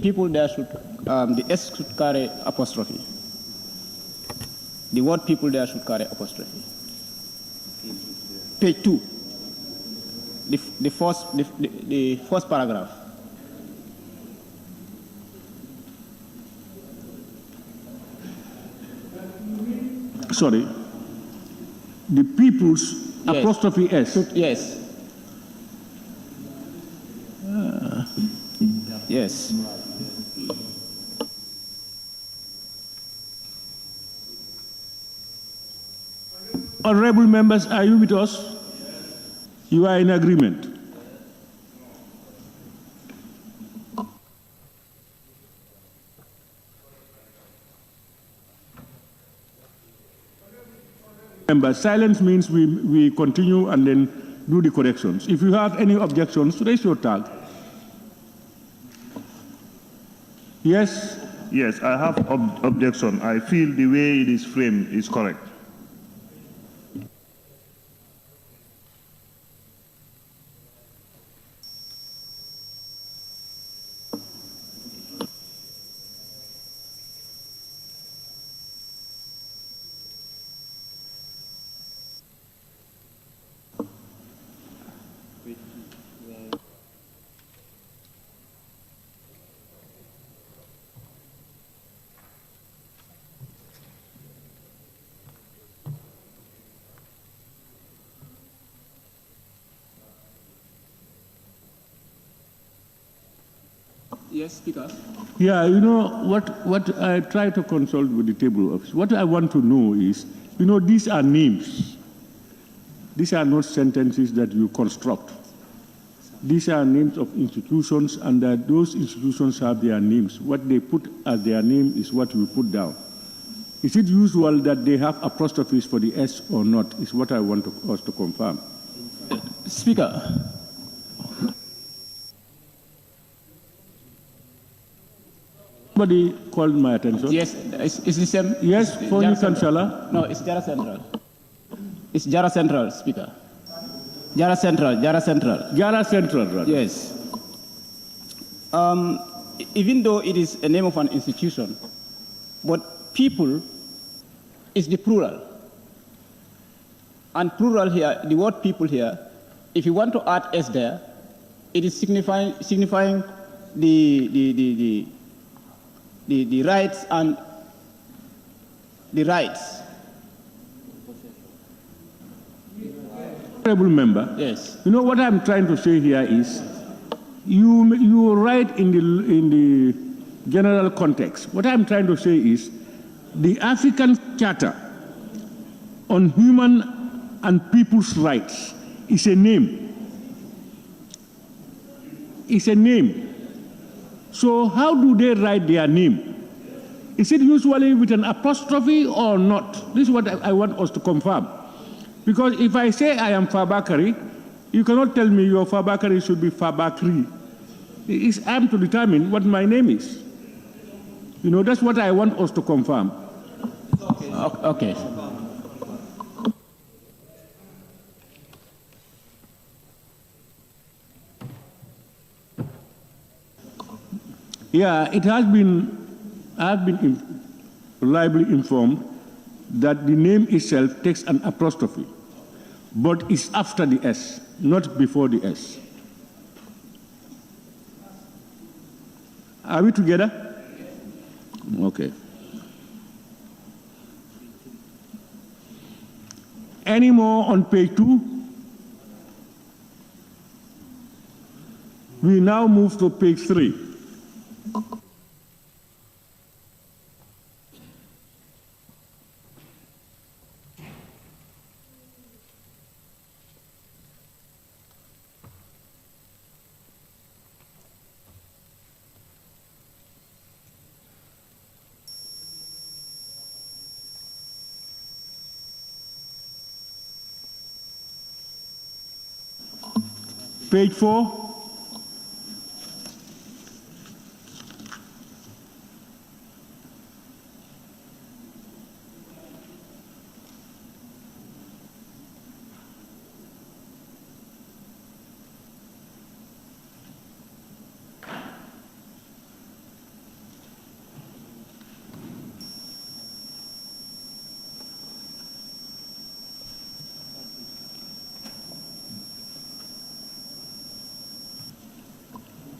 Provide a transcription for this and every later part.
people there should, the S should carry apostrophe. The word people there should carry apostrophe. Page 2, the first paragraph. Sorry, the people's yes. Apostrophe S. Yes. Yes. Honorable members, are you with us? You are in agreement. Members, silence means we continue and then do the corrections. If you have any objections, raise your tag. Yes? Yes, I have objection. I feel the way it is framed is correct. Yes, Speaker. Yeah, you know, what I try to consult with the table office, what I want to know is, you know, these are names. These are not sentences that you construct. These are names of institutions, and that those institutions have their names. What they put as their name is what we put down. Is it usual that they have apostrophes for the S or not, is what I want us to confirm. Speaker. Somebody called my attention. Yes, it's the same. Yes, for you, Councillor. No, it's Jara Central. It's Jara Central, Speaker. Jara Central, Jara Central. Jara Central, right? Yes. Even though it is a name of an institution, but people is the plural. And plural here, the word people here, if you want to add S there, it is signifying the rights and the rights. Honorable member, yes. You know what I'm trying to say here is, you write in the general context. What I'm trying to say is, the African Charter on Human and People's Rights is a name. It's a name. So how do they write their name? Is it usually with an apostrophe or not? This is what I want us to confirm. Because if I say I am Fabakari, you cannot tell me your Fabakari should be Fabakri. I am to determine what my name is. You know, that's what I want us to confirm. Okay. Yeah, I have been reliably informed that the name itself takes an apostrophe, but it's after the S, not before the S. Are we together? Okay. Any more on page 2? We now move to page 3. Page 4.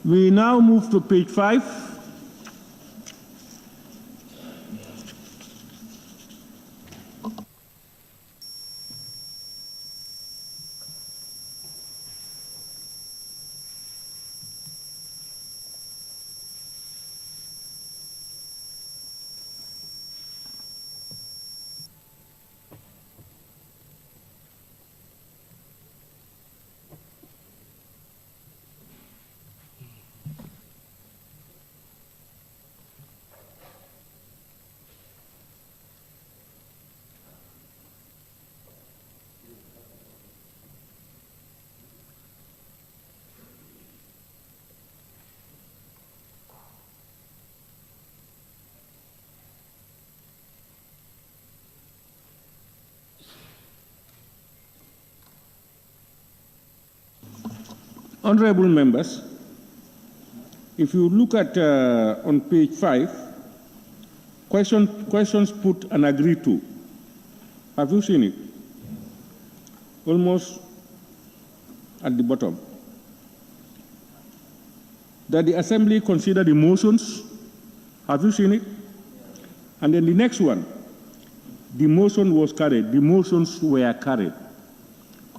We now move to page 5. Honorable members, if you look at on page 5, questions put and agreed to. Have you seen it? Almost at the bottom. That the Assembly consider the motions. Have you seen it? And then the next one, the motion was carried. The motions were carried.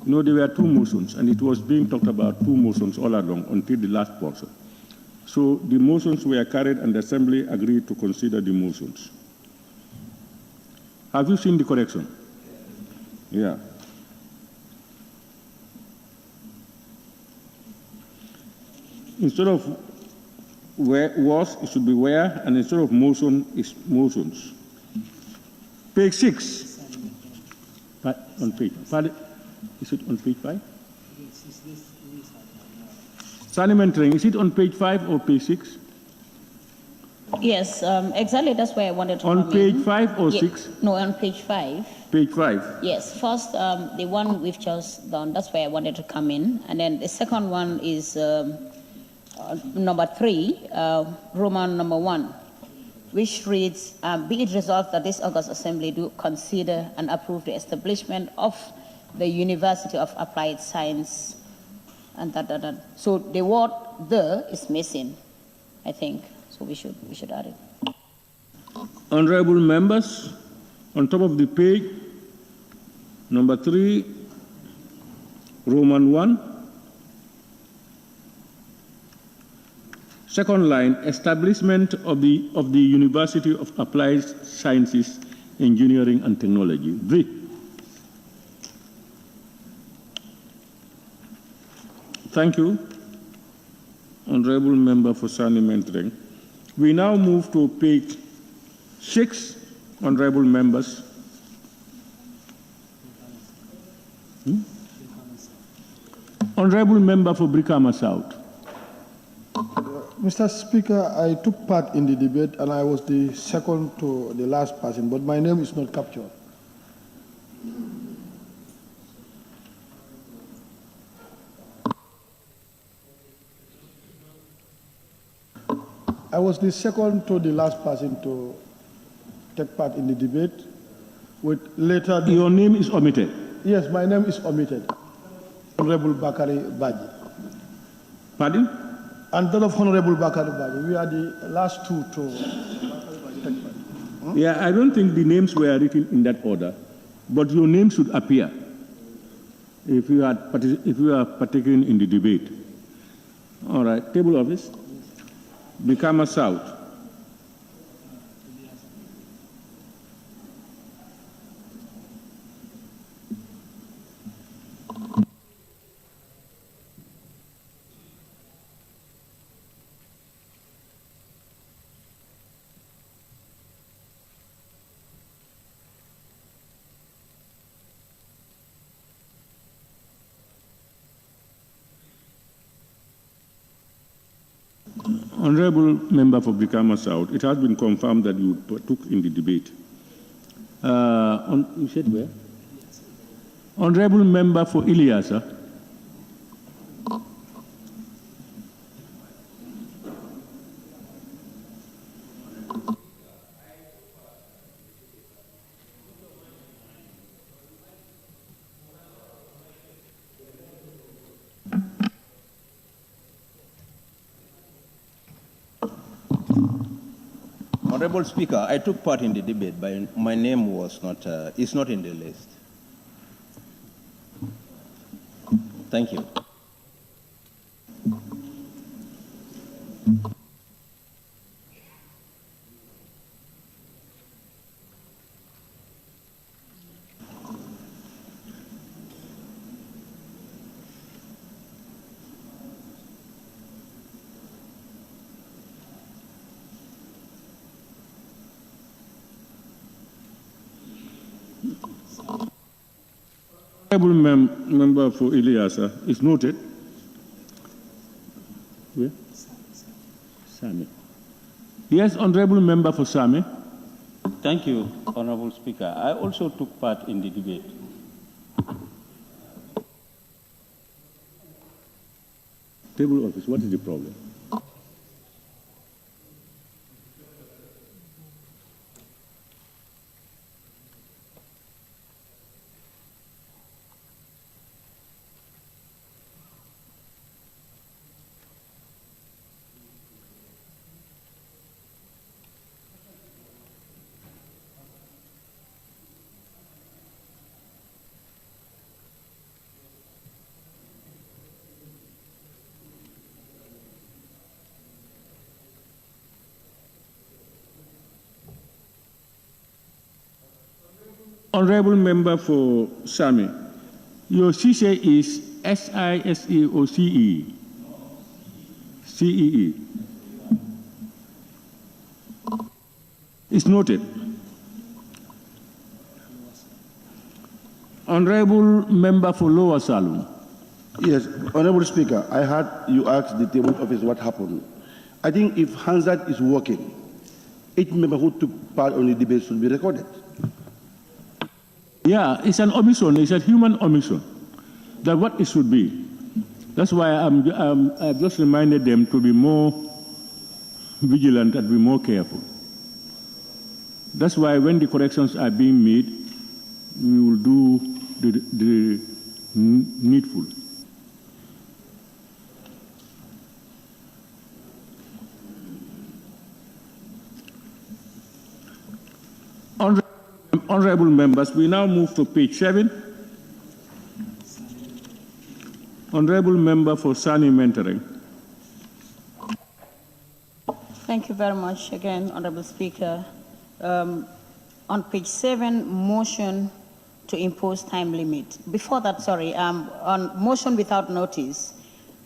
You know, there were 2 motions, and it was being talked about 2 motions all along until the last portion. So the motions were carried, and the Assembly agreed to consider the motions. Have you seen the correction? Yeah. Instead of where was, it should be where, and instead of motion, is motions. Page 6. On page. Pardon? Is it on page 5? Parliamentary, is it on page 5 or page 6? Yes, exactly. That's where I wanted to on come page in. 5 or 6? No, on page 5. Page 5. Yes, first, the one we've just done, that's where I wanted to come in. And then the second one is number 3, Roman number 1, which reads, be it resolved that this August Assembly do consider and approve the establishment of the University of Applied Science, and that. So the word "the" is missing, I think. So we should add it. Honorable members, on top of the page, number 3, Roman 1, second line, establishment of the University of Applied Sciences, Engineering and Technology. V. Thank you, Honorable Member for Parliamentary. We now move to page 6, Honorable Members. Honorable Member for Brikama South. Mr. Speaker, I took part in the debate and I was the second to the last person, but my name is not captured. I was the second to the last person to take part in the debate. With later. Your name is omitted. Yes, my name is omitted. Honorable Bakari Baji. Pardon? And that of Honorable Bakari Baji. We are the last 2 to take part. Yeah, I don't think the names were written in that order, but your name should appear if you are partaking in the debate. All right, table office. Brikama South. Honorable Member for Brikama South, it has been confirmed that you took in the debate. You said where? Honorable Member for Ilyasa. Honorable Speaker, I took part in the debate, but my name was not, is not in the list. Thank you. Honorable member for Ileasa is noted. Where? Sami. Yes, honorable member for Sami. Thank you, Honorable Speaker. I also took part in the debate. Table office, what is the problem? Honorable member for Sami, your CCE is SISE or CEE? CEE. It's noted. Honorable member for Lower Salon. Yes, Honorable Speaker, I heard you ask the table office what happened. I think if Hansard is working, each member who took part on the debate should be recorded. Yeah, it's an omission. It's a human omission. That's what it should be. That's why I've just reminded them to be more vigilant and be more careful. That's why when the corrections are being made, we will do the needful. Honorable members, we now move to page 7. Honorable member for Sani Mentoring. Thank you very much again, Honorable Speaker. On page 7, motion to impose time limit. Before that, sorry, on motion without notice,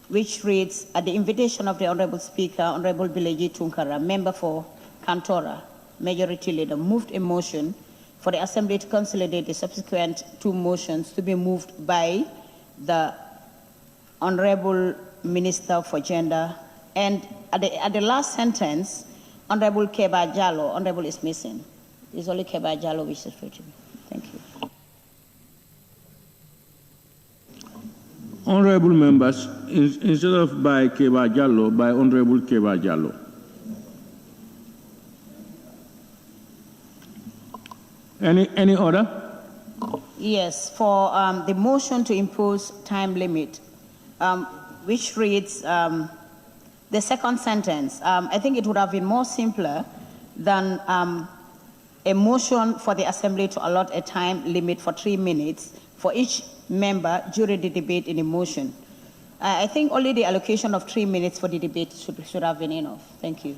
which reads, at the invitation of the Honorable Speaker, Honorable Bileji Tunkara, member for Kantora, Majority Leader, moved a motion for the Assembly to consolidate the subsequent 2 motions to be moved by the Honorable Minister for Gender. And at the last sentence, Honorable Keba Jallo, Honorable is missing. It's only Keba Jallo which is free to me. Thank you. Honorable members, instead of by Keba Jallo, by Honorable Keba Jallo. Any order? Yes, for the motion to impose time limit, which reads the second sentence. I think it would have been more simpler than a motion for the Assembly to allot a time limit for 3 minutes for each member during the debate in a motion. I think only the allocation of 3 minutes for the debate should have been enough. Thank you.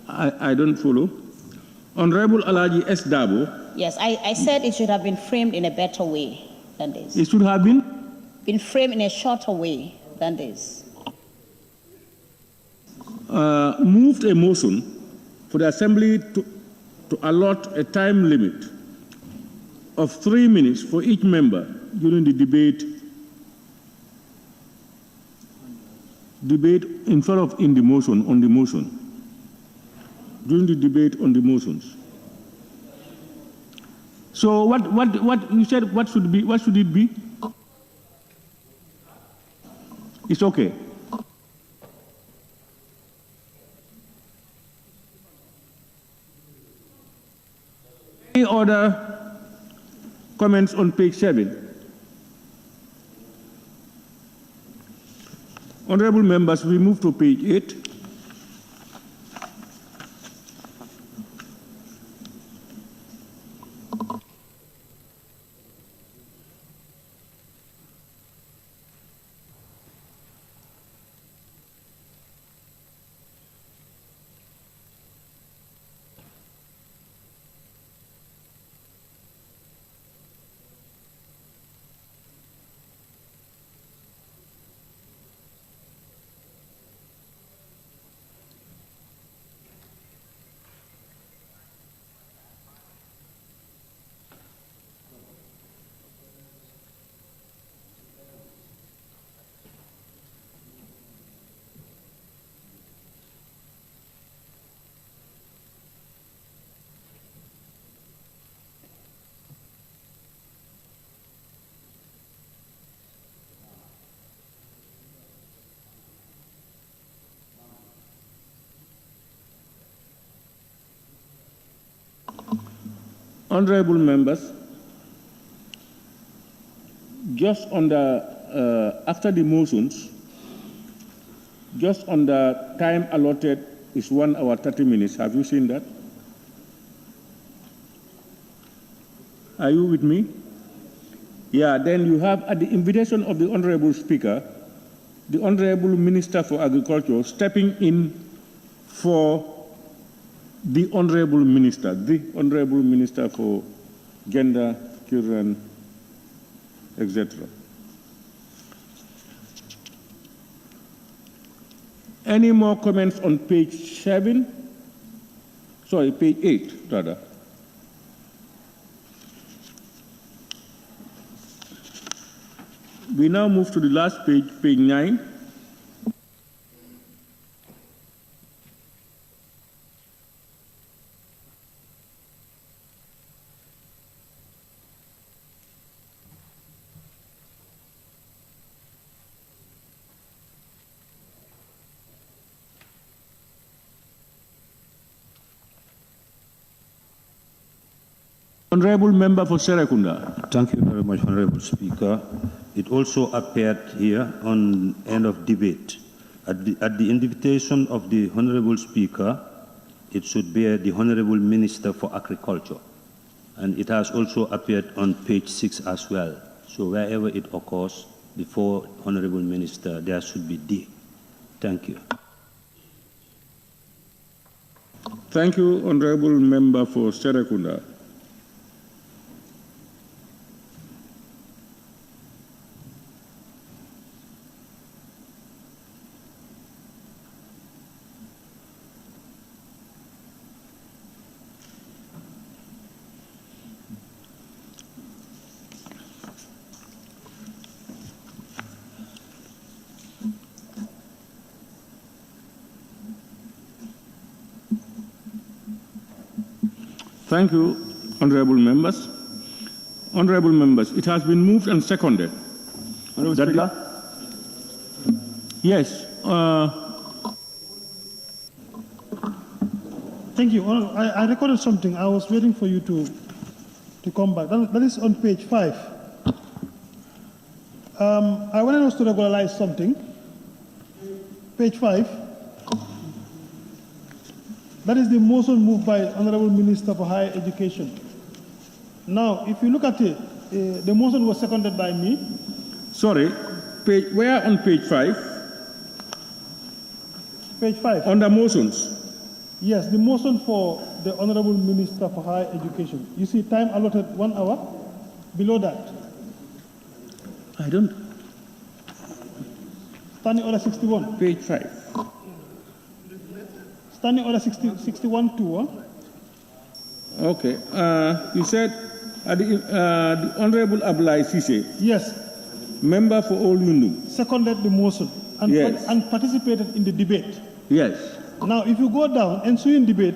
I don't follow. Honorable Alaji S. Dabo. Yes, I said it should have been framed in a better way than this. It should have been framed in a shorter way than this. Moved a motion for the Assembly to allot a time limit of 3 minutes for each member during the debate in front of on the motion. During the debate on the motions. So what you said, what should it be? It's okay. Any other comments on page 7? Honorable members, we move to page 8. Honorable members, just on the, after the motions, just on the time allotted is 1 hour 30 minutes. Have you seen that? Are you with me? Yeah, then you have, at the invitation of the Honorable Speaker, the Honorable Minister for Agriculture stepping in for the Honorable Minister for Gender, Children, etc. Any more comments on page 7? Sorry, page 8, rather. We now move to the last page, page 9. Honorable Member for Serekunda. Thank you very much, Honorable Speaker. It also appeared here on end of debate. At the invitation of the Honorable Speaker, it should be the Honorable Minister for Agriculture. And it has also appeared on page 6 as well. So wherever it occurs before Honorable Minister, there should be D. Thank you. Thank you, Honorable Member for Serekunda. Thank you, honorable members. Honorable members, it has been moved and seconded. Honorable Speaker? Yes. Thank you. I recorded something. I was waiting for you to come back. That is on page 5. I wanted us to regularize something. Page 5. That is the motion moved by Honorable Minister for Higher Education. Now, if you look at it, the motion was seconded by me. Sorry, where on page 5? Page 5. On the motions. Yes, the motion for the Honorable Minister for Higher Education. You see, time allotted 1 hour. Below that. I don't. Standing order 61. Page 5. Standing order 61-2. Okay. You said the Honorable Ablai Sise. Yes. Member for All Yundum. Seconded the motion and, yes. And participated in the debate. Yes. Now, if you go down, ensuing debate,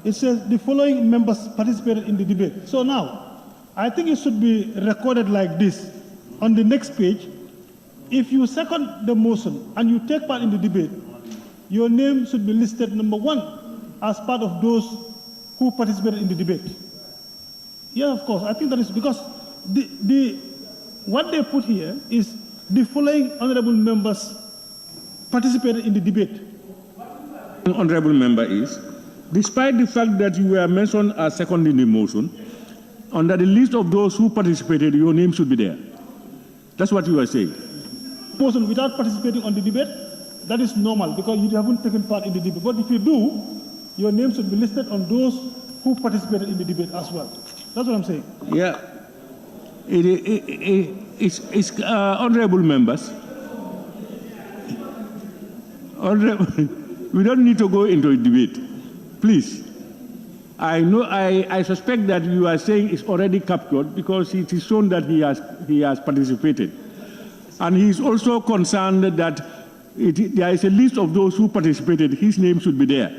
it says the following members participated in the debate. So now, I think it should be recorded like this. On the next page, if you second the motion and you take part in the debate, your name should be listed number 1 as part of those who participated in the debate. Yeah, of course. I think that is because what they put here is the following honorable members participated in the debate. Honorable member is, despite the fact that you were mentioned as second in the motion, under the list of those who participated, your name should be there. That's what you are saying. Motion without participating on the debate, that is normal because you haven't taken part in the debate. But if you do, your name should be listed on those who participated in the debate as well. That's what I'm saying. Yeah. It's honorable members. We don't need to go into a debate. Please. I know. I suspect that you are saying it's already captured because it is shown that he has participated, and he is also concerned that there is a list of those who participated. His name should be there.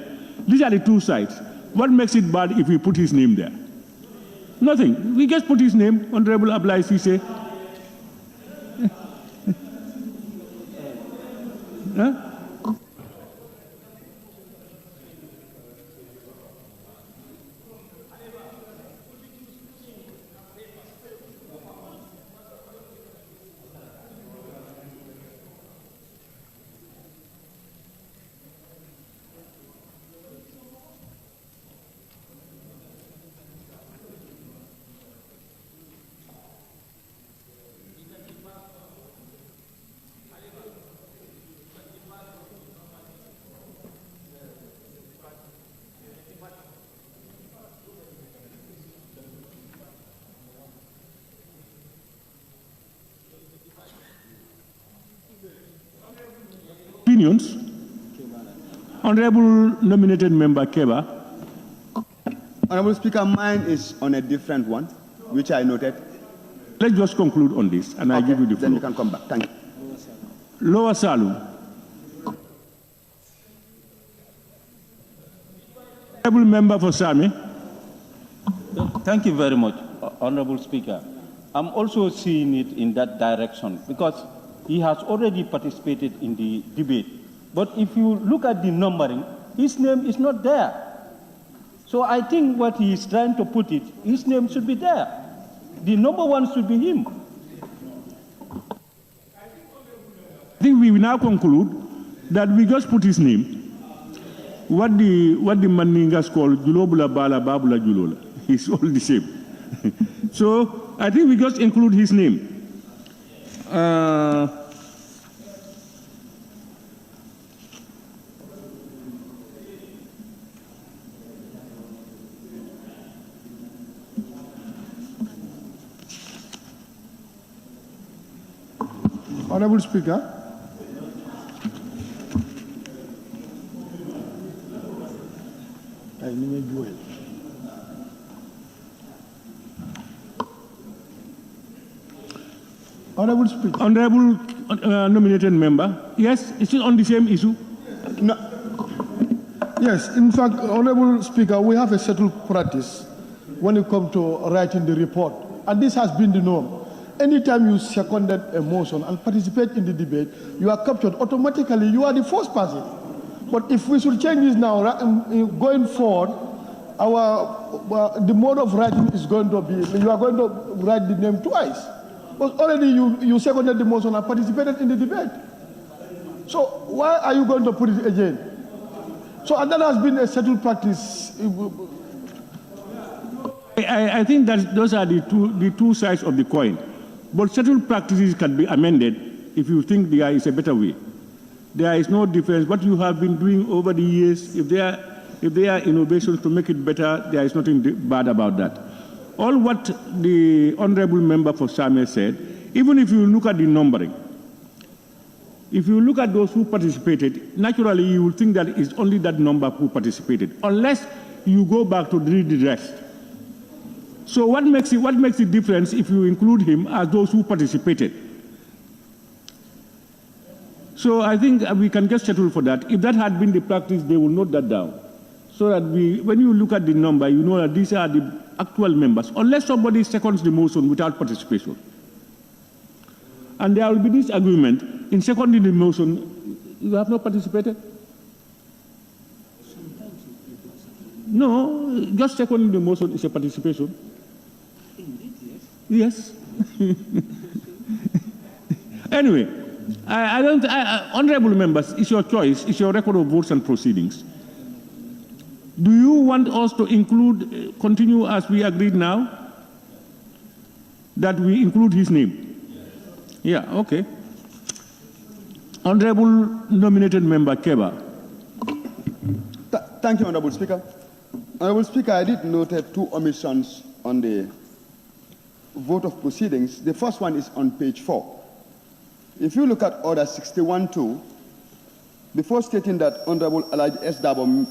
These are the two sides. What makes it bad if we put his name there? Nothing. We just put his name, Honorable Ablai Sise. Huh? opinions? Honorable nominated member Keba. Honorable Speaker, mine is on a different one, which I noted. Let's just conclude on this, and I'll give you the floor. Then you can come back. Thank you. Lower Salum. Honorable member for Sami. Thank you very much, Honorable Speaker. I'm also seeing it in that direction because he has already participated in the debate. But if you look at the numbering, his name is not there. So I think what he is trying to put it, his name should be there. The number one should be him. I think we will now conclude that we just put his name. What the Mandingas call Julobula Bala Babula Julola. It's all the same. So I think we just include his name. Honorable Speaker, Honorable Speaker. Honorable nominated member, yes, is it on the same issue? No. Yes, in fact, Honorable Speaker, we have a settled practice when it comes to writing the report, and this has been the norm. Anytime you seconded a motion and participate in the debate, you are captured. Automatically, you are the first person. But if we should change this now, going forward, the mode of writing is going to be, you are going to write the name twice. But already you seconded the motion and participated in the debate. So why are you going to put it again? So and that has been a settled practice. I think that those are the two sides of the coin. But settled practices can be amended if you think there is a better way. There is no difference. What you have been doing over the years, if there are innovations to make it better, there is nothing bad about that. All what the honorable member for Same said, even if you look at the numbering, if you look at those who participated, naturally you will think that it's only that number who participated, unless you go back to read the rest. So what makes the difference if you include him as those who participated? So I think we can just settle for that. If that had been the practice, they will note that down. So that when you look at the number, you know that these are the actual members, unless somebody seconds the motion without participation. And there will be this agreement, in seconding the motion, you have not participated? No, just seconding the motion is a participation. Yes. Anyway, honorable members, it's your choice, it's your record of votes and proceedings. Do you want us to continue as we agreed now? That we include his name? Yeah, okay. Honorable nominated member Keba. Thank you, Honorable Speaker. Honorable Speaker, I did note two omissions on the vote of proceedings. The first one is on page 4. If you look at Order 61-2, before stating that Honorable Elijah S. Dabo,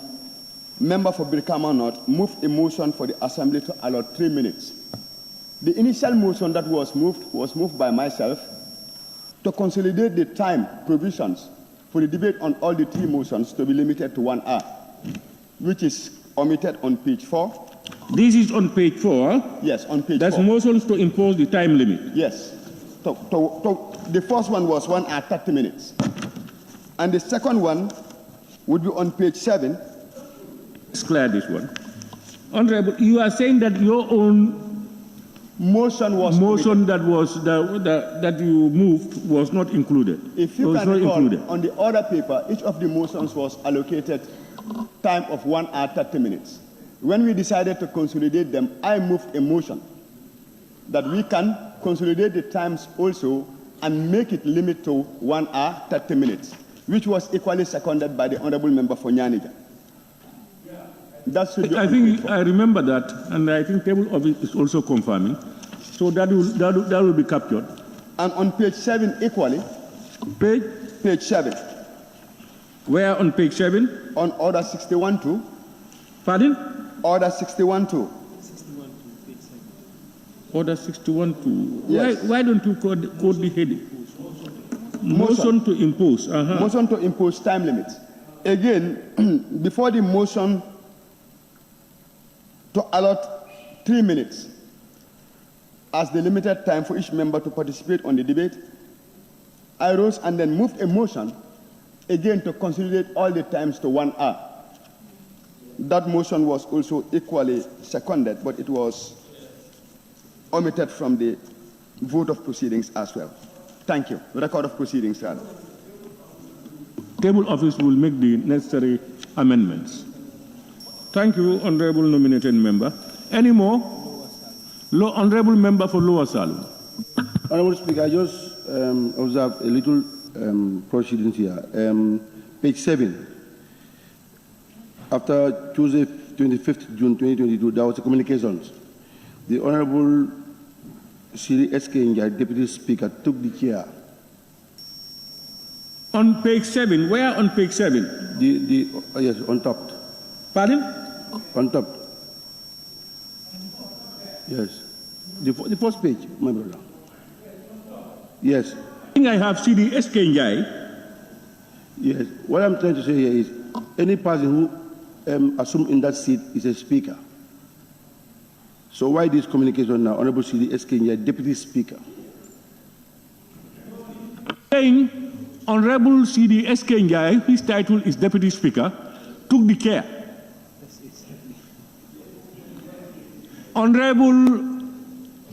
member for Birkama North, moved a motion for the Assembly to allot 3 minutes. The initial motion that was moved by myself to consolidate the time provisions for the debate on all the 3 motions to be limited to 1 hour, which is omitted on page 4. This is on page 4? Yes, on page 4. That's motions to impose the time limit? Yes. The first one was 1 hour 30 minutes. And the second one would be on page 7. Let's clear this one. Honorable, you are saying that your own motion that you moved was not included. If you can recall, on the order paper, each of the motions was allocated time of 1 hour 30 minutes. When we decided to consolidate them, I moved a motion that we can consolidate the times also and make it limit to 1 hour 30 minutes, which was equally seconded by the honorable member for Nyanija. I think I remember that, and I think table of it is also confirming. So that will be captured. And on page 7 equally. Page 7. Where on page 7? On order 61-2. Pardon? Order 61-2. Order 61-2. Yes. Why don't you code the heading? Motion to impose. Motion to impose time limits. Again, before the motion to allot 3 minutes as the limited time for each member to participate on the debate, I rose and then moved a motion again to consolidate all the times to 1 hour. That motion was also equally seconded, but it was omitted from the vote of proceedings as well. Thank you. Record of proceedings, sir. Table office will make the necessary amendments. Thank you, honorable nominated member. Any more? Honorable member for Lower Salem. Honorable Speaker, I just observed a little proceedings here. Page 7. After Tuesday, 25th June 2022, there was a communications. The Honorable Siri S.K. Deputy Speaker, took the chair. On page 7. Where on page 7? Yes, on top. Pardon? On top. Yes. The first page, my brother. Yes. I think I have CD S.K. Yes. What I'm trying to say here is any person who assumed in that seat is a speaker. So why this communication now? Honorable CD S.K. Deputy Speaker. Saying Honorable CD S.K. his title is Deputy Speaker, took the chair. Honorable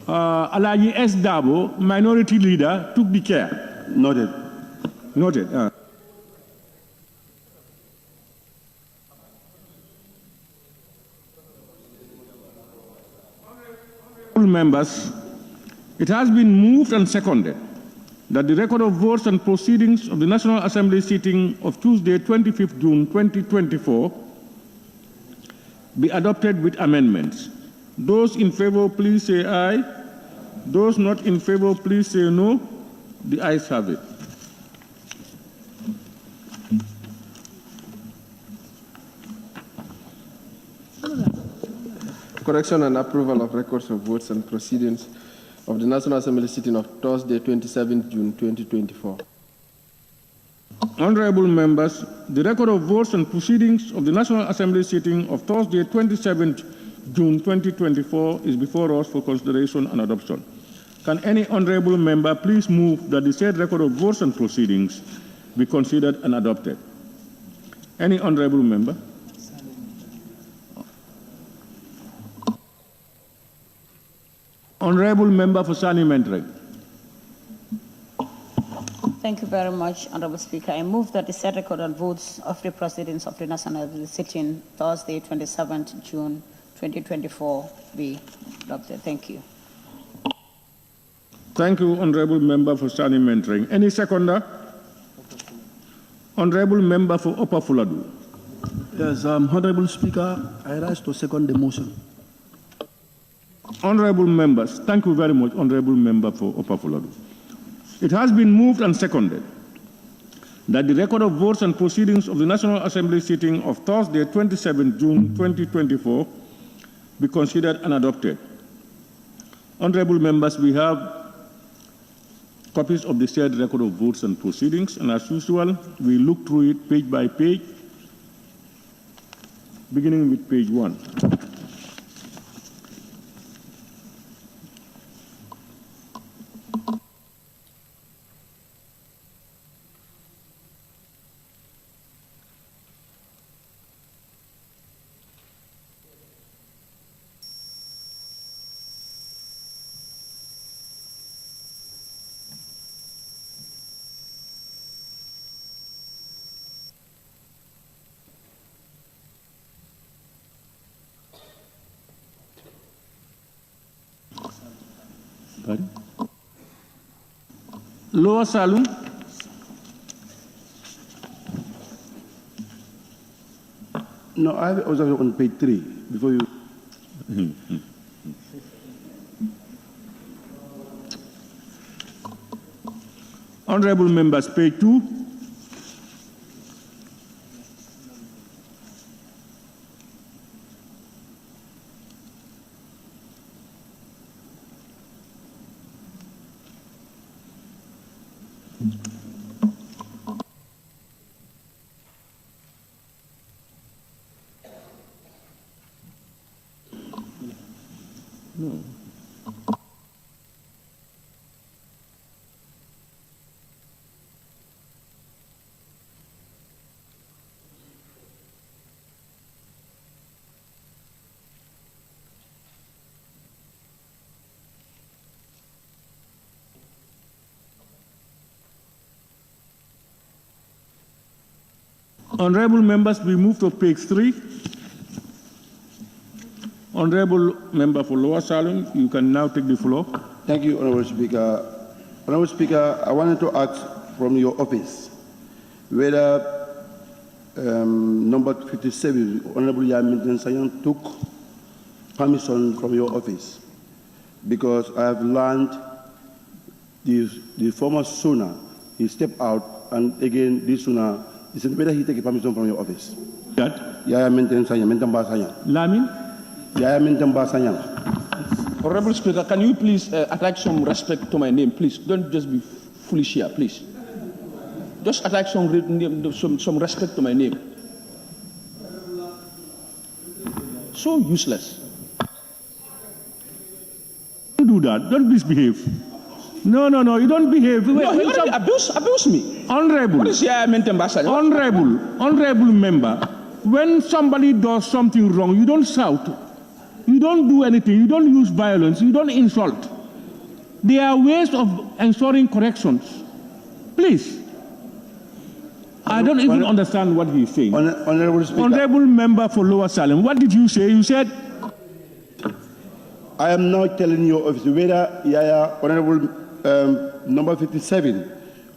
Alaji S. Dabo, Minority Leader, took the chair. Noted. Noted. Members, it has been moved and seconded that the record of votes and proceedings of the National Assembly sitting of Tuesday, 25th June 2024 be adopted with amendments. Those in favor, please say aye. Those not in favor, please say no. The ayes have it. Correction and approval of records of votes and proceedings of the National Assembly sitting of Thursday, 27th June 2024. Honorable members, the record of votes and proceedings of the National Assembly sitting of Thursday, 27th June 2024 is before us for consideration and adoption. Can any honorable member please move that the said record of votes and proceedings be considered and adopted? Any honorable member? Honorable member for Sani Mentre. Thank you very much, Honorable Speaker. I move that the said record and votes of the proceedings of the National Assembly sitting Thursday, 27th June 2024 be adopted. Thank you. Thank you, honorable member for Sani Mentre. Any seconder? Honorable member for Upper Fuladu. Yes, Honorable Speaker, I rise to second the motion. Honorable members, thank you very much, honorable member for Upper Fuladu. It has been moved and seconded that the record of votes and proceedings of the National Assembly sitting of Thursday, 27 June 2024 be considered and adopted. Honorable members, we have copies of the said record of votes and proceedings, and as usual, we look through it page by page, beginning with page 1. Lower Salum. No, I was on page 3 before you. Honorable members, page 2. No. Honorable members, we move to page 3. Honorable member for Lower Salem, you can now take the floor. Thank you, Honorable Speaker. Honorable Speaker, I wanted to ask from your office whether number 57, Honorable Yamin Sayan, took permission from your office, because I have learned the former Suna, he stepped out, and again this Suna, he said whether he take a permission from your office. That? Yaya Menten Sayan, Mentamba Sayan. Lamin? Yaya Mentamba Sayan. Honorable Speaker, can you please attach some respect to my name, please? Don't just be foolish here, please. Just attach some respect to my name. So useless. Don't do that. Don't misbehave. No, you don't behave. No, he already abuse me. Honorable. What is here meant, Ambassador? Honorable member, when somebody does something wrong, you don't shout. You don't do anything. You don't use violence. You don't insult. There are ways of ensuring corrections. Please. I don't even understand what he's saying. Honorable Speaker. Honorable member for Lower Salem, what did you say? You said? I am now telling your office whether Yaya, Honorable number 57,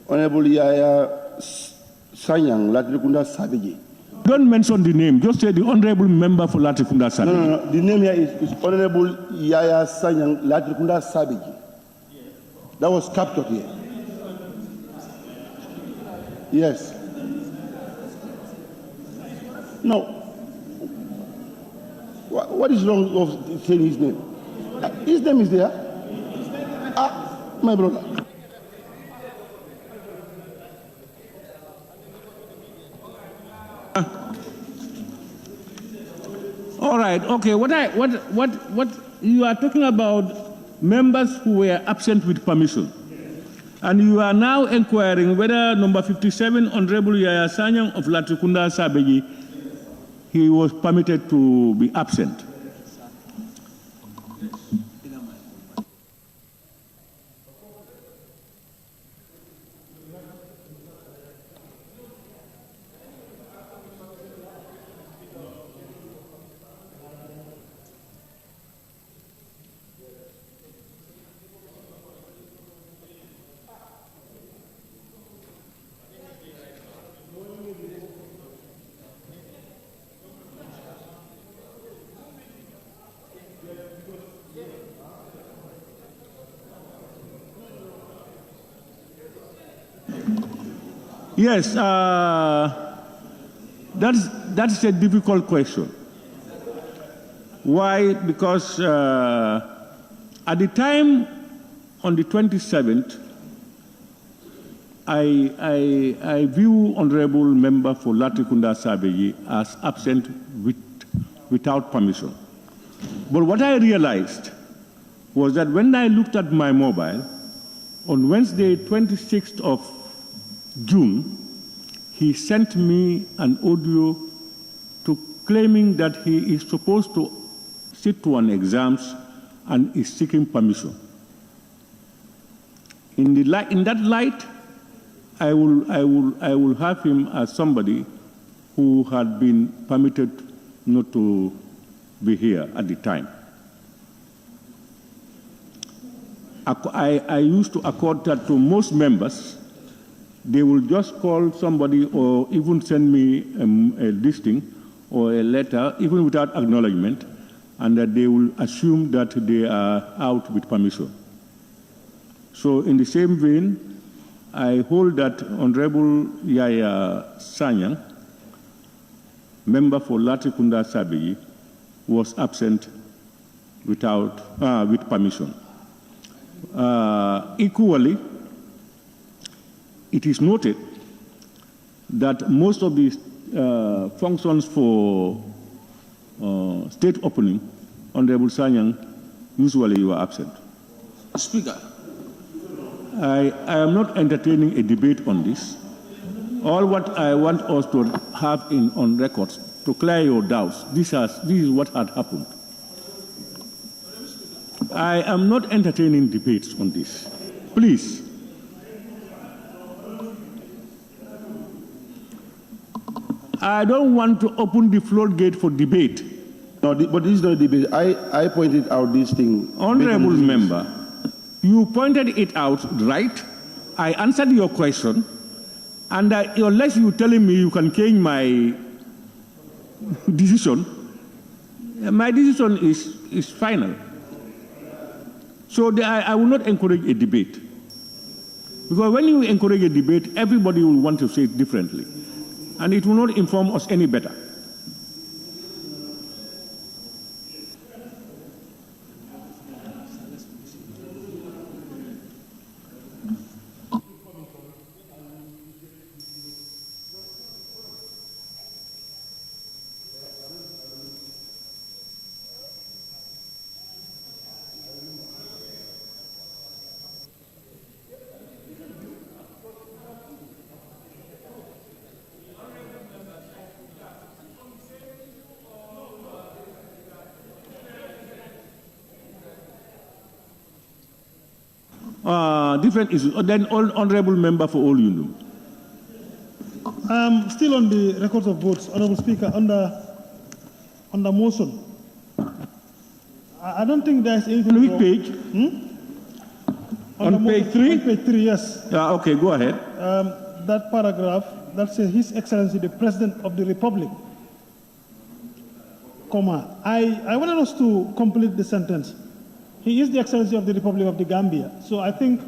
Honorable Yaya Sanyang, Latrikunda Sabiji. Don't mention the name. Just say the Honorable member for Latrikunda Sabiji. No. The name here is Honorable Yaya Sanyang, Latrikunda Sabiji. That was captured here. Yes. No. What is wrong with saying his name? His name is there. My brother. All right. Okay. What you are talking about members who were absent with permission, and you are now inquiring whether number 57, Honorable Yaya Sanyang of Latrikunda Sabeji, he was permitted to be absent. Yes, that's a difficult question. Why? Because at the time on the 27th, I view Honorable Member for Latrikunda Sabeji as absent without permission. But what I realized was that when I looked at my mobile, on Wednesday, 26th of June, he sent me an audio claiming that he is supposed to sit to an exams and is seeking permission. In that light, I will have him as somebody who had been permitted not to be here at the time. I used to accord that to most members. They will just call somebody or even send me a listing or a letter, even without acknowledgement, and that they will assume that they are out with permission. So in the same vein, I hold that Honorable Yaya Sanyang, member for Latrikunda Sabeji, was absent with permission. Equally, it is noted that most of the functions for state opening, Honorable Sanyang Usually you are absent. Speaker. I am not entertaining a debate on this. All what I want us to have on records to clear your doubts. This is what had happened. I am not entertaining debates on this. Please. I don't want to open the floodgate for debate. No, but this is not a debate. I pointed out this thing. Honorable member, you pointed it out, right? I answered your question, and unless you're telling me you can change my decision, my decision is final. So I will not encourage a debate. Because when you encourage a debate, everybody will want to say it differently. And it will not inform us any better. Different issues. Then, honorable member, for all you know. Still on the records of votes, Honorable Speaker, on the motion. I don't think there's anything. On which page? On page 3? On page 3, yes. Okay, go ahead. That paragraph that says His Excellency the President of the Republic, comma. I wanted us to complete the sentence. He is the Excellency of the Republic of the Gambia. So I think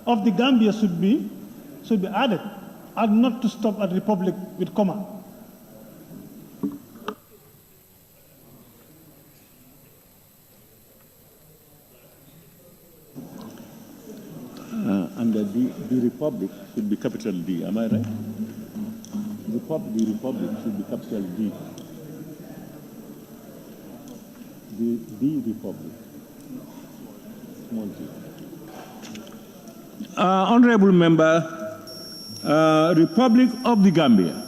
of the Gambia should be added, and not to stop at Republic with comma. And the Republic should be capital D, am I right? The Republic should be capital D. The Republic. Small d. Honorable member, Republic of the Gambia.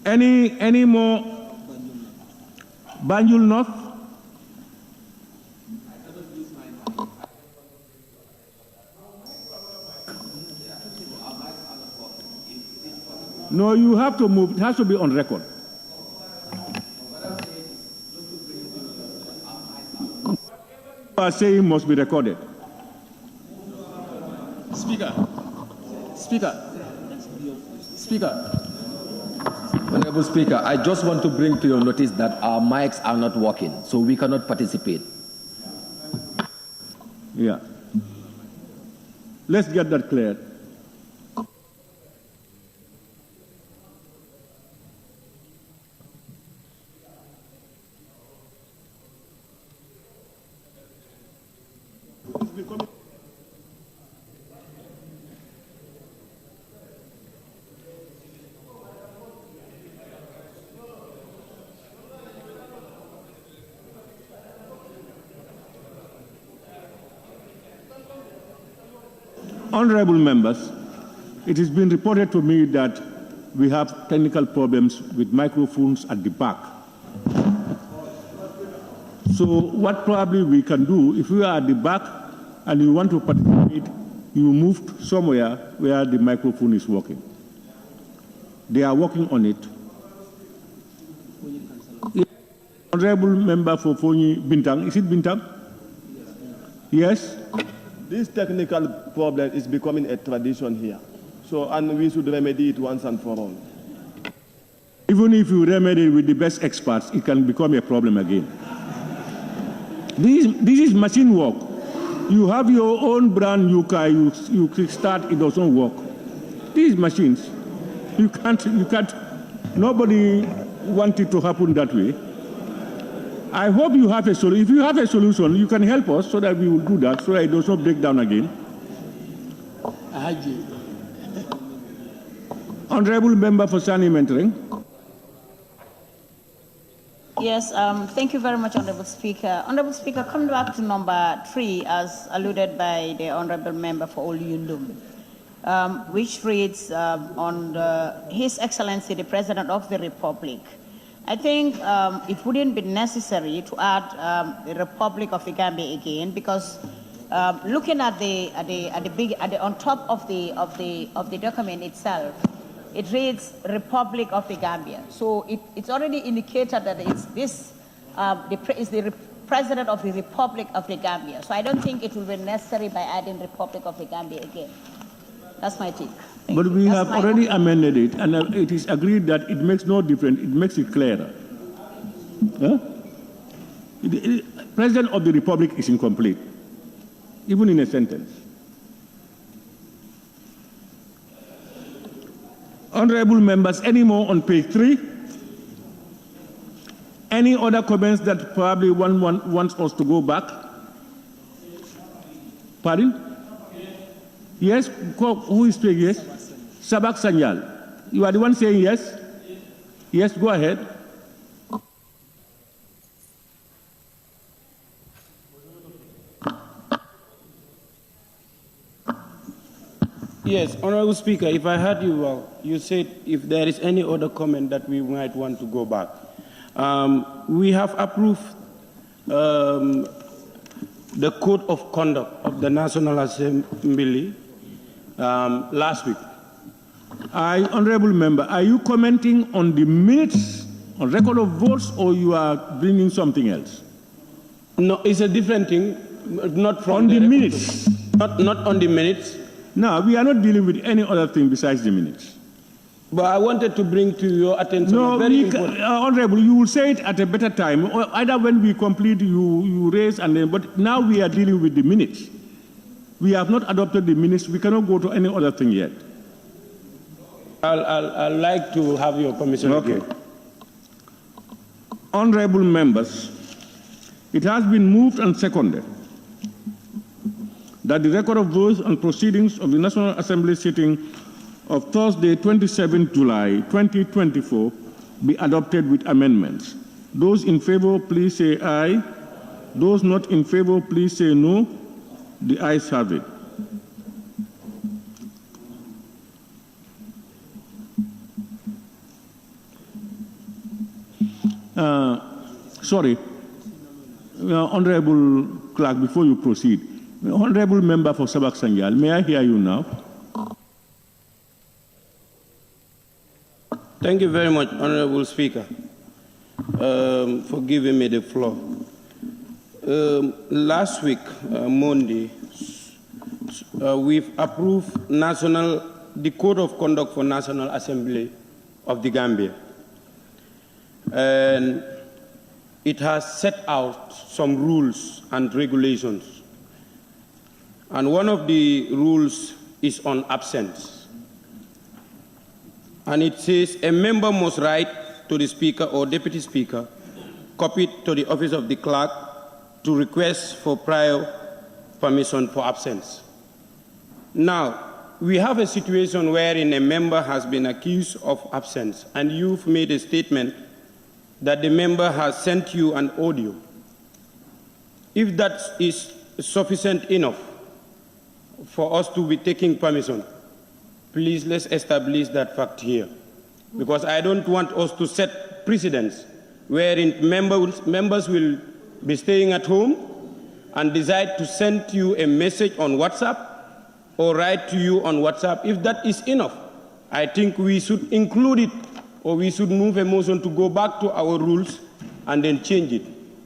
Any more? Banjul North? No, you have to move. It has to be on record. What you are saying must be recorded. Speaker. Honorable Speaker, I just want to bring to your notice that our mics are not working, so we cannot participate. Yeah. Let's get that cleared. Honorable members, it has been reported to me that we have technical problems with microphones at the back. So what probably we can do, if we are at the back and you want to participate, you move somewhere where the microphone is working. They are working on it. Honorable member for Fonyi Bintang, is it Bintang? Yes? This technical problem is becoming a tradition here. So, and we should remedy it once and for all. Even if you remedy it with the best experts, it can become a problem again. This is machine work. You have your own brand new car, you start, it doesn't work. These machines, you can't, nobody wants it to happen that way. I hope you have a solution. If you have a solution, you can help us so that we will do that, so that it does not break down again. Honorable Member for Sani Mentoring. Yes, thank you very much, Honorable Speaker. Honorable Speaker, come back to number 3, as alluded by the Honorable Member for Olyundum, which reads His Excellency, the President of the Republic. I think it wouldn't be necessary to add the Republic of the Gambia again, because looking at on top of the document itself, it reads Republic of the Gambia. So it's already indicated that it's the President of the Republic of the Gambia. So I don't think it will be necessary by adding Republic of the Gambia again. That's my take. But we have already amended it, and it is agreed that it makes no difference. It makes it clearer. Huh? The President of the Republic is incomplete, even in a sentence. Honorable members, any more on page 3? Any other comments that probably one wants us to go back? Pardon? Yes? Who is saying yes? Sabak Sanyal. You are the one saying yes? Yes, go ahead. Yes, Honorable Speaker, if I heard you well, you said if there is any other comment that we might want to go back. We have approved the Code of Conduct of the National Assembly last week. Honorable Member, are you commenting on the minutes, on record of votes, or you are bringing something else? No, it's a different thing, not from on the minutes. Not on the minutes. No, we are not dealing with any other thing besides the minutes. But I wanted to bring to your attention a very important... Honorable, you will say it at a better time. Or either when we complete, you raise, and then. But now we are dealing with the minutes. We have not adopted the minutes. We cannot go to any other thing yet. I'd like to have your permission. Okay. Again. Honorable members, it has been moved and seconded that the record of votes and proceedings of the National Assembly sitting of Thursday, 27 July 2024 be adopted with amendments. Those in favor, please say aye. Those not in favor, please say no. The ayes have it. Sorry, Honorable Clerk, before you proceed, Honorable Member for Sabak Sanjal, may I hear you now? Thank you very much, Honorable Speaker, for giving me the floor. Last week, Monday, we've approved the Code of Conduct for National Assembly of the Gambia. And it has set out some rules and regulations. And one of the rules is on absence. And it says a member must write to the Speaker or Deputy Speaker, copied to the office of the clerk, to request for prior permission for absence. Now, we have a situation wherein a member has been accused of absence, and you've made a statement that the member has sent you an audio. If that is sufficient enough for us to be taking permission, please let's establish that fact here. Because I don't want us to set precedents wherein members will be staying at home and decide to send you a message on WhatsApp or write to you on WhatsApp. If that is enough, I think we should include it, or we should move a motion to go back to our rules and then change it.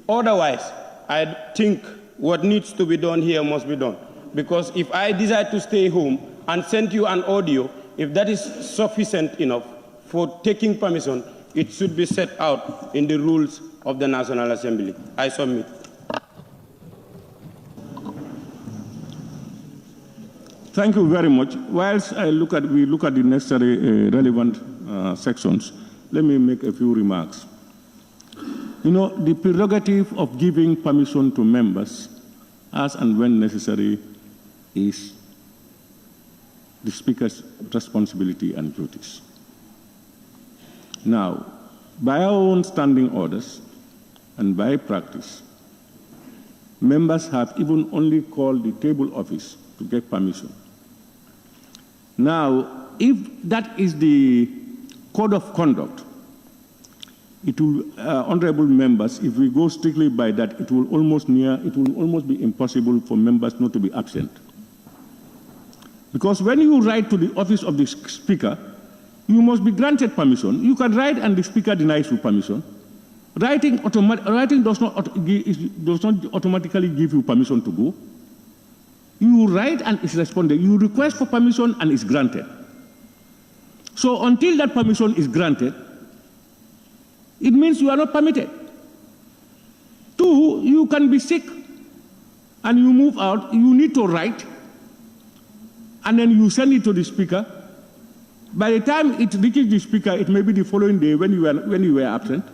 Otherwise, I think what needs to be done here must be done. Because if I decide to stay home and send you an audio, if that is sufficient enough for taking permission, it should be set out in the rules of the National Assembly. I submit. Thank you very much. Whilst we look at the necessary relevant sections, let me make a few remarks. You know, the prerogative of giving permission to members as and when necessary is the Speaker's responsibility and duties. Now, by our own standing orders and by practice, members have even only called the table office to get permission. Now, if that is the code of conduct, it will, honorable members, if we go strictly by that, it will almost be impossible for members not to be absent. Because when you write to the office of the speaker, you must be granted permission. You can write and the speaker denies you permission. Writing does not automatically give you permission to go. You write and it's responded. You request for permission and it's granted. So until that permission is granted, it means you are not permitted. Two, you can be sick and you move out, you need to write, and then you send it to the speaker. By the time it reaches the speaker, it may be the following day when you were absent.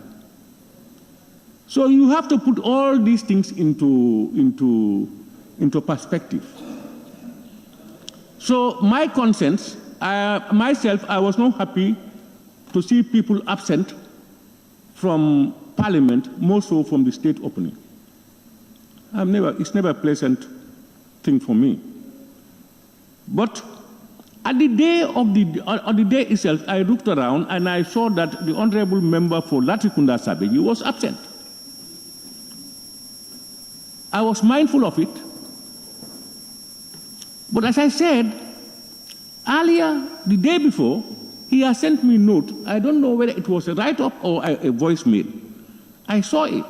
So you have to put all these things into perspective. So my conscience, myself, I was not happy to see people absent from Parliament, more so from the state opening. It's never a pleasant thing for me. But at the day itself, I looked around and I saw that the honorable member for Latrikunda Sabegi was absent. I was mindful of it. But as I said, earlier, the day before, he has sent me a note. I don't know whether it was a write-up or a voicemail. I saw it.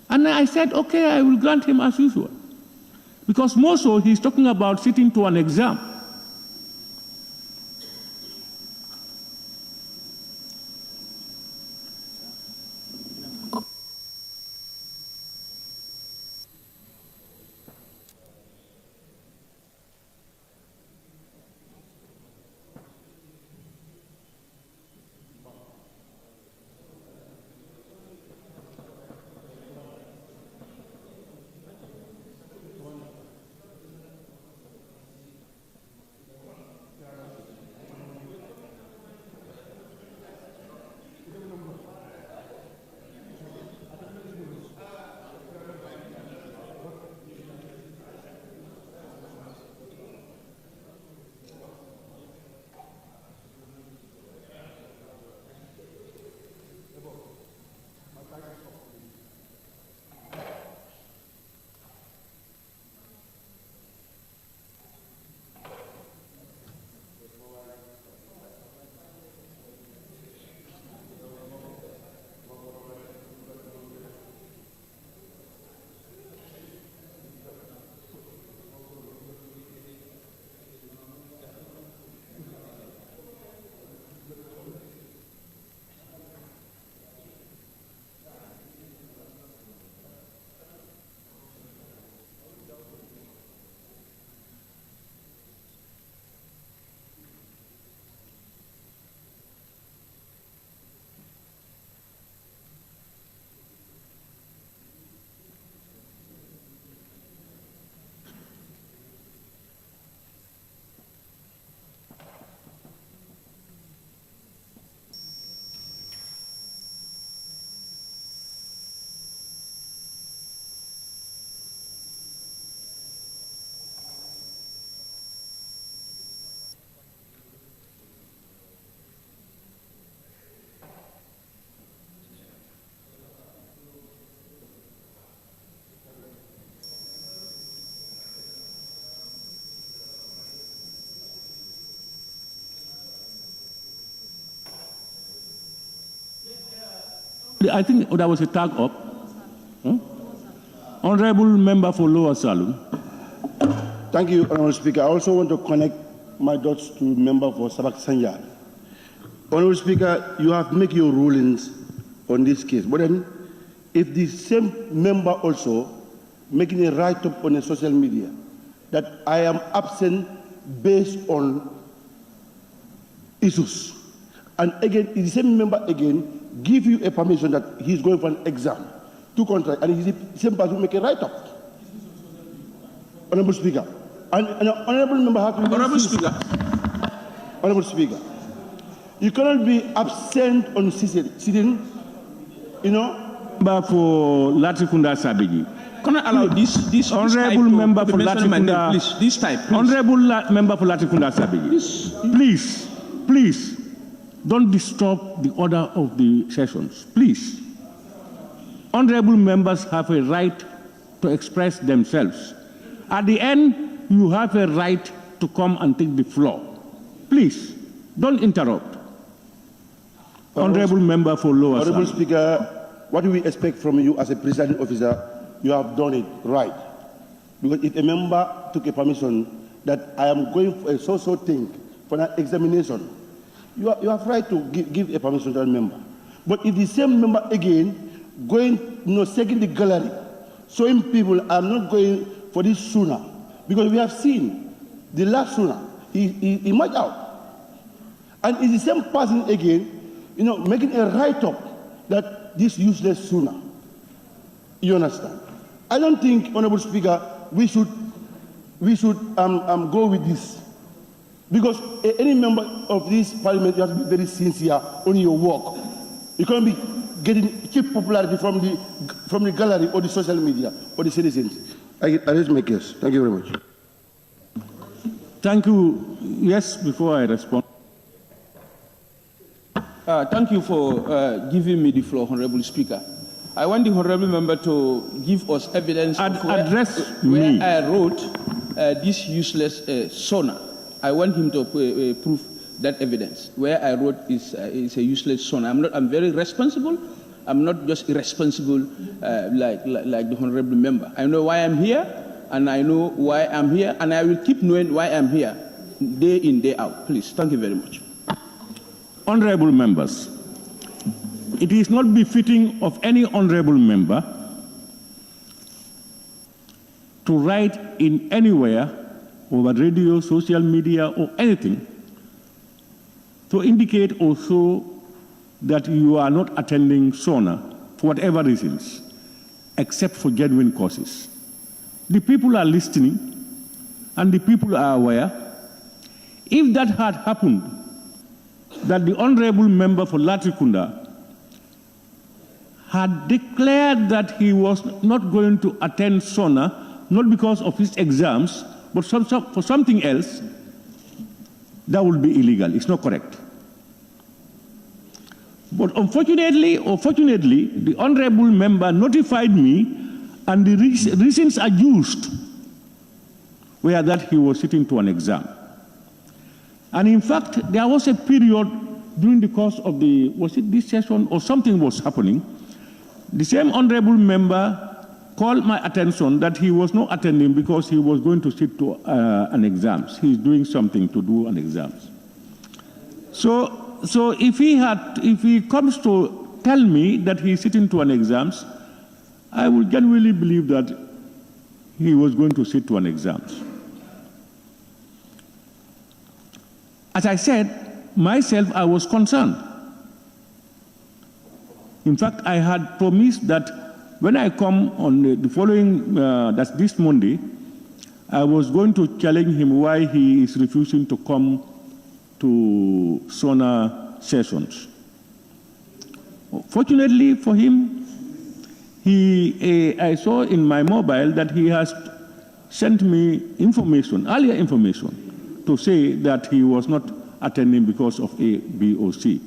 And I said, okay, I will grant him as usual. Because more so, he's talking about sitting to an exam. I think there was a tag up. Honorable member for Lower Saloon. Thank you, Honorable Speaker. I also want to connect my dots to member for Sabak Sanyal. Honorable Speaker, you have made your rulings on this case. But then, if the same member also making a write-up on the social media that I am absent based on issues, and again, the same member again give you a permission that he's going for an exam to contract, and he's the same person who make a write-up. Honorable Speaker, and honorable member has to... Honorable Speaker. Honorable Speaker, You cannot be absent on sitting, you know. Member for Latrikunda Sabiji. Can I allow this Honorable member for Latrikunda, please? This type, please. Honorable member for Latrikunda Sabiji. Please, don't disturb the order of the sessions. Please. Honorable members have a right to express themselves. At the end, you have a right to come and take the floor. Please, don't interrupt. Honorable member for Lower Honorable Assembly. Speaker, what do we expect from you as a presiding officer? You have done it right. Because if a member took a permission that I am going for a so-so thing for an examination, you have right to give a permission to that member. But if the same member again going, seeking the gallery, showing people I'm not going for this sooner, because we have seen the last sooner, he might out. And it's the same person again, making a write-up that this useless sooner. You understand? I don't think, Honorable Speaker, we should go with this. Because any member of this parliament, you have to be very sincere on your work. You can't be getting cheap popularity from the gallery or the social media or the citizens. I raise my case. Thank you very much. Thank you. Yes, before I respond. Thank you for giving me the floor, Honorable Speaker. I want the Honorable Member to give us evidence where I wrote this useless sona. I want him to prove that evidence. Where I wrote is a useless sona. I'm very responsible. I'm not just irresponsible like the Honorable Member. I know why I'm here, and I know why I'm here, and I will keep knowing why I'm here, day in, day out. Please, thank you very much. Honorable members, it is not befitting of any honorable member to write in anywhere, over radio, social media, or anything, to indicate also that you are not attending SONA for whatever reasons, except for genuine causes. The people are listening, and the people are aware. If that had happened, that the honorable member for Latrikunda had declared that he was not going to attend SONA, not because of his exams, but for something else, that would be illegal. It's not correct. But unfortunately or fortunately, the honorable member notified me, and the reasons adduced were that he was sitting to an exam. And in fact, there was a period during the course of this session or something was happening, the same honorable member called my attention that he was not attending because he was going to sit to an exams. He's doing something to do an exams. So if he comes to tell me that he's sitting to an exams, I would genuinely believe that he was going to sit to an exams. As I said, myself, I was concerned. In fact, I had promised that when I come on the following, that's this Monday, I was going to challenge him why he is refusing to come to SONA sessions. Fortunately for him, I saw in my mobile that he has sent me earlier information, to say that he was not attending because of A, B, or C.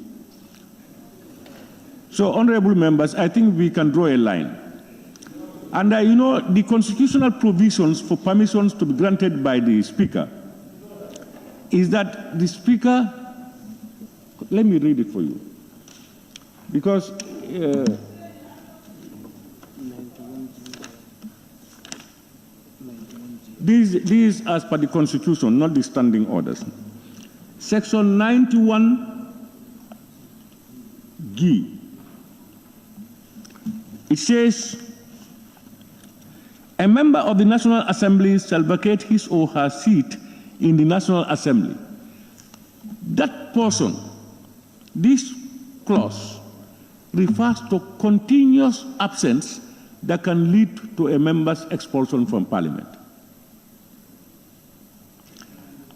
So, honorable members, I think we can draw a line. And the constitutional provisions for permissions to be granted by the Speaker is that the Speaker, let me read it for you, because these as per the Constitution, not the standing orders. Section 91G. It says, a member of the National Assembly shall vacate his or her seat in the National Assembly. That person, this clause, refers to continuous absence that can lead to a member's expulsion from Parliament.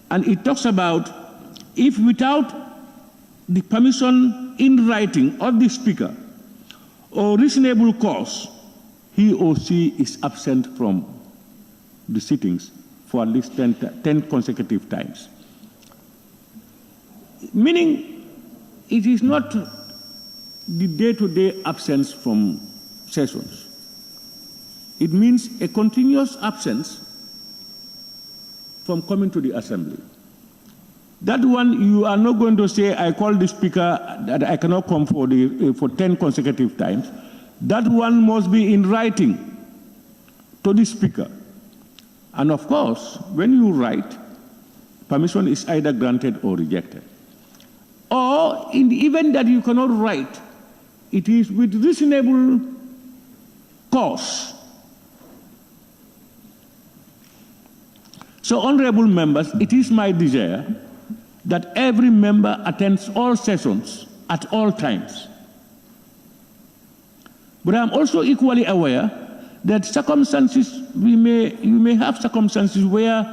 And it talks about if without the permission in writing of the Speaker or reasonable cause, he or she is absent from the sittings for at least 10 consecutive times. Meaning, it is not the day-to-day absence from sessions. It means a continuous absence from coming to the assembly. That one, you are not going to say, I call the Speaker that I cannot come for 10 consecutive times. That one must be in writing to the Speaker. And of course, when you write, permission is either granted or rejected. Or in the event that you cannot write, it is with reasonable cause. So, honorable members, it is my desire that every member attends all sessions at all times. But I'm also equally aware that circumstances, you may have circumstances where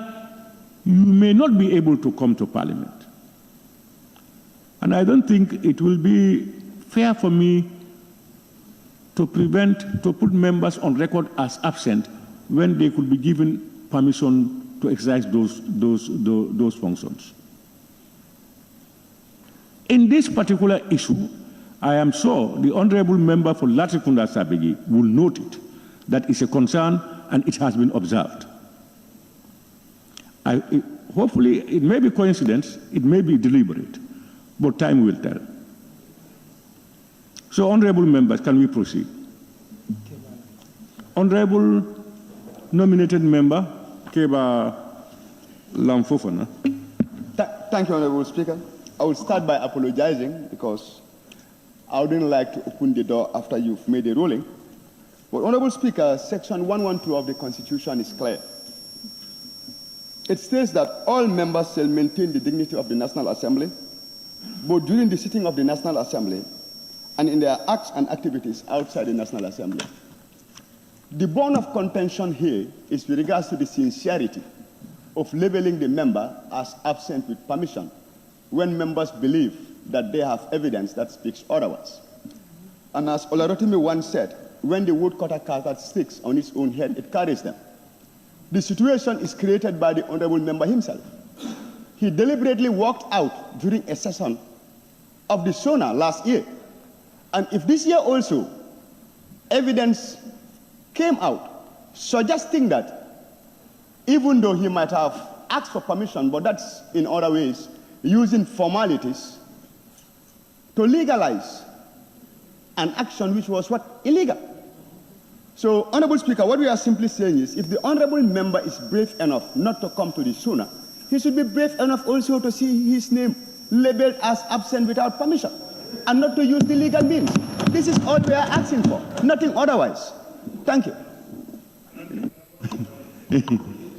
you may not be able to come to Parliament. And I don't think it will be fair for me to put members on record as absent when they could be given permission to exercise those functions. In this particular issue, I am sure the honorable member for Latrikunda Sabegi will note it, that is a concern and it has been observed. Hopefully, it may be coincidence, it may be deliberate, but time will tell. So, honorable members, can we proceed? Honorable nominated member, Keba Lamfofana. Thank you, Honorable Speaker. I will start by apologizing because I wouldn't like to open the door after you've made a ruling. But, Honorable Speaker, Section 112 of the Constitution is clear. It states that all members shall maintain the dignity of the National Assembly, both during the sitting of the National Assembly and in their acts and activities outside the National Assembly. The bone of contention here is with regards to the sincerity of labeling the member as absent with permission when members believe that they have evidence that speaks otherwise. And as Olarotimi once said, when the woodcutter cuts sticks on its own head, it carries them. The situation is created by the honorable member himself. He deliberately walked out during a session of the SONA last year. And if this year also evidence came out suggesting that even though he might have asked for permission, but that's in other ways, using formalities to legalize an action which was what? Illegal. So, Honorable Speaker, what we are simply saying is if the honorable member is brave enough not to come to the SONA, he should be brave enough also to see his name labeled as absent without permission and not to use the legal means. This is all we are asking for, nothing otherwise. Thank you.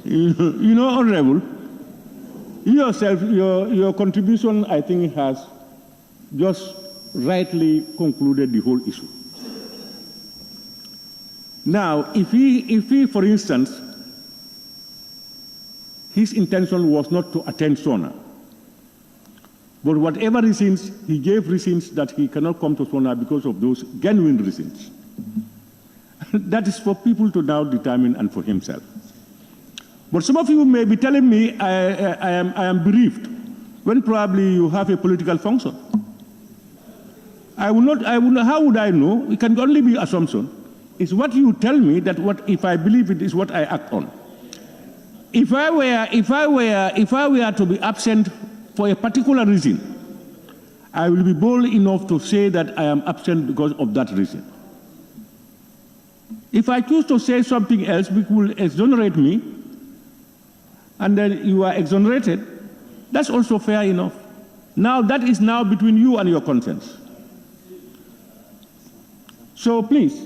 You know, Honorable, yourself, your contribution, I think, has just rightly concluded the whole issue. Now, if he, for instance, his intention was not to attend SONA, but whatever reasons, he gave reasons that he cannot come to SONA because of those genuine reasons. That is for people to now determine and for himself. But some of you may be telling me I am bereaved when probably you have a political function. How would I know? It can only be assumption. It's what you tell me that if I believe it is what I act on. If I were to be absent for a particular reason, I will be bold enough to say that I am absent because of that reason. If I choose to say something else which will exonerate me, and then you are exonerated, that's also fair enough. Now that is now between you and your conscience. So please,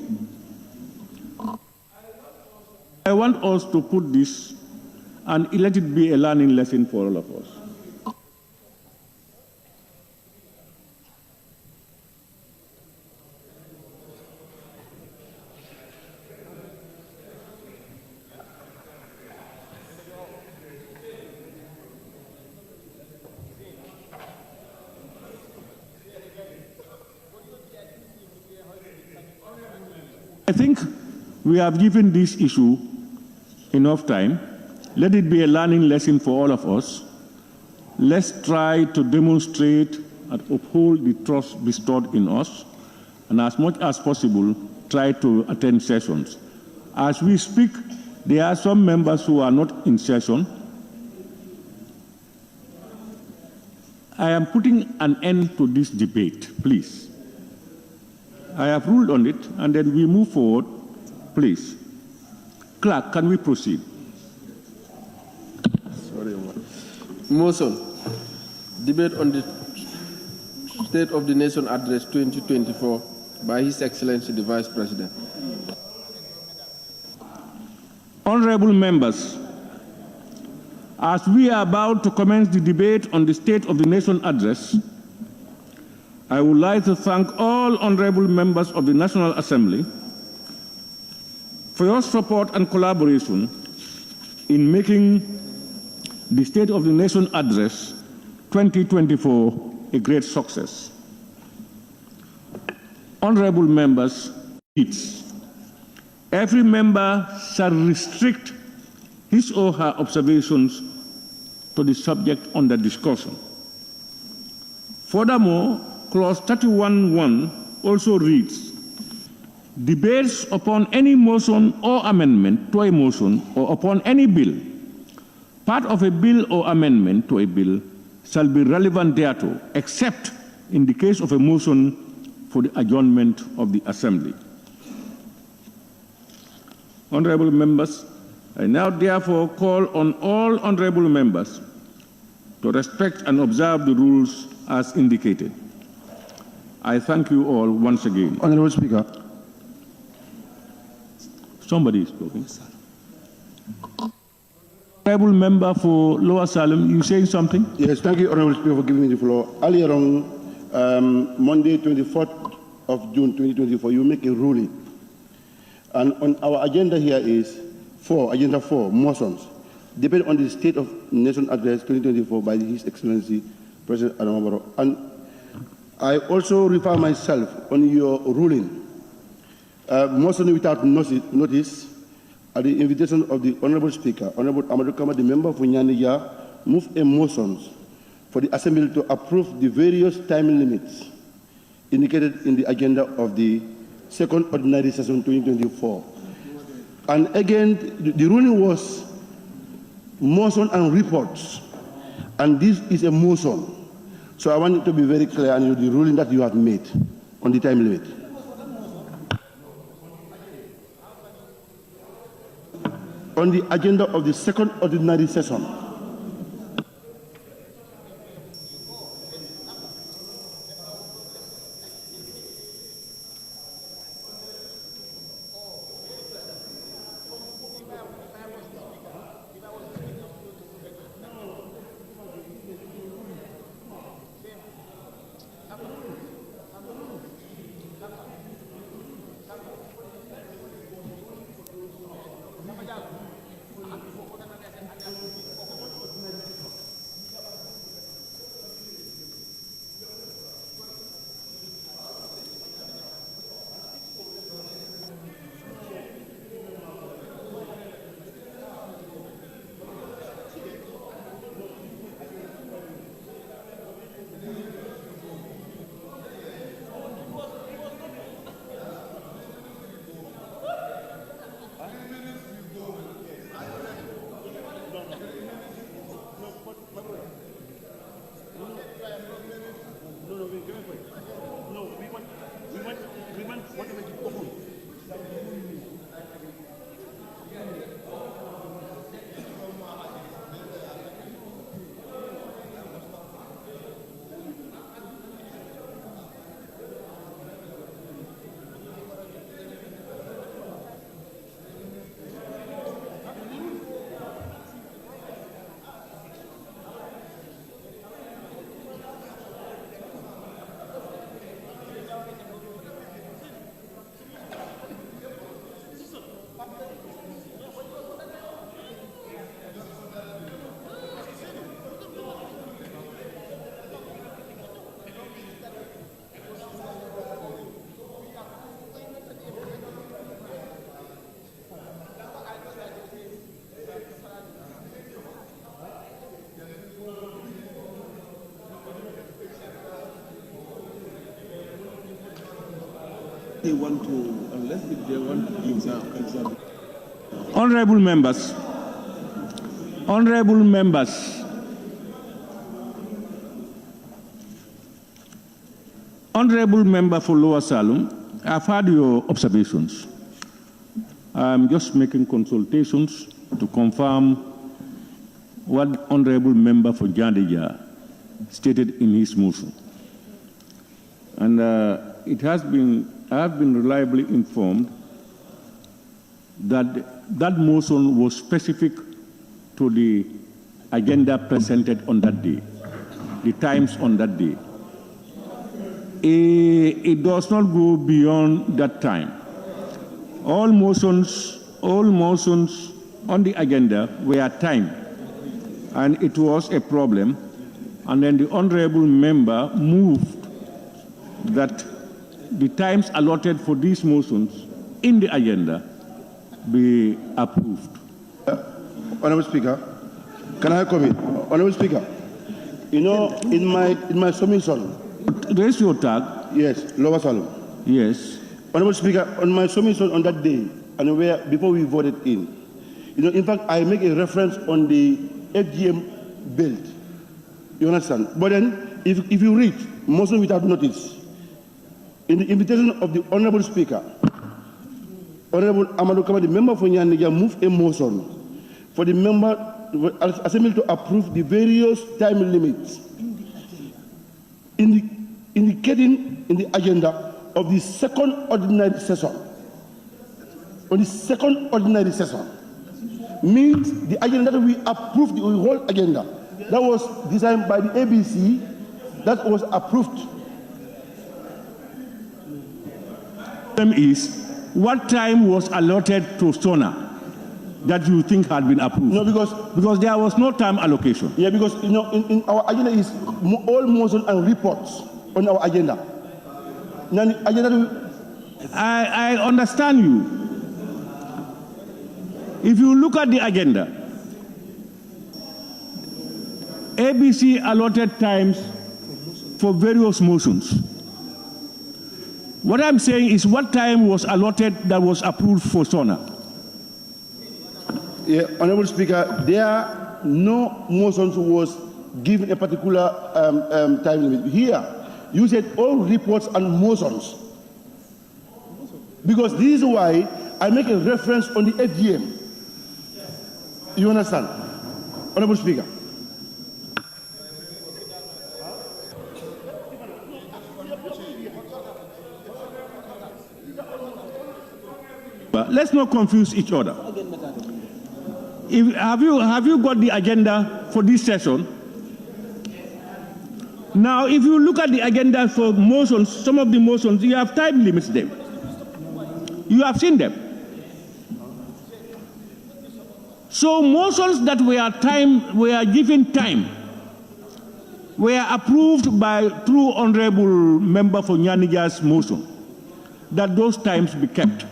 I want us to put this and let it be a learning lesson for all of us. I think we have given this issue enough time. Let it be a learning lesson for all of us. Let's try to demonstrate and uphold the trust bestowed in us, and as much as possible, try to attend sessions. As we speak, there are some members who are not in session. I am putting an end to this debate, please. I have ruled on it, and then we move forward, please. Clerk, can we proceed? Sorry, motion. Debate on the State of the Nation Address 2024 by His Excellency the Vice President. Honorable members, as we are about to commence the debate on the State of the Nation Address, I would like to thank all honorable members of the National Assembly for your support and collaboration in making the State of the Nation Address 2024 a great success. Honorable members, every member shall restrict his or her observations to the subject under discussion. Furthermore, Clause 31(1) also reads, debates upon any motion or amendment to a motion or upon any bill, part of a bill or amendment to a bill, shall be relevant thereto, except in the case of a motion for the adjournment of the Assembly. Honorable members, I now therefore call on all honorable members to respect and observe the rules as indicated. I thank you all once again. Honorable Speaker. Somebody is talking. Honorable member for Lower Salem, you saying something? Yes, thank you, Honorable Speaker, for giving me the floor. Earlier on, Monday, 24th of June 2024, you make a ruling. And on our agenda here is agenda 4, motions, depending on the State of Nation Address 2024 by His Excellency President Adamabaro. And I also refer myself on your ruling. Motion without notice, at the invitation of the Honorable Speaker, Honorable Amadou Kama, the member for Nyanija, move a motion for the Assembly to approve the various time limits indicated in the agenda of the second ordinary session 2024. And again, the ruling was motion and reports. And this is a motion. So I want it to be very clear on the ruling that you have made on the time limit. On the agenda of the second ordinary session. They want to, unless if they want to example. Honorable members, Honorable Member for Lower Salem, I've heard your observations. I'm just making consultations to confirm what Honorable Member for Jandeja stated in his motion. And I have been reliably informed that that motion was specific to the agenda presented on that day, the times on that day. It does not go beyond that time. All motions on the agenda were timed, and it was a problem. And then the honorable member moved that the times allotted for these motions in the agenda be approved. Honorable Speaker, can I comment? Honorable Speaker, you know, in my submission. Raise your tag. Yes, Lower Salem. Yes. Honorable Speaker, on my submission on that day, and before we voted in, you know, in fact, I make a reference on the FGM belt. You understand? But then, if you read motion without notice, in the invitation of the Honorable Speaker, Honorable Amadou Kama, the member for Nyanija, moved a motion for the member assembly to approve the various time limits indicating in the agenda of the second ordinary session. On the second ordinary session means the agenda that we approved, the whole agenda that was designed by the ABC, that was approved. Is what time was allotted to SONA that you think had been approved? No, because there was no time allocation. Yeah, because you know, in our agenda is all motions and reports on our agenda. Now, I understand you. If you look at the agenda, ABC allotted times for various motions. What I'm saying is what time was allotted that was approved for SONA? Yeah, Honorable Speaker, there no motions was given a particular time limit. Here, you said all reports and motions. Because this is why I make a reference on the FGM. You understand? Honorable Speaker. But let's not confuse each other. Have you got the agenda for this session? Now, if you look at the agenda for motions, some of the motions, you have time limits them. You have seen them. So motions that were given time were approved through Honorable Member for Nyanija's motion, that those times be kept.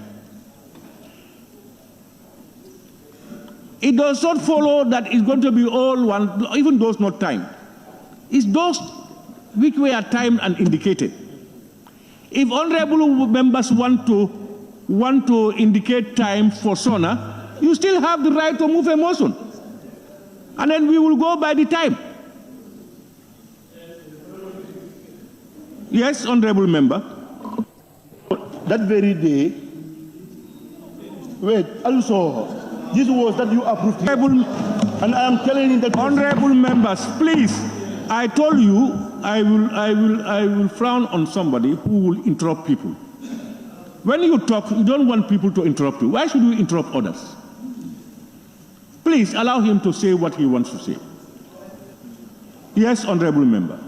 It does not follow that it's going to be all one, even those not timed. It's those which were timed and indicated. If honorable members want to indicate time for SONA, you still have the right to move a motion. And then we will go by the time. Yes, honorable member. That very day, wait, also, this was that you approved. And I am telling you that. Honorable members, please, I told you I will frown on somebody who will interrupt people. When you talk, you don't want people to interrupt you. Why should you interrupt others? Please allow him to say what he wants to say. Yes, honorable member.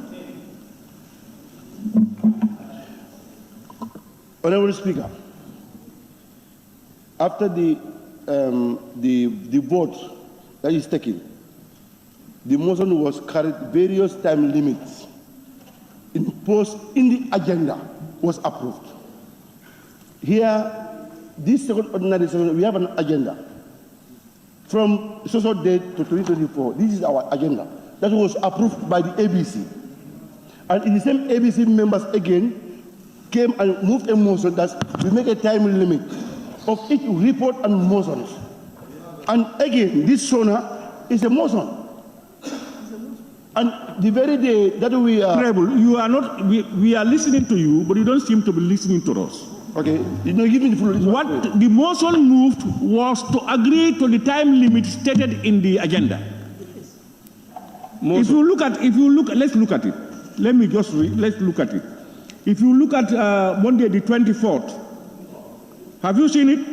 Honorable Speaker, after the vote that is taken, the motion was carried, various time limits imposed in the agenda was approved. Here, this second ordinary session, we have an agenda from social date to 2024. This is our agenda that was approved by the ABC. And in the same ABC members again came and moved a motion that we make a time limit of each report and motions. And again, this SONA is a motion. And the very day that we are... You are not, we are listening to you, but you don't seem to be listening to us. Okay, you know, give me the full... What the motion moved was to agree to the time limit stated in the agenda. If you look, let's look at it. Let me just read, let's look at it. If you look at Monday the 24th, have you seen it?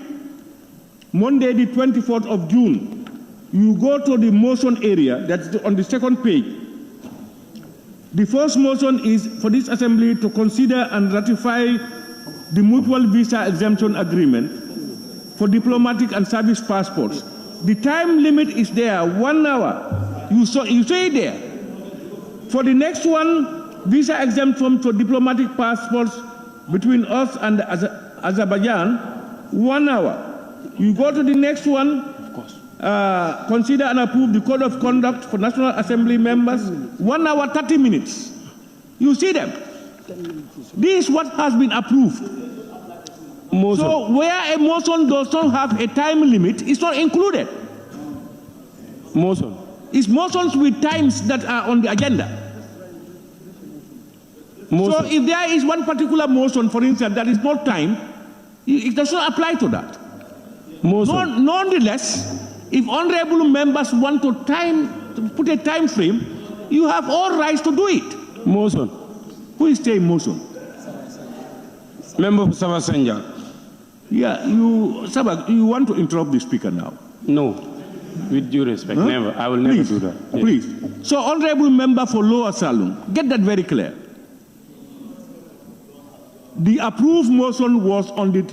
Monday the 24th of June, you go to the motion area, that's on the second page. The first motion is for this assembly to consider and ratify the mutual visa exemption agreement for diplomatic and service passports. The time limit is there, 1 hour. You say it there. For the next one, visa exemption for diplomatic passports between us and Azerbaijan, 1 hour. You go to the next one, consider and approve the code of conduct for National Assembly members, 1 hour, 30 minutes. You see them. This is what has been approved. Motion. So where a motion does not have a time limit, it's not included. Motion. It's motions with times that are on the agenda. Motion. So if there is one particular motion, for instance, that is not timed, it does not apply to that. Motion. Nonetheless, if honorable members want to put a time frame, you have all rights to do it. Motion. Who is saying motion? Member for Sabasanja. Yeah, you want to interrupt the speaker now? No, with due respect, never. I will never do that. Yes. Please. So, honorable member for Lower Saloon, get that very clear. The approved motion was on the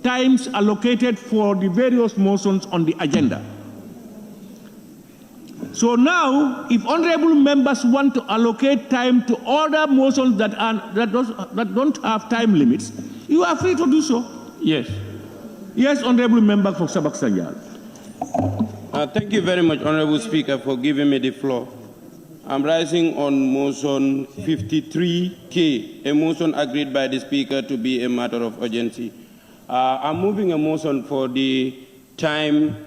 times allocated for the various motions on the agenda. So now, if honorable members want to allocate time to other motions that don't have time limits, you are free to do so. Yes. Yes, honorable member for Sabak Sanjal. Thank you very much, Honorable Speaker, for giving me the floor. I'm rising on motion 53K, a motion agreed by the Speaker to be a matter of urgency. I'm moving a motion for the time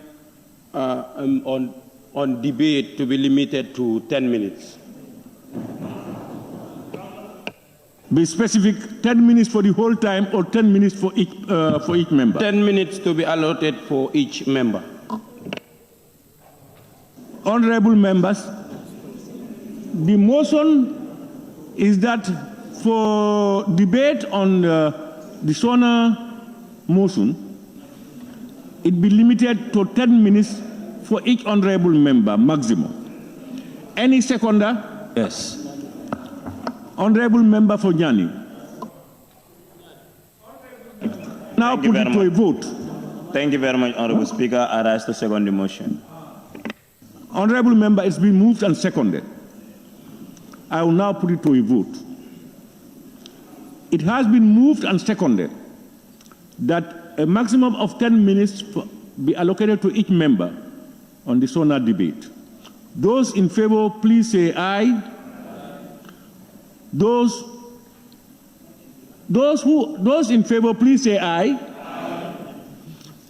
on debate to be limited to 10 minutes. Be specific, 10 minutes for the whole time or 10 minutes for each member? 10 minutes to be allotted for each member. Honorable members, the motion is that for debate on the SONA motion, it be limited to 10 minutes for each honorable member, maximum. Any seconder? Yes. Honorable member for Nyani. Now put it to a vote. Thank you very much, Honorable Speaker. I rise to second the motion. Honorable member, it's been moved and seconded. I will now put it to a vote. It has been moved and seconded that a maximum of 10 minutes be allocated to each member on the SONA debate. Those in favor, please say aye. Those in favor, please say aye.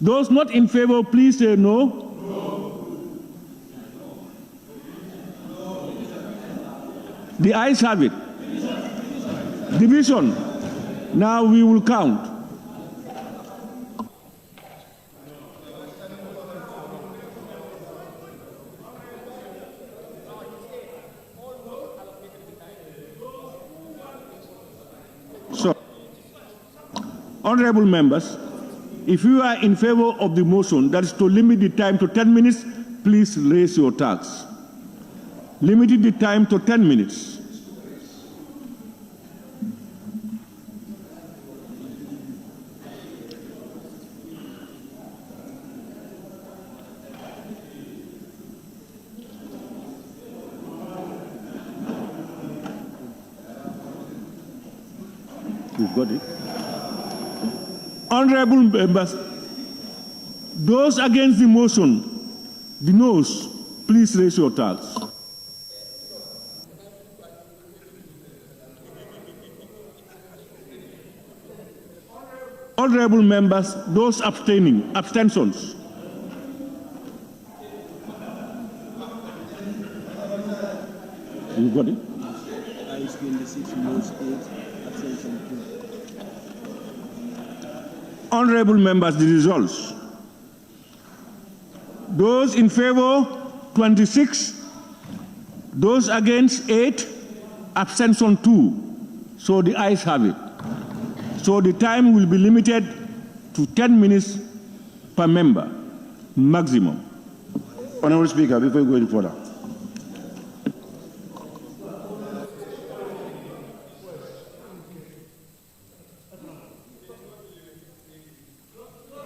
Those not in favor, please say no. The ayes have it. Division. Now we will count. So, honorable members, if you are in favor of the motion that is to limit the time to 10 minutes, please raise your tax. Limited the time to 10 minutes. You've got it. Honorable members, those against the motion, the noes, please raise your tax. honorable members, those abstentions. You got it? Ayes 26, noes 8, abstention 2. Honorable members, the results. Those in favor, 26. Those against, 8. Abstention 2. So the ayes have it. So the time will be limited to 10 minutes per member, maximum. Honorable Speaker, before you go any further.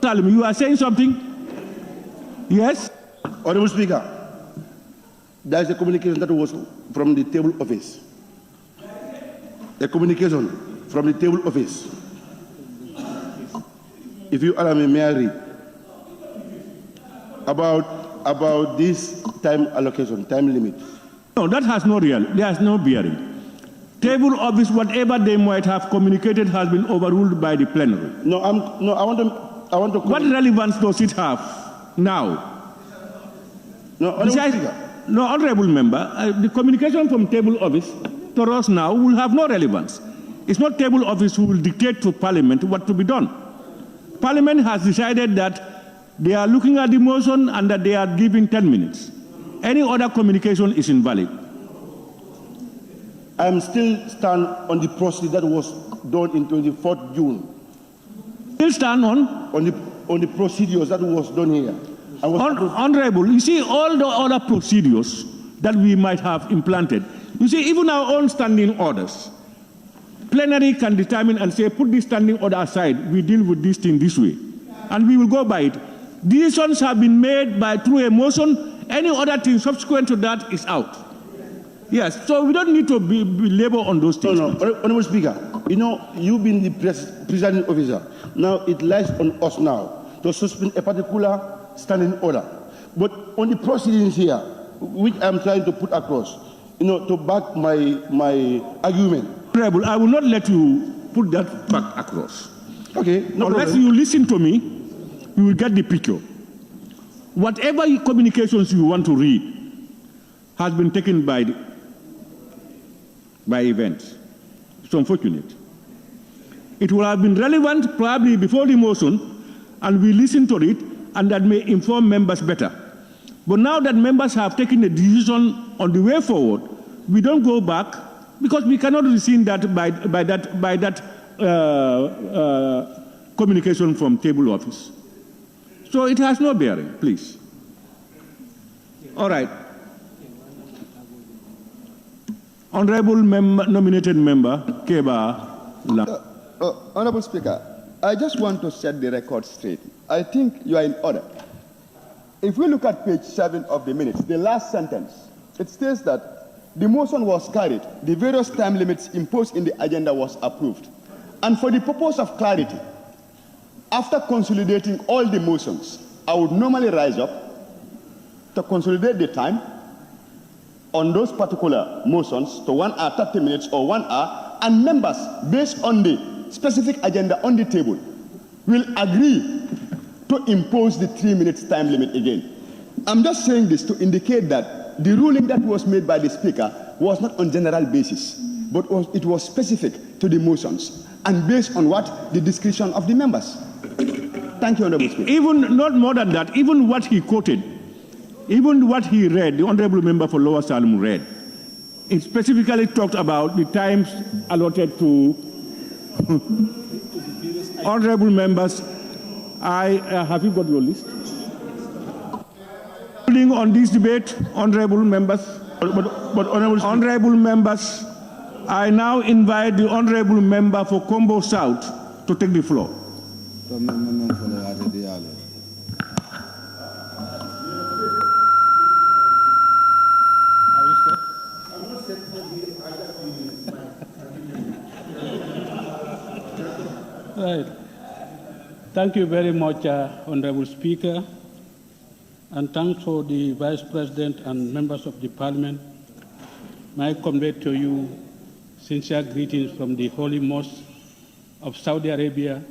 Salim, you are saying something? Yes? Honorable Speaker, there is a communication that was from the table office. A communication from the table office. If you allow me, may I read? About this time allocation, time limit. No, that has no bearing. Table office, whatever they might have communicated has been overruled by the plenary. I want to. What relevance does it have now? No, honorable member, the communication from table office to us now will have no relevance. It's not table office who will dictate to Parliament what to be done. Parliament has decided that they are looking at the motion and that they are giving 10 minutes. Any other communication is invalid. I am still stand on the process that was done in 24th June. Still stand on the procedures that was done here. Honorable, you see all the other procedures that we might have implanted. You see, even our own standing orders. Plenary can determine and say, put this standing order aside, we deal with this thing this way. And we will go by it. Decisions have been made through a motion. Any other thing subsequent to that is out. Yes, so we don't need to be labor on those things. No, Honorable Speaker, you've been the presiding officer. Now it lies on us now to suspend a particular standing order. But on the proceedings here, which I'm trying to put across, to back my argument. Honorable, I will not let you put that back across. Okay, no Unless problem. you listen to me, you will get the picture. Whatever communications you want to read has been taken by events. It's unfortunate. It will have been relevant probably before the motion, and we listen to it, and that may inform members better. But now that members have taken a decision on the way forward, we don't go back because we cannot rescind that by that communication from table office. So it has no bearing, please. All right. Honorable nominated member, Keba. Honorable Speaker, I just want to set the record straight. I think you are in order. If we look at page 7 of the minutes, the last sentence, it states that the motion was carried, the various time limits imposed in the agenda was approved. And for the purpose of clarity, after consolidating all the motions, I would normally rise up to consolidate the time on those particular motions to 1 hour, 30 minutes, or 1 hour, and members, based on the specific agenda on the table, will agree to impose the 3 minutes time limit again. I'm just saying this to indicate that the ruling that was made by the Speaker was not on general basis, but it was specific to the motions and based on what? The discretion of the members. Thank you, Honorable Speaker. Even not more than that, even what he quoted, even what he read, the Honorable Member for Lower Salem read, it specifically talked about the times allotted to honorable members. Have you got your list? On this debate, honorable members, honorable members, I now invite the honorable member for Combo South to take the floor. Right. Thank you very much, Honorable Speaker, and thanks for the Vice President and members of the Parliament. May I convey to you sincere greetings from the Holy Mosque of Saudi Arabia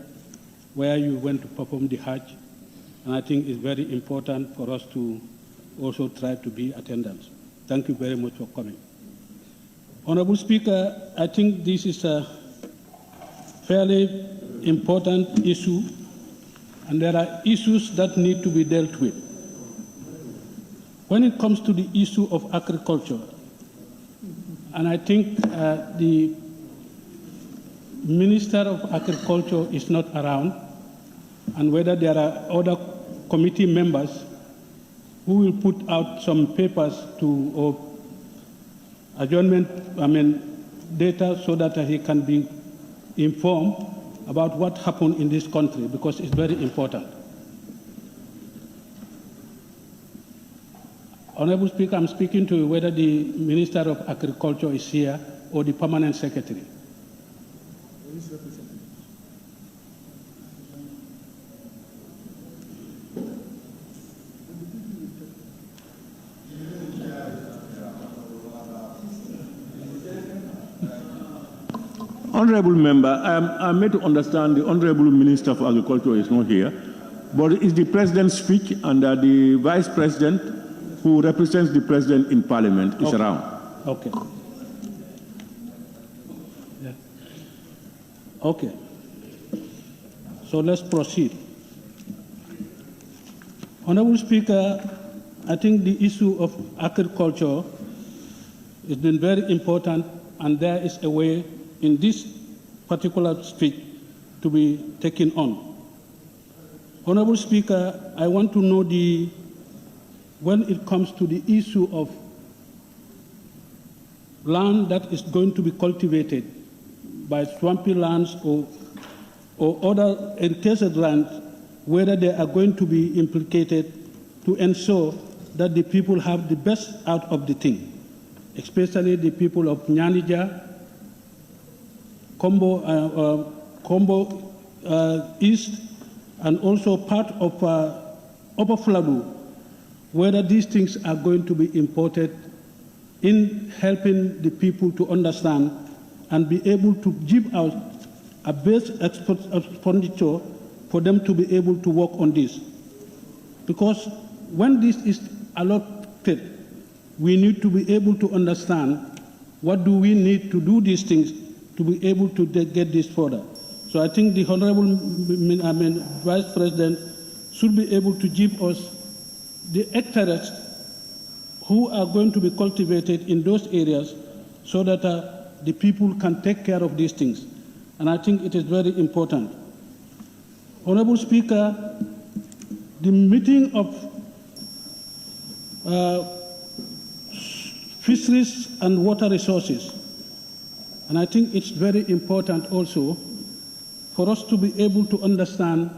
where you went to perform the Hajj. And I think it's very important for us to also try to be attendants. Thank you very much for coming. Honorable Speaker, I think this is a fairly important issue, and there are issues that need to be dealt with. When it comes to the issue of agriculture, and I think the Minister of Agriculture is not around, and whether there are other committee members who will put out some papers to or adjournment, data so that he can be informed about what happened in this country, because it's very important. Honorable Speaker, I'm speaking to you whether the Minister of Agriculture is here or the Permanent Secretary. Honorable Member, I'm made to understand the Honorable Minister of Agriculture is not here, but it's the President's speech, and the Vice President who represents the President in Parliament is around. Okay. Yeah. Okay. So let's proceed. Honorable Speaker, I think the issue of agriculture has been very important, and there is a way in this particular speech to be taken on. Honorable Speaker, I want to know when it comes to the issue of land that is going to be cultivated by swampy lands or other encased lands, whether they are going to be implicated to ensure that the people have the best out of the thing, especially the people of Nyanija, Combo East, and also part of Upper Fladu, whether these things are going to be imported in helping the people to understand and be able to give out a base expenditure for them to be able to work on this. Because when this is allotted, we need to be able to understand what do we need to do these things to be able to get this further. So I think the Honorable Vice President should be able to give us the hectares who are going to be cultivated in those areas so that the people can take care of these things. And I think it is very important. Honorable Speaker, the meeting of fisheries and water resources, and I think it's very important also for us to be able to understand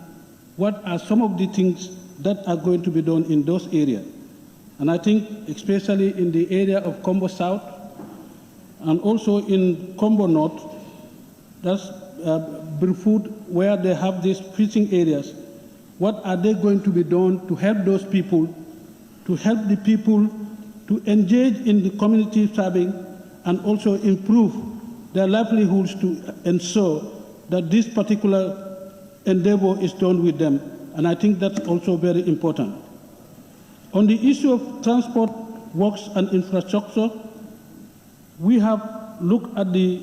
what are some of the things that are going to be done in those areas. And I think especially in the area of Combo South and also in Combo North, that's Brufut, where they have these fishing areas. What are they going to be done to help those people, to help the people to engage in the community serving and also improve their livelihoods to ensure that this particular endeavor is done with them. And I think that's also very important. On the issue of transport, works and infrastructure, we have looked at the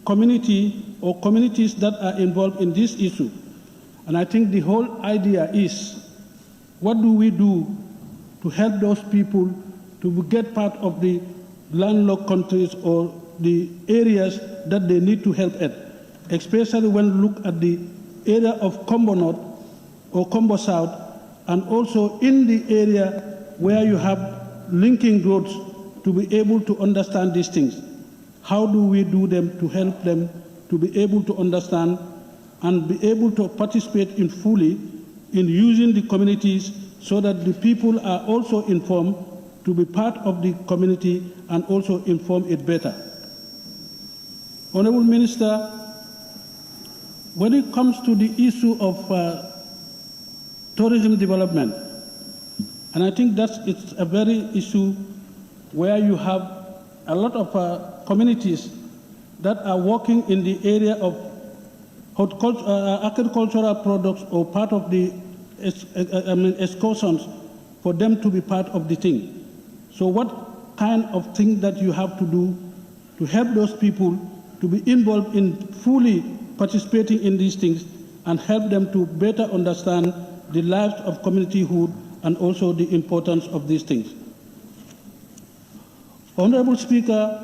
community or communities that are involved in this issue. And I think the whole idea is, what do we do to help those people to get part of the landlocked countries or the areas that they need to help at, especially when we look at the area of Combo North or Combo South, and also in the area where you have linking roads to be able to understand these things. How do we do them to help them to be able to understand and be able to participate in fully in using the communities so that the people are also informed to be part of the community and also inform it better. Honorable Minister, when it comes to the issue of tourism development, and I think it's a very issue where you have a lot of communities that are working in the area of agricultural products or part of the excursions for them to be part of the thing. So what kind of thing that you have to do to help those people to be involved in fully participating in these things and help them to better understand the lives of communityhood and also the importance of these things. Honorable Speaker,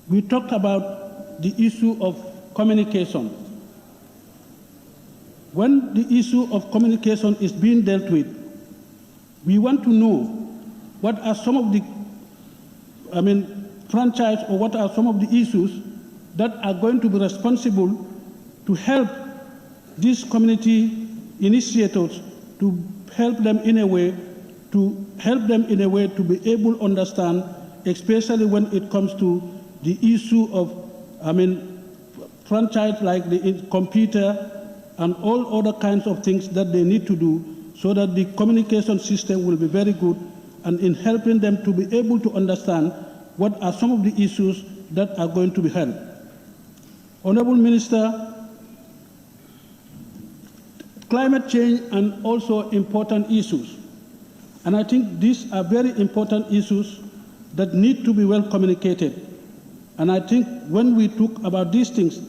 we talked about the issue of communication. When the issue of communication is being dealt with, we want to know what are some of the, franchise, or what are some of the issues that are going to be responsible to help these community initiators, to help them in a way to be able to understand, especially when it comes to the issue of, franchise like the computer and all other kinds of things that they need to do so that the communication system will be very good, and in helping them to be able to understand what are some of the issues that are going to be held. Honorable Minister, climate change and also important issues. And I think these are very important issues that need to be well communicated. And I think when we talk about these things,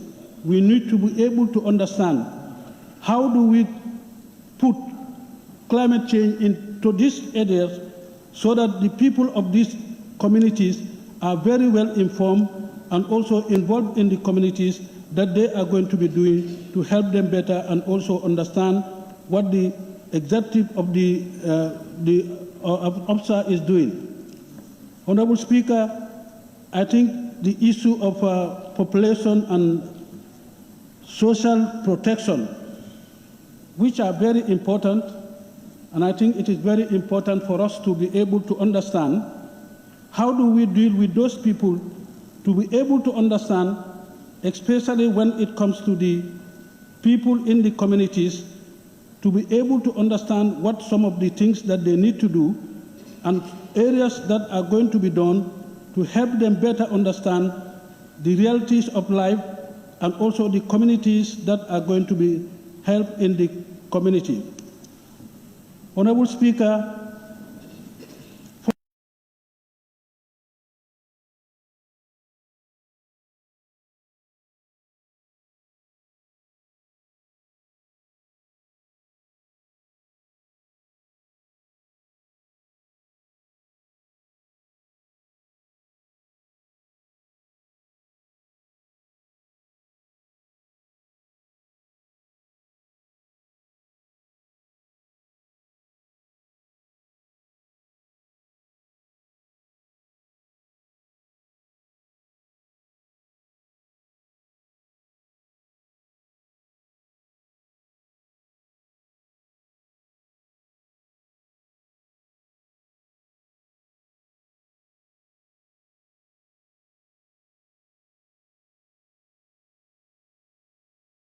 we need to be able to understand how do we put climate change into these areas so that the people of these communities are very well informed and also involved in the communities that they are going to be doing to help them better and also understand what the executive of the officer is doing. Honorable Speaker, I think the issue of population and social protection, which are very important, and I think it is very important for us to be able to understand how do we deal with those people, to be able to understand, especially when it comes to the people in the communities, to be able to understand what some of the things that they need to do and areas that are going to be done to help them better understand the realities of life and also the communities that are going to be helped in the community. Honorable Speaker,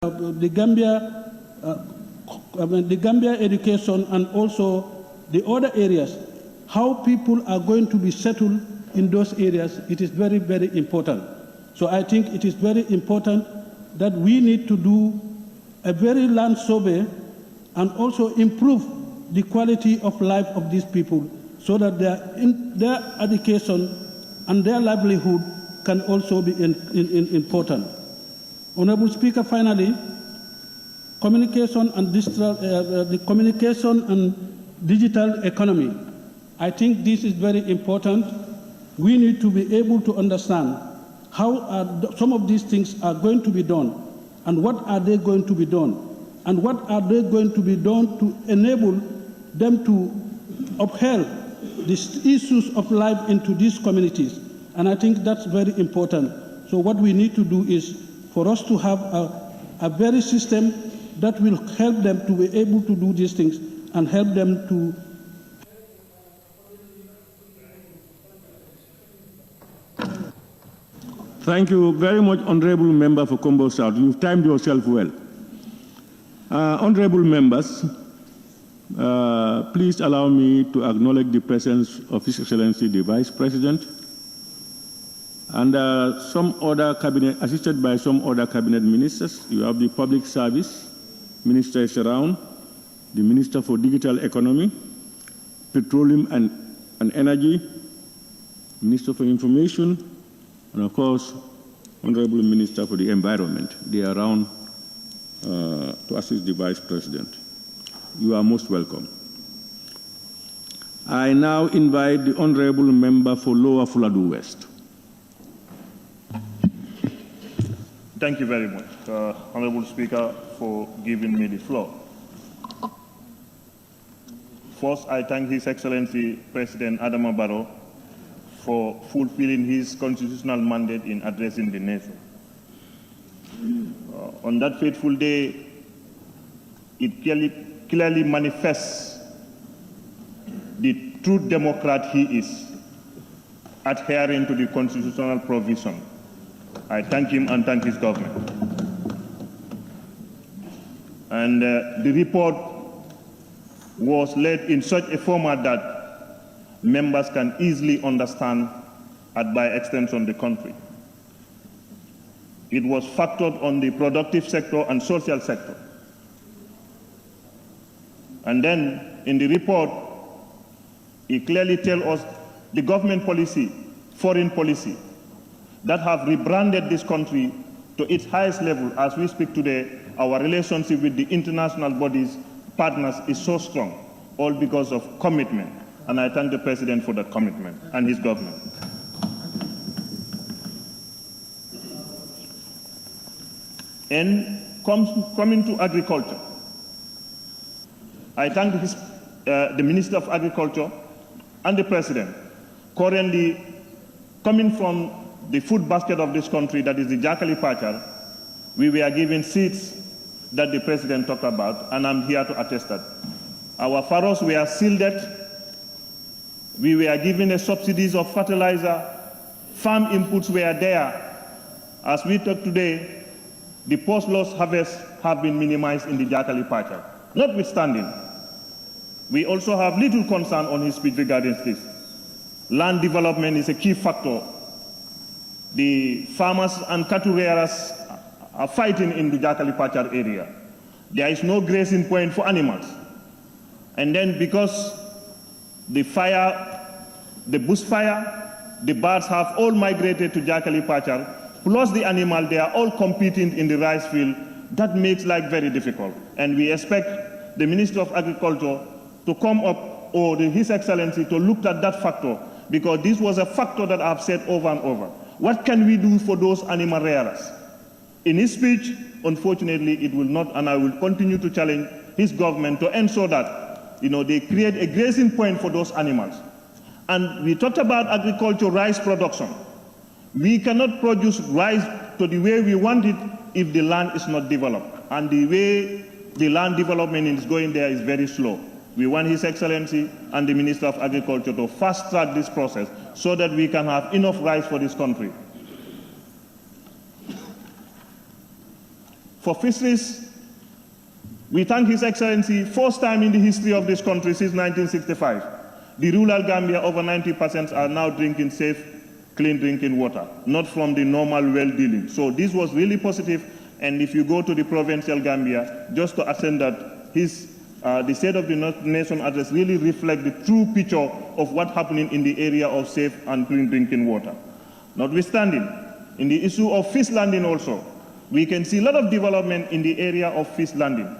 the Gambia education and also the other areas, how people are going to be settled in those areas, it is very, very important. So I think it is very important that we need to do a very land survey and also improve the quality of life of these people so that their education and their livelihood can also be important. Honorable Speaker, finally, communication and digital economy. I think this is very important. We need to be able to understand how some of these things are going to be done and what are they going to be done and what are they going to be done to enable them to uphold the issues of life into these communities. And I think that's very important. So what we need to do is for us to have a very system that will help them to be able to do these things and help them to. Thank you very much, Honorable Member for Combo South. You've timed yourself well. Honorable members, please allow me to acknowledge the presence of His Excellency the Vice President, And some other cabinet, assisted by some other cabinet ministers. You have the public service minister is around, the minister for digital economy, petroleum and energy, minister for information, and of course, honorable minister for the environment. They are around to assist the vice president. You are most welcome. I now invite the honorable member for Lower Fuladu West. Thank you very much, Honorable Speaker, for giving me the floor. First, I thank His Excellency President Adama Barrow for fulfilling his constitutional mandate in addressing the nation. On that fateful day, it clearly manifests the true Democrat he is, adhering to the constitutional provision. I thank him and thank his government. And the report was led in such a format that members can easily understand and by extension the country. It was factored on the productive sector and social sector. And then in the report, it clearly tells us the government policy, foreign policy, that have rebranded this country to its highest level. As we speak today, our relationship with the international bodies, partners, is so strong, all because of commitment. And I thank the President for that commitment and his government. And coming to agriculture, I thank the Minister of Agriculture and the President. Currently, coming from the food basket of this country, that is the Jakali Pachar, we were given seeds that the President talked about, and I'm here to attest that. Our furrows were shielded. We were given a subsidies of fertilizer. Farm inputs were there. As we talk today, the post-loss harvests have been minimized in the Jakali Pachar. Notwithstanding, we also have little concern on his speech regarding this. Land development is a key factor. The farmers and cattle rearers are fighting in the Jakali Pachar area. There is no grazing point for animals. And then because the fire, the bushfire, the birds have all migrated to Jakali Pachar, plus the animal, they are all competing in the rice field. That makes life very difficult. And we expect the Minister of Agriculture to come up, or His Excellency to look at that factor, because this was a factor that I've said over and over. What can we do for those animal rearers? In his speech, unfortunately, it will not, and I will continue to challenge his government to ensure that, they create a grazing point for those animals. And we talked about agriculture, rice production. We cannot produce rice to the way we want it if the land is not developed. And the way the land development is going there is very slow. We want His Excellency and the Minister of Agriculture to fast-track this process so that we can have enough rice for this country. For fisheries, we thank His Excellency, first time in the history of this country since 1965. The rural Gambia, over 90% are now drinking safe, clean drinking water, not from the normal well dealing. So this was really positive, and if you go to the provincial Gambia, just to attend that, the State of the Nation address really reflects the true picture of what's happening in the area of safe and clean drinking water. Notwithstanding, in the issue of fish landing also, we can see a lot of development in the area of fish landing.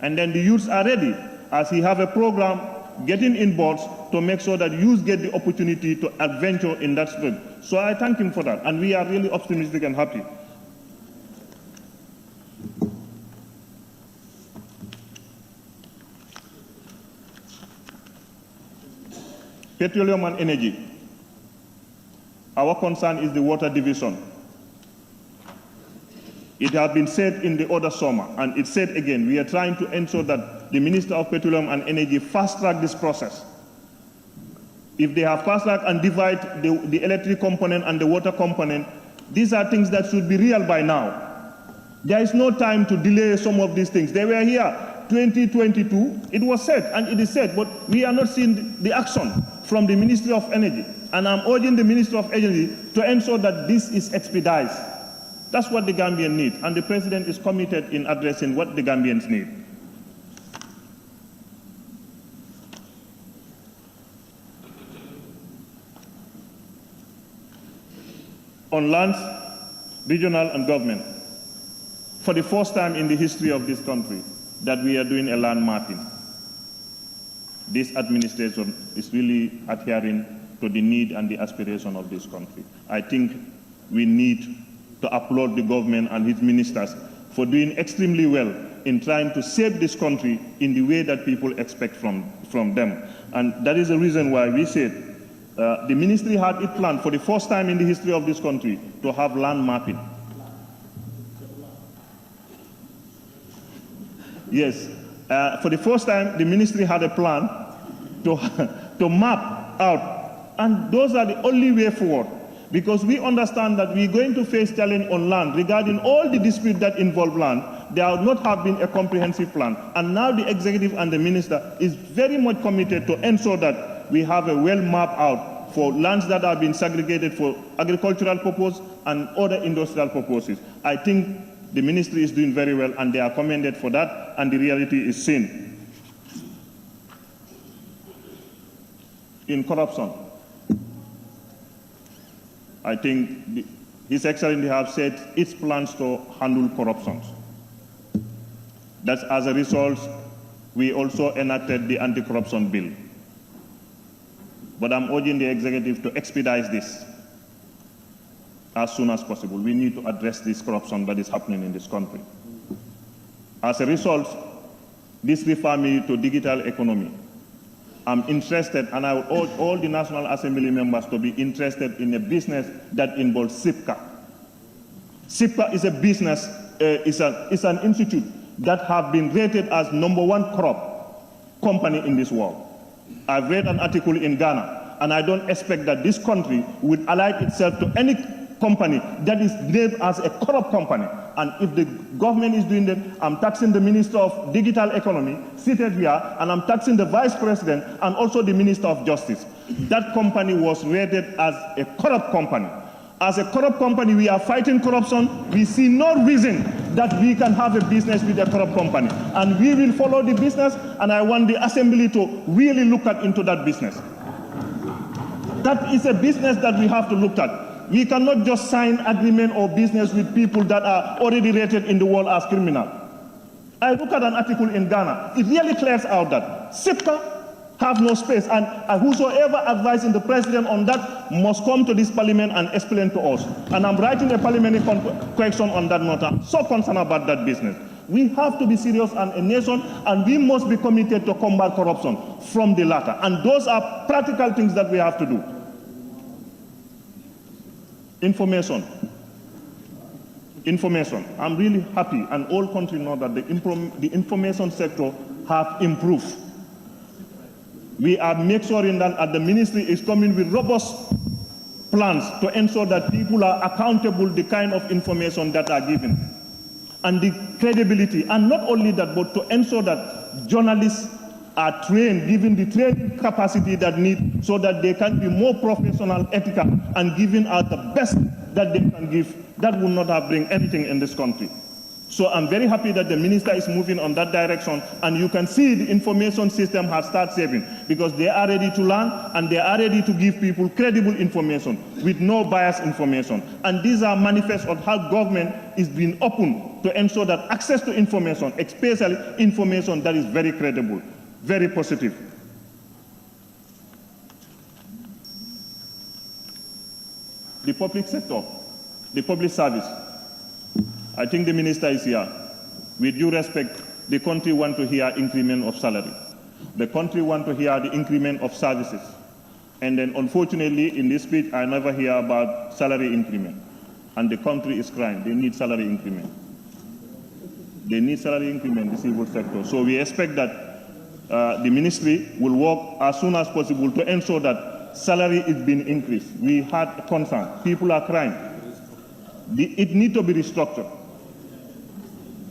And then the youths are ready, as he have a program getting in boards to make sure that youths get the opportunity to adventure in that stream. So I thank him for that, and we are really optimistic and happy. Petroleum and energy. Our concern is the water division. It has been said in the other summer, and it's said again, we are trying to ensure that the Minister of Petroleum and Energy fast-track this process. If they have fast-track and divide the electric component and the water component, these are things that should be real by now. There is no time to delay some of these things. They were here 2022, it was said, and it is said, but we are not seeing the action. from the Ministry of Energy. And I'm urging the Ministry of Energy to ensure that this is expedited. That's what the Gambians need, and the President is committed in addressing what the Gambians need. On lands, regional and government, for the first time in the history of this country that we are doing a land mapping. This administration is really adhering to the need and the aspiration of this country. I think we need to applaud the government and its ministers for doing extremely well in trying to save this country in the way that people expect from them. And that is the reason why we said the ministry had it planned for the first time in the history of this country to have land mapping. Yes, for the first time, the ministry had a plan to map out, and those are the only way forward, because we understand that we're going to face challenge on land regarding all the disputes that involve land. There have not have been a comprehensive plan, and now the executive and the minister is very much committed to ensure that we have a well mapped out for lands that have been segregated for agricultural purposes and other industrial purposes. I think the ministry is doing very well, and they are commended for that, and the reality is seen. In corruption, I think His Excellency have said its plans to handle corruption. That's as a result, we also enacted the anti-corruption bill. But I'm urging the executive to expedite this as soon as possible. We need to address this corruption that is happening in this country. As a result, this refers me to digital economy. I'm interested, and I would urge all the National Assembly members to be interested in a business that involves SIPCA. SIPCA is a business, is an institute that have been rated as #1 corrupt company in this world. I've read an article in Ghana, and I don't expect that this country would ally itself to any company that is named as a corrupt company. And if the government is doing that, I'm taxing the Minister of Digital Economy, seated here, and I'm taxing the Vice President and also the Minister of Justice. That company was rated as a corrupt company. As a corrupt company, we are fighting corruption. We see no reason that we can have a business with a corrupt company. And we will follow the business, and I want the Assembly to really look into that business. That is a business that we have to look at. We cannot just sign agreement or business with people that are already rated in the world as criminal. I look at an article in Ghana. It really clears out that SIPCA have no space, and whosoever advising the president on that must come to this parliament and explain to us. And I'm writing a parliamentary question on that matter. I'm so concerned about that business. We have to be serious as a nation, and we must be committed to combat corruption from the latter. And those are practical things that we have to do. Information. I'm really happy, and all countries know that the information sector have improved. We are making sure that the ministry is coming with robust plans to ensure that people are accountable the kind of information that are given, and the credibility. And not only that, but to ensure that journalists are trained, given the training capacity that need, so that they can be more professional, ethical, and giving out the best that they can give. That will not have bring anything in this country. So I'm very happy that the minister is moving on that direction, and you can see the information system has started saving, because they are ready to learn, and they are ready to give people credible information with no biased information. And these are manifests of how government is being open to ensure that access to information, especially information that is very credible, very positive. The public sector, the public service. I think the minister is here. With due respect, the country wants to hear increment of salary. The country wants to hear the increment of services. And then unfortunately, in this speech, I never hear about salary increment. And the country is crying. They need salary increment. They need salary increment, the civil sector. So we expect that the ministry will work as soon as possible to ensure that salary is being increased. We had concern. People are crying. It needs to be restructured.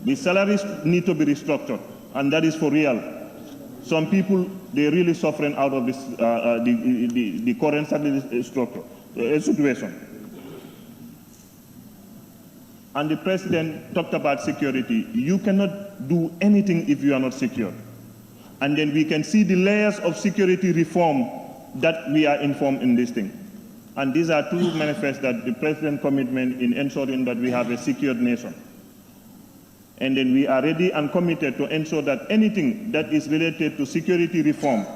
The salaries need to be restructured, and that is for real. some people, they're really suffering out of this, the current situation. And the president talked about security. You cannot do anything if you are not secure. And then we can see the layers of security reform that we are informed in this thing. And these are two manifests that the president's commitment in ensuring that we have a secured nation. And then we are ready and committed to ensure that anything that is related to security reform,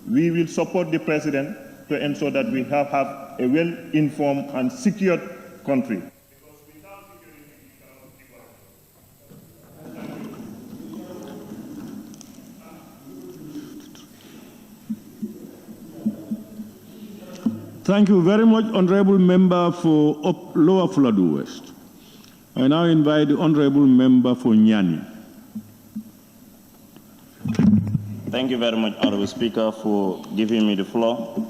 we will support the president to ensure that we have a well-informed and secured country. Thank you very much, Honorable Member for Lower Fuladu West. I now invite the Honorable Member for Nyani. Thank you very much, Honorable Speaker, for giving me the floor.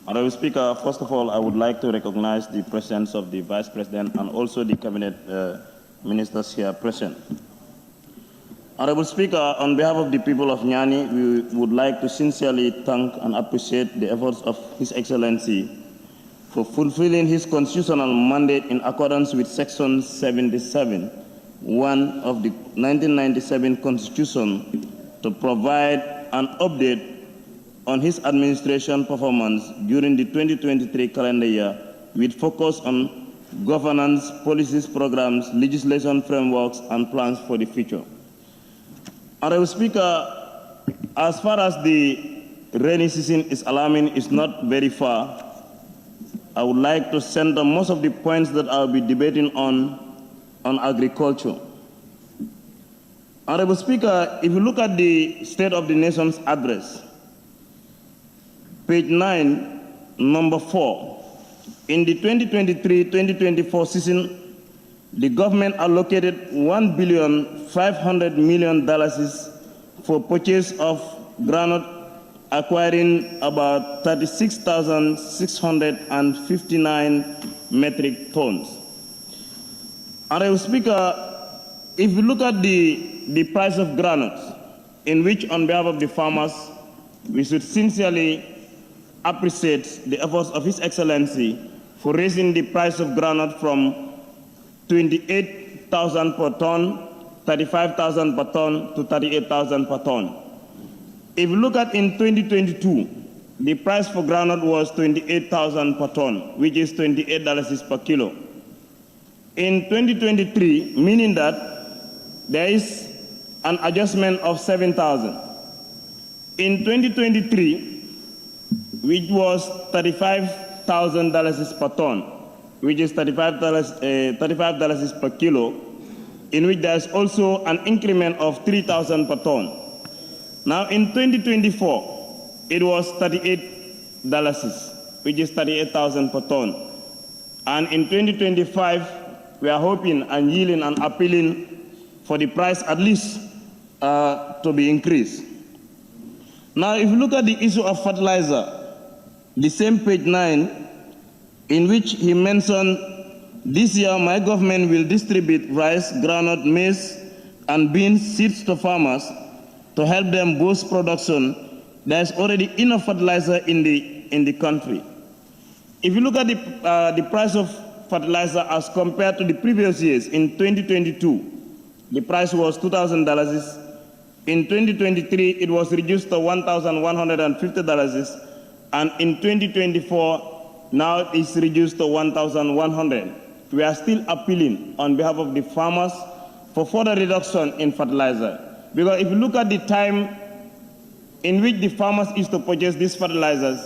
Honorable Speaker, first of all, I would like to recognize the presence of the Vice President and also the Cabinet Ministers here present. Honorable Speaker, on behalf of the people of Nyani, we would like to sincerely thank and appreciate the efforts of His Excellency for fulfilling his constitutional mandate in accordance with Section 77(1) of the 1997 Constitution to provide an update on his administration performance during the 2023 calendar year with focus on governance, policies, programs, legislation frameworks, and plans for the future. Honorable Speaker, as far as the rainy season is alarming, it's not very far. I would like to center most of the points that I'll be debating on agriculture. Honorable Speaker, if you look at the State of the Nation's address, page 9, number 4, in the 2023-2024 season, the government allocated $1.5 billion for purchase of groundnut, acquiring about 36,659 metric tons. Honorable Speaker, if you look at the price of groundnuts, in which on behalf of the farmers, we should sincerely appreciate the efforts of His Excellency for raising the price of groundnut from 28,000 per ton, 35,000 per ton to 38,000 per ton. If you look at in 2022, the price for groundnut was 28,000 per ton, which is $28 per kilo. In 2023, meaning that there is an adjustment of 7,000. In 2023, which was $35,000 per ton, which is $35 per kilo, in which there is also an increment of 3,000 per ton. Now in 2024, it was $38, which is 38,000 per ton. And in 2025, we are hoping and yielding and appealing for the price at least to be increased. Now if you look at the issue of fertilizer, the same page 9, in which he mentioned, this year my government will distribute rice, groundnut, maize, and beans seeds to farmers to help them boost production. There is already enough fertilizer in the country. If you look at the price of fertilizer as compared to the previous years, in 2022, the price was $2,000. In 2023, it was reduced to $1,150, and in 2024, now it's reduced to $1,100. We are still appealing on behalf of the farmers for further reduction in fertilizer. Because if you look at the time in which the farmers used to purchase these fertilizers,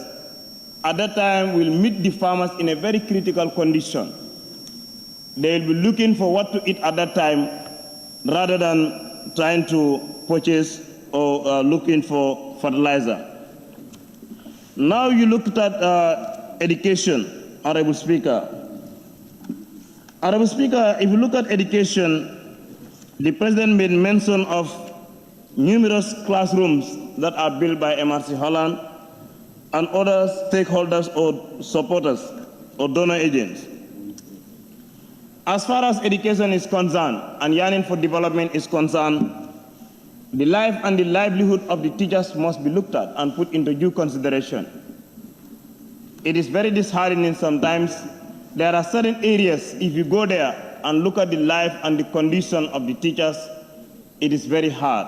at that time will meet the farmers in a very critical condition. They will be looking for what to eat at that time rather than trying to purchase or looking for fertilizer. Now you looked at education, Honorable Speaker. Honorable Speaker, if you look at education, the President made mention of numerous classrooms that are built by MRC Holland and other stakeholders or supporters or donor agents. As far as education is concerned and yearning for development is concerned, the life and the livelihood of the teachers must be looked at and put into due consideration. It is very disheartening sometimes. There are certain areas, if you go there and look at the life and the condition of the teachers, it is very hard.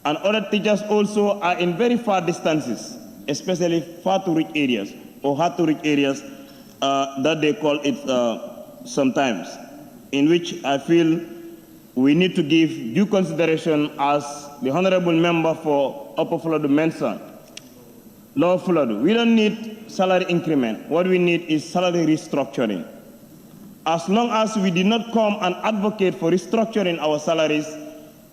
And other teachers also are in very far distances, especially far to reach areas or hard to reach areas that they call it sometimes, in which I feel we need to give due consideration, as the Honorable Member for Upper Florida mentioned. Lower Florida, we don't need salary increment. What we need is salary restructuring. As long as we did not come and advocate for restructuring our salaries,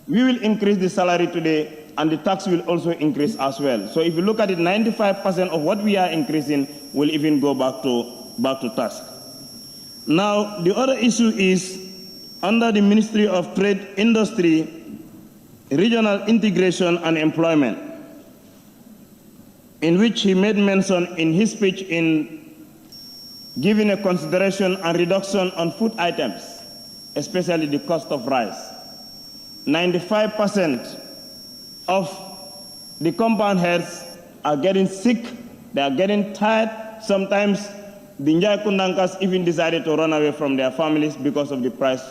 we will increase the salary today and the tax will also increase as well. So if you look at it, 95% of what we are increasing will even go back to tax. Now, the other issue is under the Ministry of Trade, Industry, Regional Integration and Employment, in which he made mention in his speech in giving a consideration and reduction on food items, especially the cost of rice. 95% of the compound heads are getting sick, they are getting tired. Sometimes the Njai Kundankas even decided to run away from their families because of the price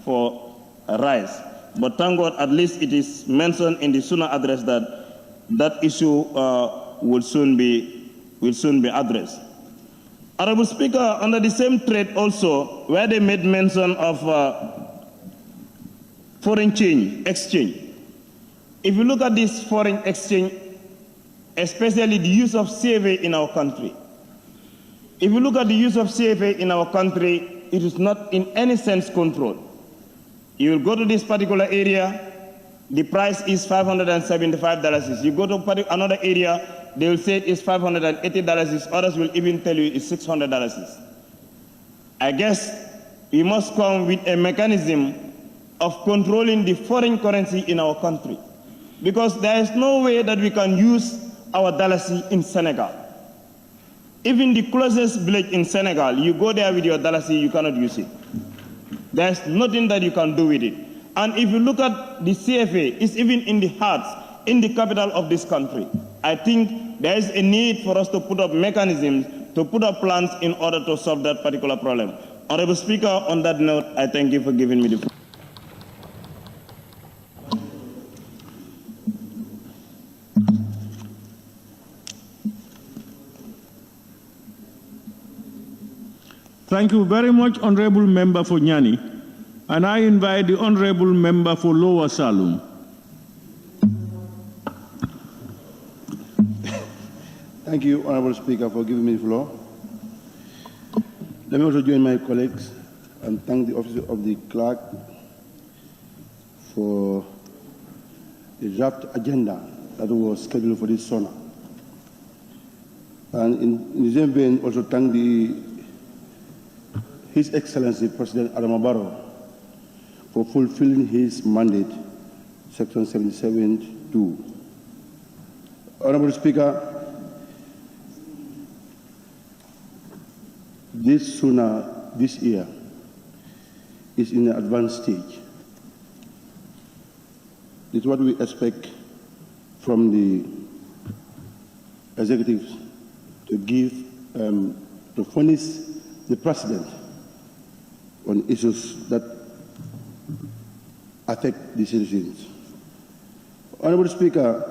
for rice. But thank God, at least it is mentioned in the Suna address that that issue will soon be addressed. Honorable Speaker, under the same thread also, where they made mention of foreign exchange. If you look at this foreign exchange, especially the use of CFA in our country, if you look at the use of CFA in our country, it is not in any sense controlled. You will go to this particular area, the price is $575. You go to another area, they will say it is $580. Others will even tell you it's $600. I guess we must come with a mechanism of controlling the foreign currency in our country, because there is no way that we can use our dalasi in Senegal. Even the closest village in Senegal, you go there with your dalasi, you cannot use it. There's nothing that you can do with it. And if you look at the CFA, it's even in the heart, in the capital of this country. I think there is a need for us to put up mechanisms, to put up plans in order to solve that particular problem. Honorable Speaker, on that note, I thank you for giving me the floor. Thank you very much, Honorable Member for Nyani. And I invite the Honorable Member for Lower Salum. Thank you, Honorable Speaker, for giving me the floor. Let me also join my colleagues and thank the Office of the Clerk for the draft agenda that was scheduled for this SONA. And in the same vein, also thank His Excellency President Adama Barrow for fulfilling his mandate, Section 77(2). Honorable Speaker, this SONA this year is in an advanced stage. It's what we expect from the executives to give, to furnish the President on issues that affect the citizens. Honorable Speaker,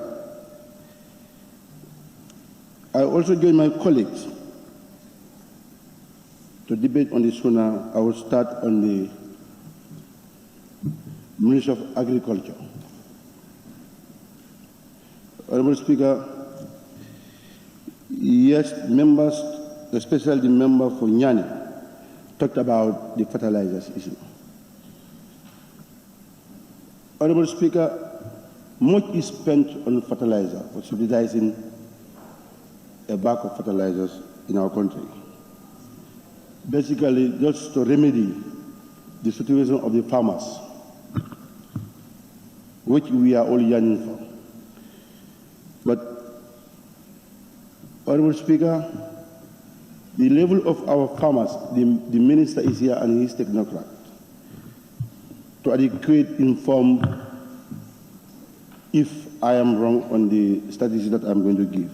I also join my colleagues to debate on the SONA. I will start on the Ministry of Agriculture. Honorable Speaker, yes, members, especially the member for Nyani, talked about the fertilizers issue. Honorable Speaker, much is spent on fertilizer, for subsidizing a bag of fertilizers in our country. Basically, just to remedy the situation of the farmers, which we are all yearning for. But, Honorable Speaker, the level of our farmers, the minister is here and his technocrat, to adequate, inform if I am wrong on the statistics that I'm going to give.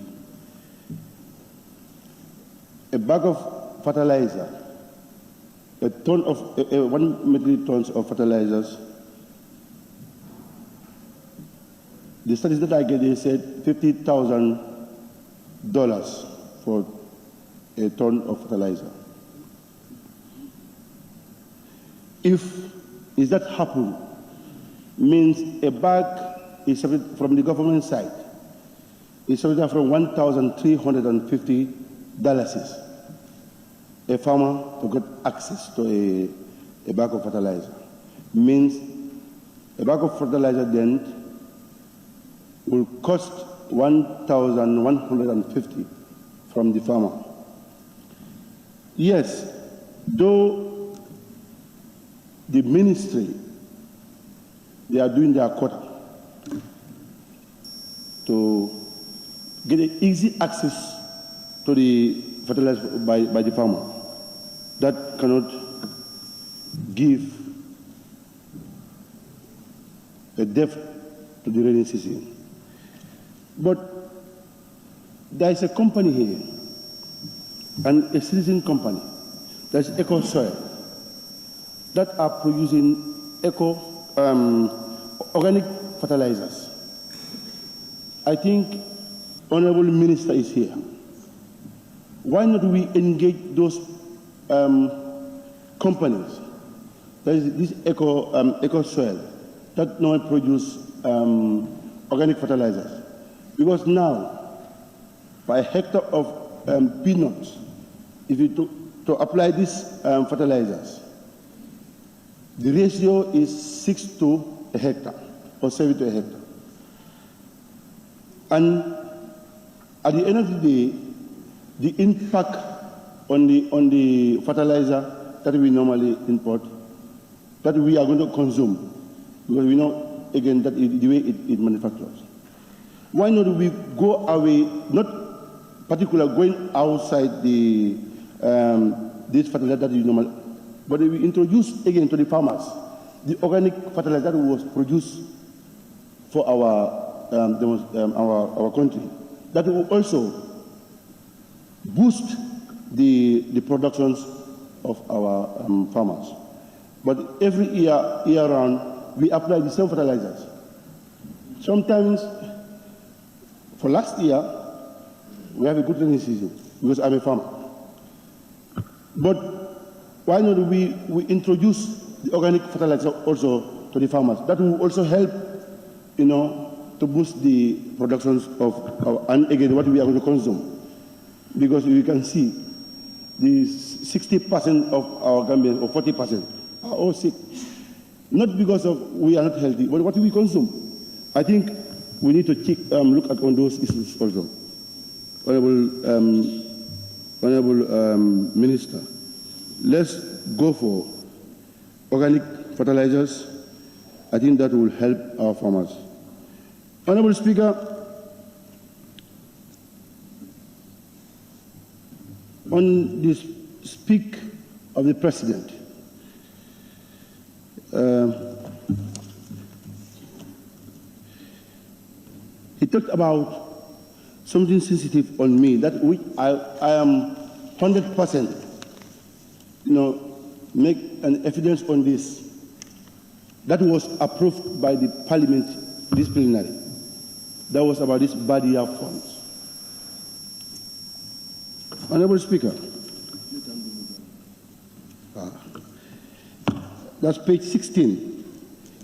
A bag of fertilizer, a ton of 1 metric tons of fertilizers. The statistics that I get, they said $50,000 for a ton of fertilizer. If that happen, means a bag is from the government side, it's from $1,350. A farmer to get access to a bag of fertilizer. Means a bag of fertilizer then will cost $1,150 from the farmer. Yes, though the ministry, they are doing their quota to get easy access to the fertilizer by the farmer. That cannot give a depth to the rainy season. But there is a company here, and a citizen company, that's Eco Soil, that are producing organic fertilizers. I think Honorable Minister is here. Why not we engage those companies? There is this Eco Soil that now produce organic fertilizers. Because now, by a hectare of peanuts, if you to apply these fertilizers, the ratio is 6 to a hectare or 7 to a hectare. And at the end of the day, the impact on the fertilizer that we normally import, that we are going to consume, because we know again that the way it manufactures. Why not we go away, not particularly going outside the this fertilizer that you normally, but we introduce again to the farmers the organic fertilizer that was produced for our country. That will also boost the productions of our farmers. But every year round, we apply the same fertilizers. Sometimes, for last year, we have a good rainy season because I'm a farmer. But why not we introduce the organic fertilizer also to the farmers? That will also help, to boost the productions of and again, what we are going to consume. Because we can see the 60% of our Gambians, or 40%, are all sick. Not because of we are not healthy, but what we consume. I think we need to look at on those issues also. Honorable Minister, let's go for organic fertilizers. I think that will help our farmers. Honorable Speaker, on this speak of the President, he talked about something sensitive on me, that which I am 100%, make an evidence on this. That was approved by the Parliament disciplinary. That was about this Badia funds. Honorable Speaker, that's page 16.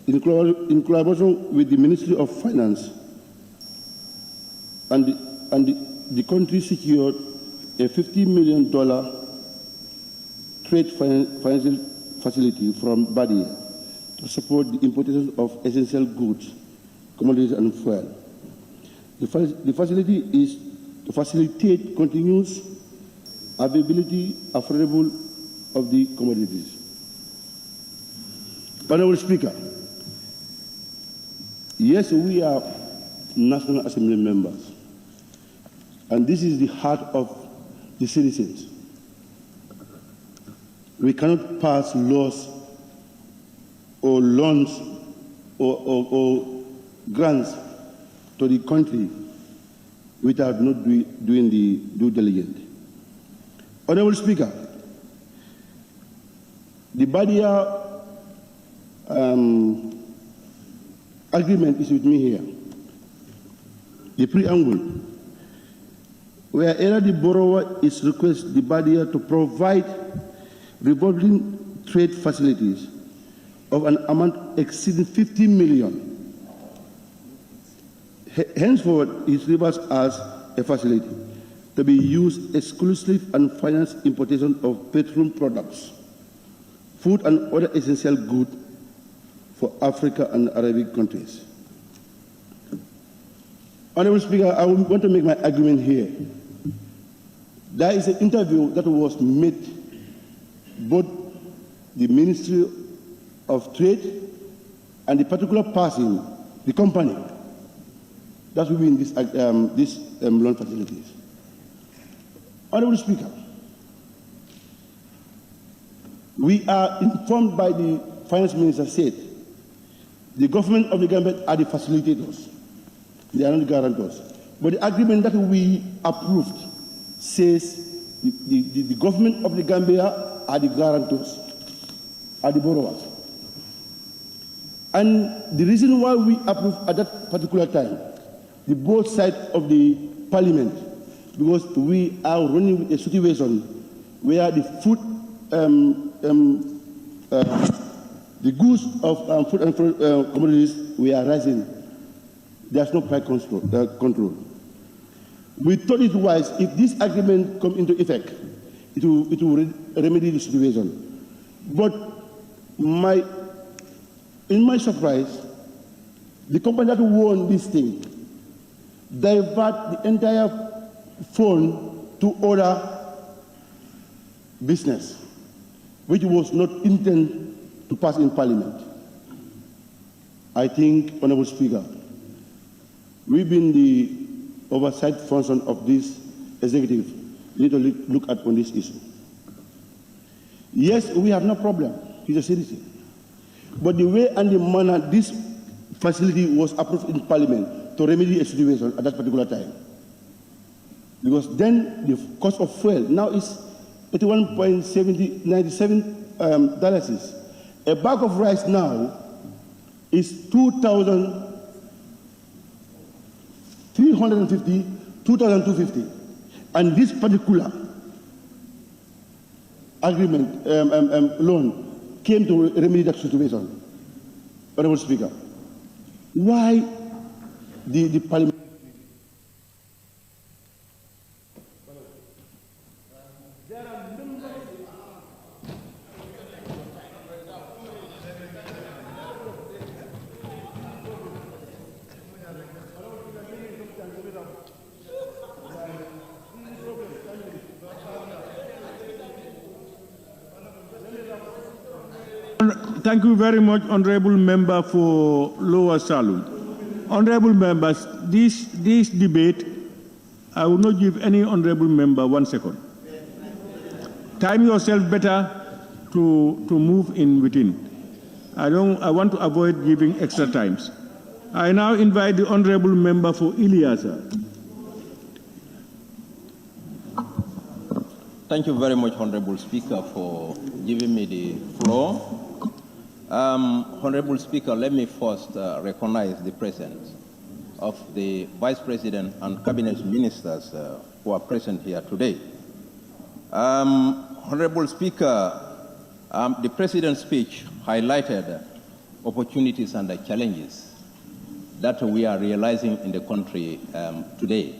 In collaboration with the Ministry of Finance, and the country secured a $50 million trade financial facility from Badia to support the importation of essential goods, commodities and fuel. The facility is to facilitate continuous availability, affordable of the commodities. Honorable Speaker, yes, we are National Assembly members, and this is the heart of the citizens. We cannot pass laws or loans or grants to the country without not doing the due diligence. Honorable Speaker, the Badia agreement is with me here. The preamble, where either the borrower is requested the Badia to provide revolving trade facilities of an amount exceeding 50 million. Henceforward, it serves as a facility to be used exclusively and finance importation of petroleum products, food and other essential goods for Africa and Arabic countries. Honorable Speaker, I want to make my argument here. There is an interview that was made both the Ministry of Trade and the particular person, the company that will be in this loan facilities. Honorable Speaker, we are informed by the Finance Minister said the government of the Gambia are the facilitators. They are not the guarantors. But the agreement that we approved says the government of the Gambia are the guarantors, are the borrowers. And the reason why we approved at that particular time, the both sides of the parliament, because we are running with a situation where the food, the goods of food and commodities, we are rising. There's no price control. We thought it wise, if this agreement comes into effect, it will remedy the situation. But in my surprise, the company that won this thing divert the entire fund to other business, which was not intended to pass in Parliament. I think, Honorable Speaker, we've been the oversight function of this executive. We need to look at on this issue. Yes, we have no problem. He's a citizen. But the way and the manner this facility was approved in Parliament to remedy a situation at that particular time. Because then the cost of fuel now is $81.97. A bag of rice now is $2,350, $2,250. And this particular agreement, loan, came to remedy that situation. Honorable Speaker, why the Parliament? Thank you very much, Honorable Member for Lower Salute. Honorable members, this debate, I will not give any honorable member 1 second. Time yourself better to move in within. I want to avoid giving extra times. I now invite the honorable member for Ilyasa. Thank you very much, Honorable Speaker, for giving me the floor. Honorable Speaker, let me first recognize the presence of the Vice President and Cabinet Ministers who are present here today. Honorable Speaker, the President's speech highlighted opportunities and the challenges that we are realizing in the country today.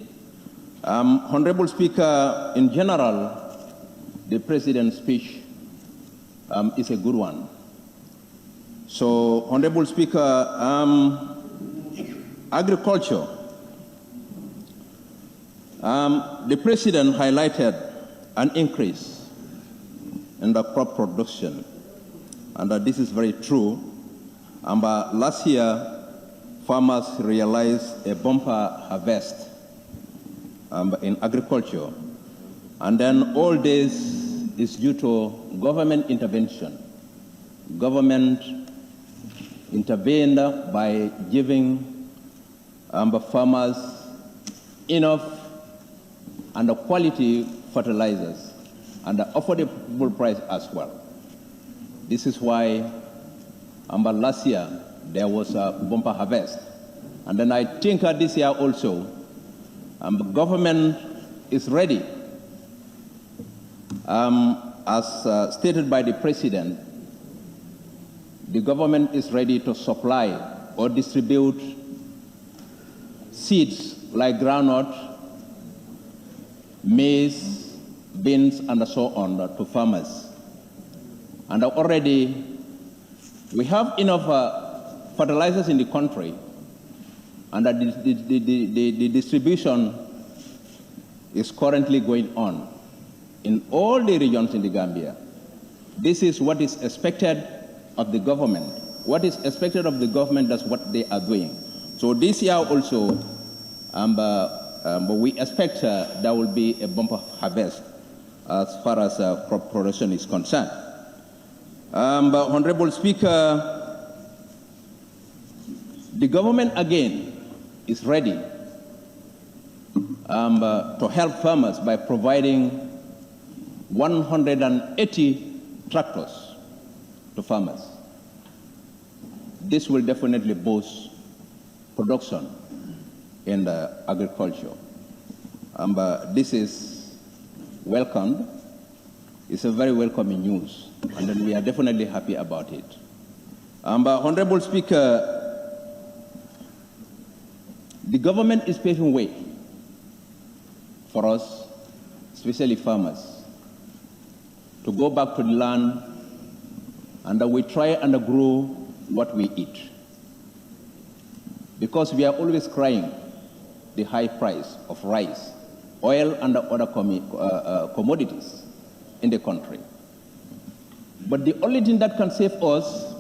Honorable Speaker, in general, the President's speech is a good one. So, Honorable Speaker, agriculture, the President highlighted an increase in the crop production, and this is very true. But last year, farmers realized a bumper harvest in agriculture, and then all this is due to government intervention. Government intervened by giving farmers enough and quality fertilizers and affordable price as well. This is why last year there was a bumper harvest. And then I think this year also, the government is ready. As stated by the President, the government is ready to supply or distribute seeds like groundnut, maize, beans, and so on to farmers. And already we have enough fertilizers in the country, and the distribution is currently going on in all the regions in the Gambia. This is what is expected of the government. What is expected of the government, that's what they are doing. So this year also, we expect there will be a bumper harvest as far as crop production is concerned. But Honorable Speaker, the government again is ready to help farmers by providing 180 tractors to farmers. This will definitely boost production in the agriculture. This is welcomed. It's a very welcoming news, and then we are definitely happy about it. Honorable Speaker, the government is paving way for us, especially farmers, to go back to the land and we try and grow what we eat. Because we are always crying the high price of rice, oil, and other commodities in the country. But the only thing that can save us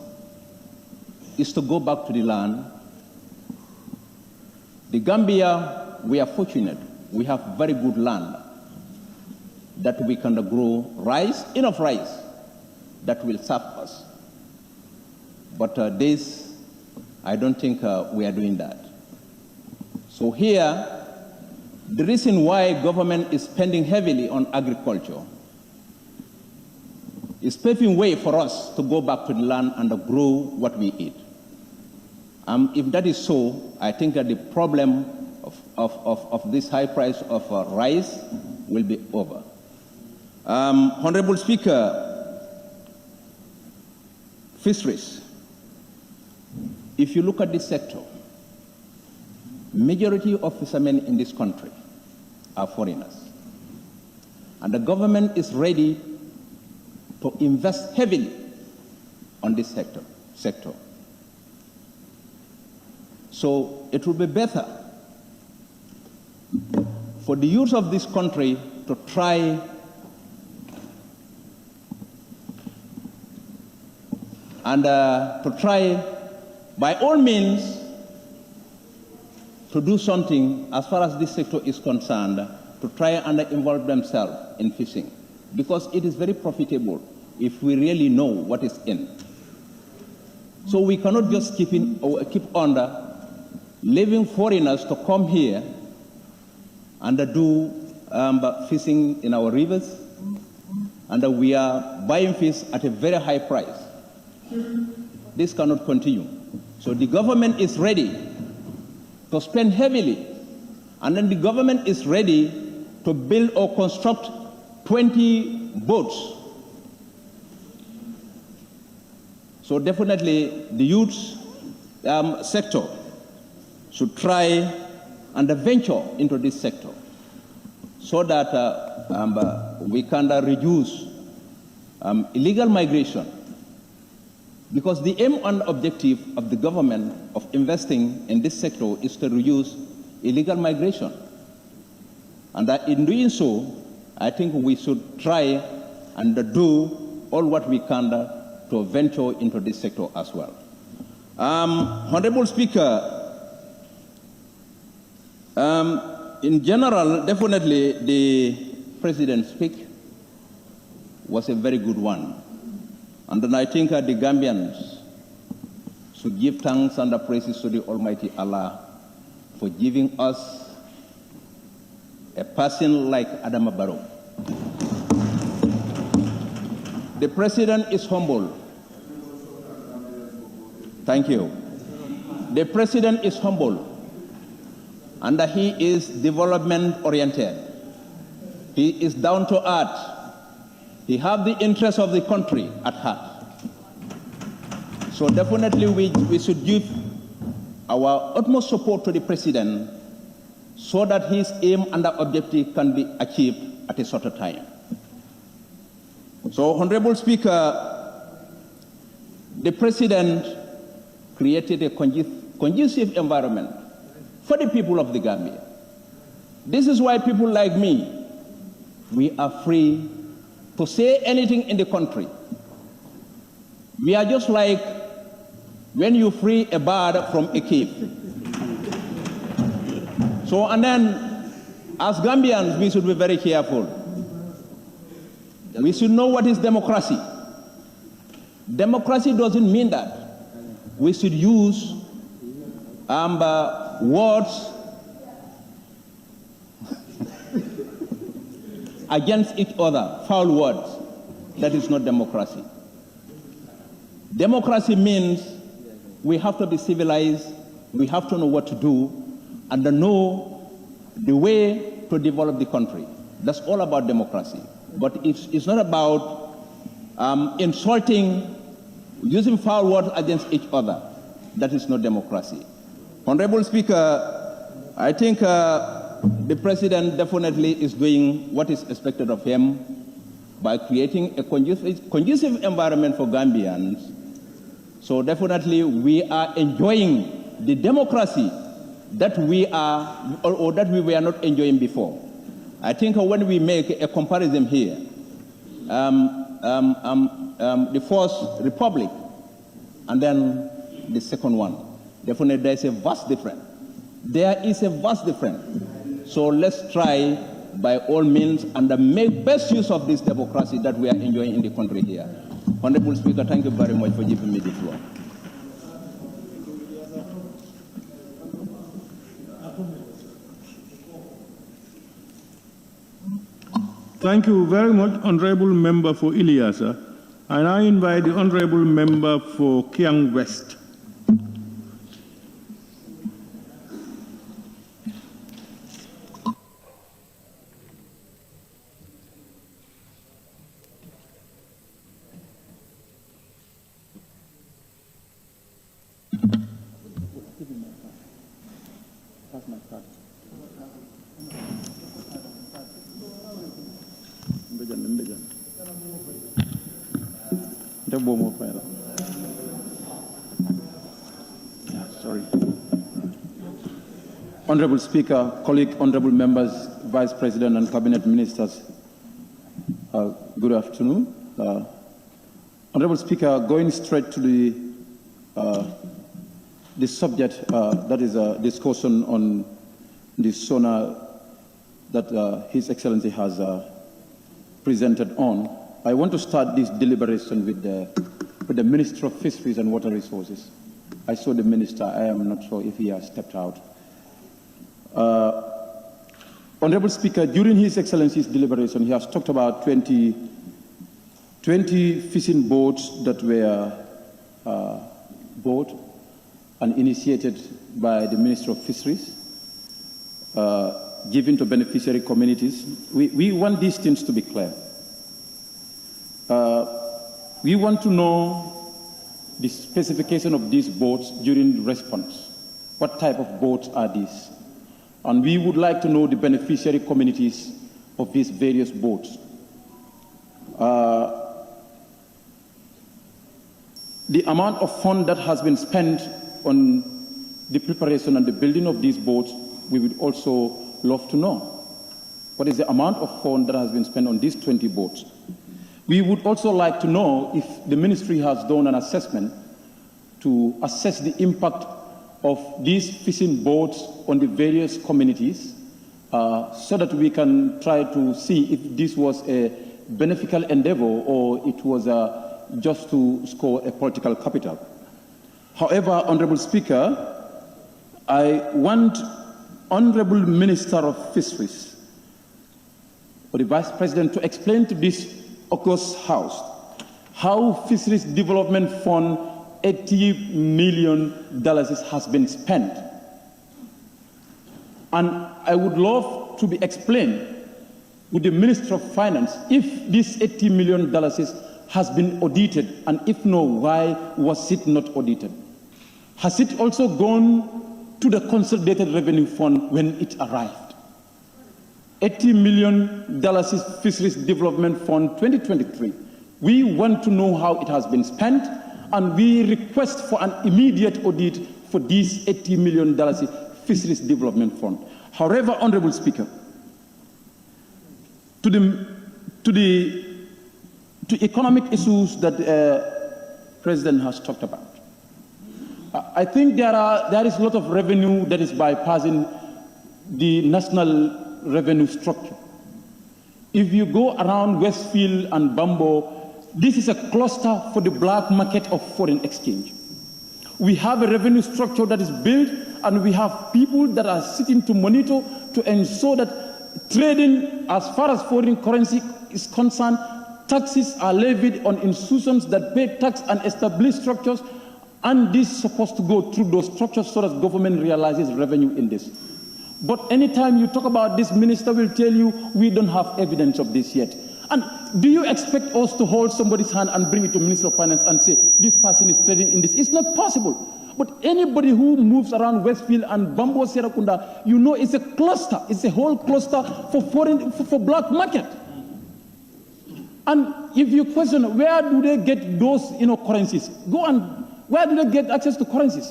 is to go back to the land. The Gambia, we are fortunate. We have very good land that we can grow rice, enough rice that will serve us. But this, I don't think we are doing that. So here, the reason why government is spending heavily on agriculture is paving way for us to go back to the land and grow what we eat. If that is so, I think that the problem of this high price of rice will be over. Honorable Speaker, fisheries. If you look at this sector, majority of fishermen in this country are foreigners. And the government is ready to invest heavily on this sector. So it would be better for the youth of this country to try by all means to do something as far as this sector is concerned, to try and involve themselves in fishing, because it is very profitable if we really know what is in. So we cannot just keep on leaving foreigners to come here and do fishing in our rivers, and we are buying fish at a very high price. This cannot continue. So the government is ready to spend heavily, and then the government is ready to build or construct 20 boats. So definitely the youth sector should try and venture into this sector so that we can reduce illegal migration. Because the aim and objective of the government of investing in this sector is to reduce illegal migration. And that in doing so, I think we should try and do all what we can to venture into this sector as well. Honorable Speaker, in general, definitely the President's speech was a very good one. And then I think the Gambians should give thanks and praises to the Almighty Allah for giving us a person like Adama Barrow. The president is humble. Thank you. The president is humble, and he is development-oriented. He is down to earth. He has the interests of the country at heart. So definitely we should give our utmost support to the president so that his aim and objective can be achieved at a shorter time. So, Honorable Speaker, the president created a conducive environment for the people of the Gambia. This is why people like me, we are free to say anything in the country. We are just like when you free a bird from a cage. So, and then, as Gambians, we should be very careful. We should know what is democracy. Democracy doesn't mean that we should use words against each other, foul words. That is not democracy. Democracy means we have to be civilized, we have to know what to do, and know the way to develop the country. That's all about democracy. But it's not about insulting, using foul words against each other. That is not democracy. Honorable Speaker, I think the President definitely is doing what is expected of him by creating a conducive environment for Gambians. So definitely we are enjoying the democracy that we are, or that we were not enjoying before. I think when we make a comparison here, the First Republic and then the second one, definitely there is a vast difference. There is a vast difference. So let's try by all means and make best use of this democracy that we are enjoying in the country here. Honorable Speaker, thank you very much for giving me the floor. Thank you very much, Honorable Member for Ileasa. And I invite the Honorable Member for Kiang West. Sorry. Honorable Speaker, colleague, honorable members, Vice President and Cabinet Ministers, good afternoon. Honorable Speaker, going straight to the subject that is a discussion on the SONA that His Excellency has presented on, I want to start this deliberation with the Minister of Fisheries and Water Resources. I saw the Minister. I am not sure if he has stepped out. Honorable Speaker, during His Excellency's deliberation, he has talked about 20 fishing boats that were bought and initiated by the Minister of Fisheries, given to beneficiary communities. We want these things to be clear. We want to know the specification of these boats during the response. What type of boats are these? And we would like to know the beneficiary communities of these various boats. The amount of fund that has been spent on the preparation and the building of these boats, we would also love to know. What is the amount of fund that has been spent on these 20 boats? We would also like to know if the ministry has done an assessment to assess the impact of these fishing boats on the various communities so that we can try to see if this was a beneficial endeavor or it was just to score a political capital. However, Honorable Speaker, I want Honorable Minister of Fisheries or the Vice President to explain to this August House how Fisheries Development Fund $80 million has been spent. And I would love to be explained with the Minister of Finance if this $80 million has been audited, and if no, why was it not audited? Has it also gone to the Consolidated Revenue Fund when it arrived? $80 million Fisheries Development Fund 2023. We want to know how it has been spent, and we request for an immediate audit for this $80 million Fisheries Development Fund. However, Honorable Speaker, to economic issues that the President has talked about, I think there is a lot of revenue that is bypassing the national revenue structure. If you go around Westfield and Bambo, this is a cluster for the black market of foreign exchange. We have a revenue structure that is built, and we have people that are sitting to monitor to ensure that trading, as far as foreign currency is concerned, taxes are levied on institutions that pay tax and establish structures, and this is supposed to go through those structures so that government realizes revenue in this. But anytime you talk about this, minister will tell you, we don't have evidence of this yet. And do you expect us to hold somebody's hand and bring it to Minister of Finance and say, this person is trading in this? It's not possible. But anybody who moves around Westfield and Bambo Serakunda, you know it's a cluster. It's a whole cluster for black market. And if you question, where do they get those currencies? Where do they get access to currencies?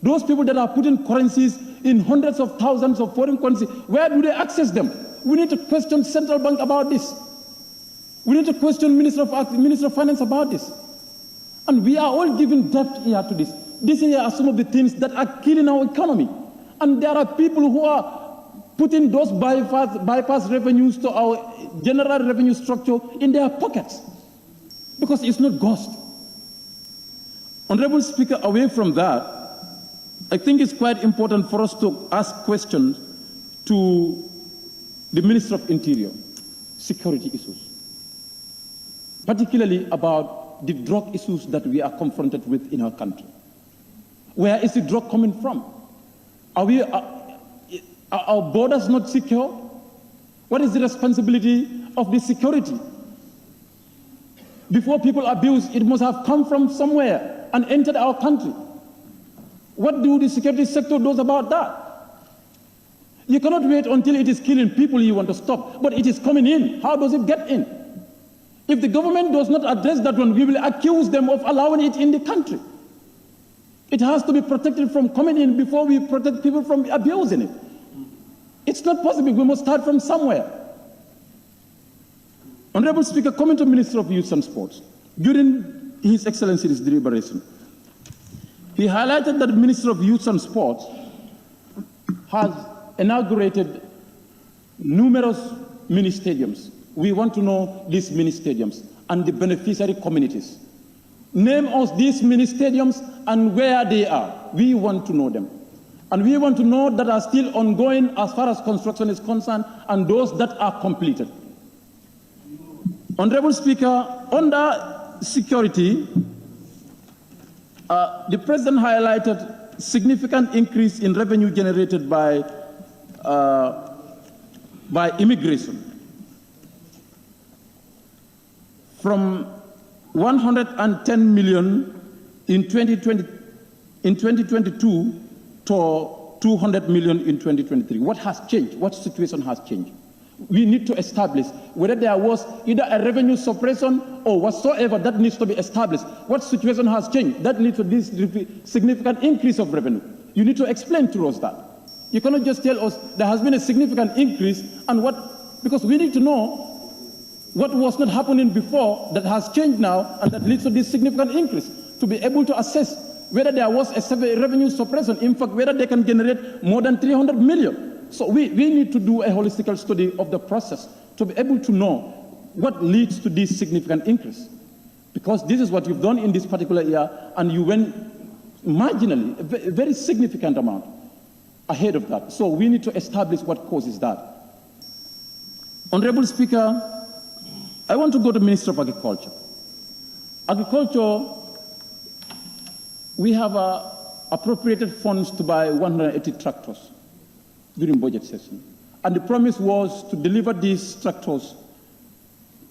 Those people that are putting currencies in hundreds of thousands of foreign currencies, where do they access them? We need to question central bank about this. We need to question Minister of Finance about this. And we are all giving depth here to this. These are some of the things that are killing our economy. And there are people who are putting those bypass revenues to our general revenue structure in their pockets because it's not ghost. Honorable Speaker, away from that, I think it's quite important for us to ask questions to the Minister of Interior, security issues, particularly about the drug issues that we are confronted with in our country. Where is the drug coming from? Are our borders not secure? What is the responsibility of the security? Before people abuse, it must have come from somewhere and entered our country. What do the security sector do about that? You cannot wait until it is killing people you want to stop, but it is coming in. How does it get in? If the government does not address that one, we will accuse them of allowing it in the country. It has to be protected from coming in before we protect people from abusing it. It's not possible. We must start from somewhere. Honorable Speaker, coming to Minister of Youth and Sports, during His Excellency's deliberation, he highlighted that the Minister of Youth and Sports has inaugurated numerous mini stadiums. We want to know these mini stadiums and the beneficiary communities. Name us these mini stadiums and where they are. We want to know them. And we want to know that are still ongoing as far as construction is concerned and those that are completed. Honorable Speaker, under security, the President highlighted significant increase in revenue generated by immigration. From 110 million in 2022 to 200 million in 2023. What has changed? What situation has changed? We need to establish whether there was either a revenue suppression or whatsoever that needs to be established. What situation has changed? That leads to this significant increase of revenue. You need to explain to us that. You cannot just tell us there has been a significant increase and what, because we need to know what was not happening before that has changed now and that leads to this significant increase to be able to assess whether there was a revenue suppression, in fact, whether they can generate more than 300 million. So we need to do a holistic study of the process to be able to know what leads to this significant increase. Because this is what you've done in this particular year, and you went marginally, a very significant amount. ahead of that. So we need to establish what causes that. Honorable Speaker, I want to go to Minister of Agriculture. Agriculture, we have appropriated funds to buy 180 tractors during budget session. And the promise was to deliver these tractors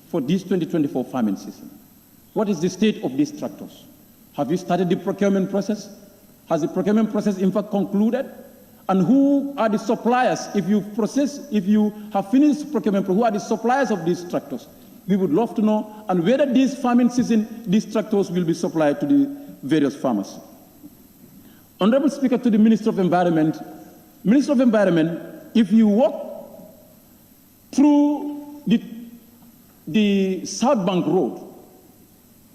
for this 2024 farming season. What is the state of these tractors? Have you started the procurement process? Has the procurement process in fact concluded? And who are the suppliers? If you have finished procurement, who are the suppliers of these tractors? We would love to know, and whether this farming season, these tractors will be supplied to the various farmers. Honorable Speaker, to the Minister of Environment. Minister of Environment, if you walk through the South Bank Road,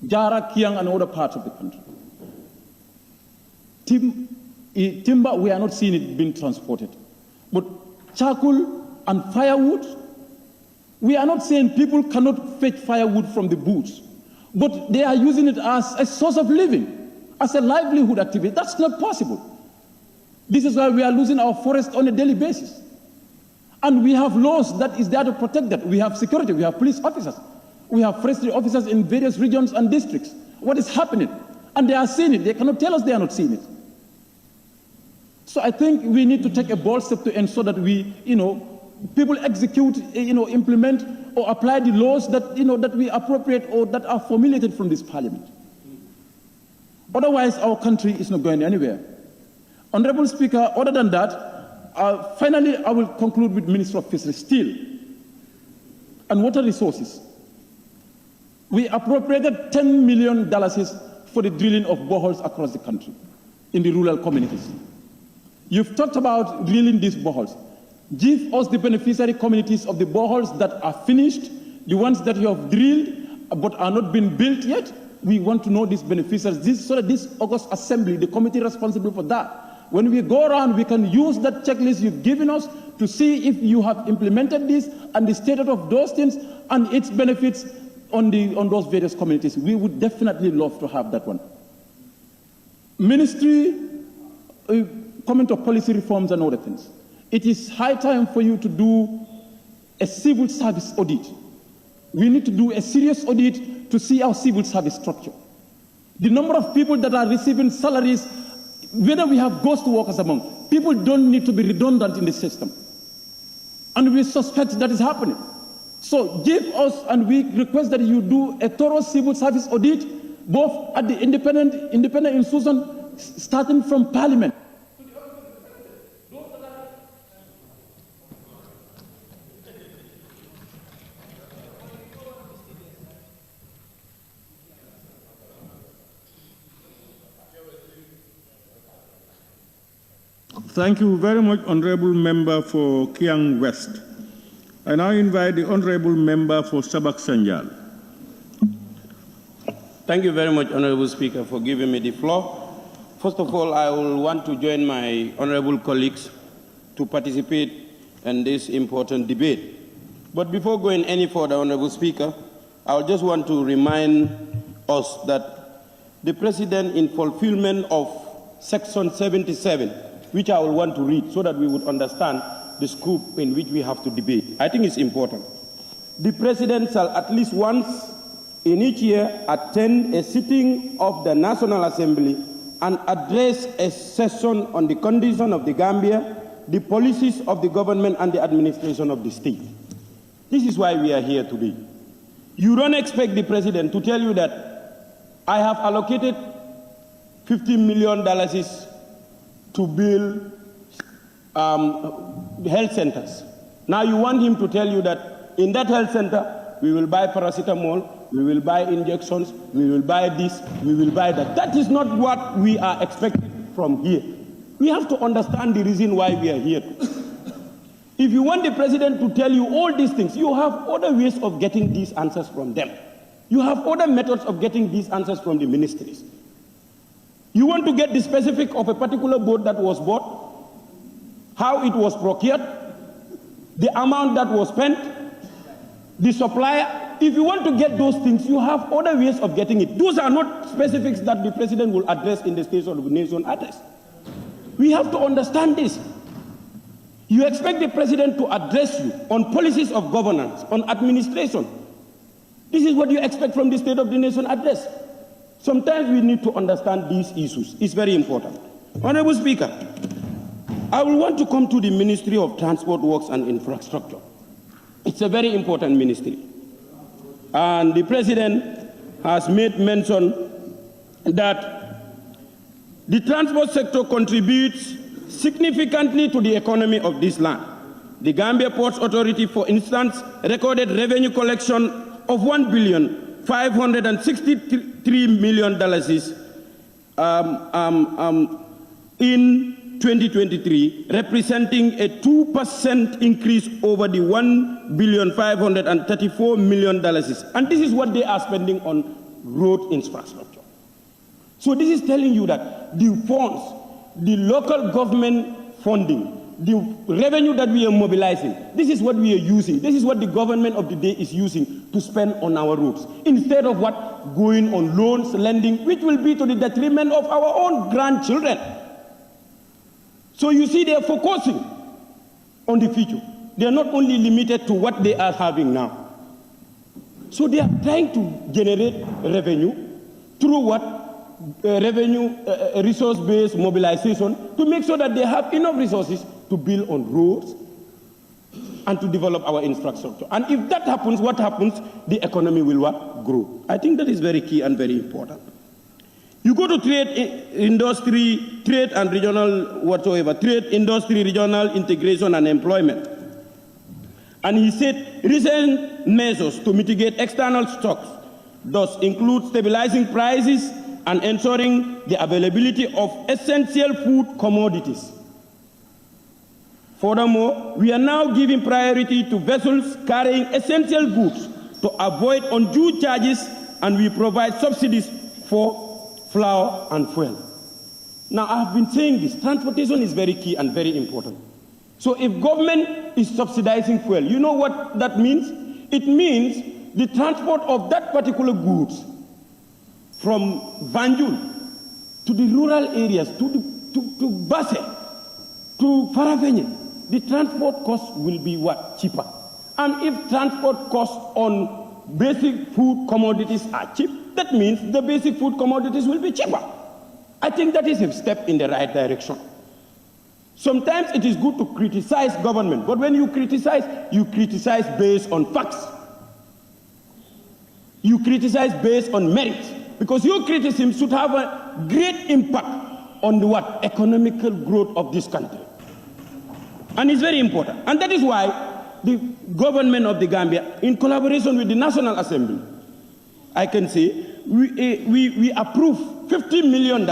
Jara, Kiang, and other parts of the country, timber, we are not seeing it being transported. But charcoal and firewood, we are not saying people cannot fetch firewood from the bush, but they are using it as a source of living, as a livelihood activity. That's not possible. This is why we are losing our forest on a daily basis. And we have laws that is there to protect that. We have security, we have police officers, we have forestry officers in various regions and districts. What is happening? And they are seeing it. They cannot tell us they are not seeing it. So I think we need to take a bold step to ensure that we, people execute, implement or apply the laws that, that we appropriate or that are formulated from this parliament. Otherwise, our country is not going anywhere. Honorable Speaker, other than that, finally, I will conclude with Minister of Fisheries still. And water resources. We appropriated $10 million for the drilling of boreholes across the country in the rural communities. You've talked about drilling these boreholes. Give us the beneficiary communities of the boreholes that are finished, the ones that you have drilled but are not being built yet. We want to know these beneficiaries. So that this August Assembly, the committee responsible for that, when we go around, we can use that checklist you've given us to see if you have implemented this and the status of those things and its benefits on those various communities. We would definitely love to have that one. Ministry, comment of policy reforms and other things. It is high time for you to do a civil service audit. We need to do a serious audit to see our civil service structure. The number of people that are receiving salaries, whether we have ghost workers among, people don't need to be redundant in the system. And we suspect that is happening. So give us, and we request that you do a thorough civil service audit, both at the independent institution, starting from Parliament. Thank you very much, Honourable Member for Kiang West. I now invite the Honourable Member for Sabak Sanjal. Thank you very much, Honourable Speaker, for giving me the floor. First of all, I will want to join my honourable colleagues to participate in this important debate. But before going any further, Honourable Speaker, I just want to remind us that the President, in fulfillment of Section 77, which I will want to read so that we would understand the scope in which we have to debate. I think it's important. The President shall at least once in each year attend a sitting of the National Assembly and address a session on the condition of the Gambia, the policies of the government and the administration of the state. This is why we are here today. You don't expect the President to tell you that I have allocated $50 million to build health centers. Now you want him to tell you that in that health center, we will buy paracetamol, we will buy injections, we will buy this, we will buy that. That is not what we are expecting from here. We have to understand the reason why we are here. If you want the President to tell you all these things, you have other ways of getting these answers from them. You have other methods of getting these answers from the ministries. You want to get the specific of a particular boat that was bought, how it was procured, the amount that was spent, the supplier. If you want to get those things, you have other ways of getting it. Those are not specifics that the President will address in the State of the Nation address. We have to understand this. You expect the president to address you on policies of governance, on administration. This is what you expect from the State of the Nation address. Sometimes we need to understand these issues. It's very important. Honorable Speaker, I will want to come to the Ministry of Transport, Works and Infrastructure. It's a very important ministry. And the President has made mention that the transport sector contributes significantly to the economy of this land. The Gambia Ports Authority, for instance, recorded revenue collection of $1,563 million in 2023, representing a 2% increase over the $1,534 million. And this is what they are spending on road infrastructure. So this is telling you that the funds, the local government funding, the revenue that we are mobilizing, this is what we are using. This is what the government of the day is using to spend on our roads, instead of what going on loans, lending, which will be to the detriment of our own grandchildren. So you see, they are focusing on the future. They are not only limited to what they are having now. So they are trying to generate revenue through what? Resource-based mobilization, to make sure that they have enough resources to build on roads and to develop our infrastructure. And if that happens, what happens? The economy will what? Grow. I think that is very key and very important. You go to trade, industry, trade and regional whatsoever, trade, industry, regional integration and employment. And he said recent measures to mitigate external shocks thus include stabilizing prices and ensuring the availability of essential food commodities. Furthermore, we are now giving priority to vessels carrying essential goods to avoid undue charges, and we provide subsidies for flour and fuel. Now, I have been saying this, transportation is very key and very important. So if government is subsidizing fuel, you know what that means? It means the transport of that particular goods from Banjul to the rural areas, to Basse, to Farafenye, the transport cost will be what? Cheaper. And if transport costs on basic food commodities are cheap, that means the basic food commodities will be cheaper. I think that is a step in the right direction. Sometimes it is good to criticize government, but when you criticize based on facts. You criticize based on merit, because your criticism should have a great impact on the what? Economical growth of this country. And it's very important. And that is why the government of the Gambia, in collaboration with the National Assembly, I can say, we approve $50 million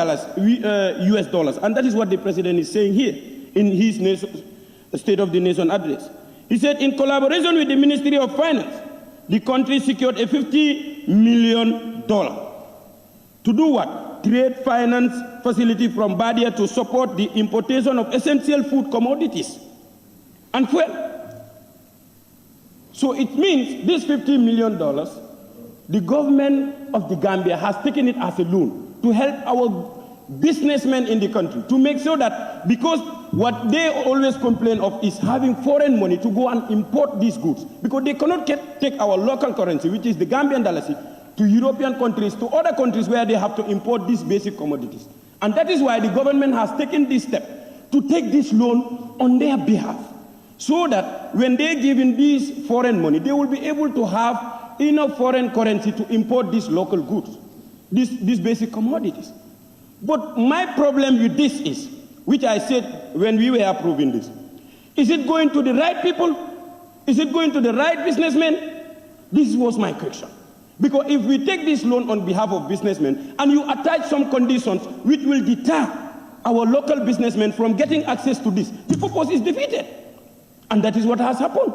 US dollars. And that is what the president is saying here in his State of the Nation address. He said, in collaboration with the Ministry of Finance, the country secured a $50 million to do what? Trade finance facility from Badia to support the importation of essential food commodities and fuel. So it means this $50 million, the government of the Gambia has taken it as a loan to help our businessmen in the country, to make sure that, because what they always complain of is having foreign money to go and import these goods, because they cannot take our local currency, which is the Gambian dalasi, to European countries, to other countries where they have to import these basic commodities. And that is why the government has taken this step to take this loan on their behalf, so that when they give in this foreign money, they will be able to have enough foreign currency to import these local goods, these basic commodities. But my problem with this is, which I said when we were approving this, is it going to the right people? Is it going to the right businessmen? This was my question. Because if we take this loan on behalf of businessmen and you attach some conditions which will deter our local businessmen from getting access to this, the purpose is defeated. And that is what has happened.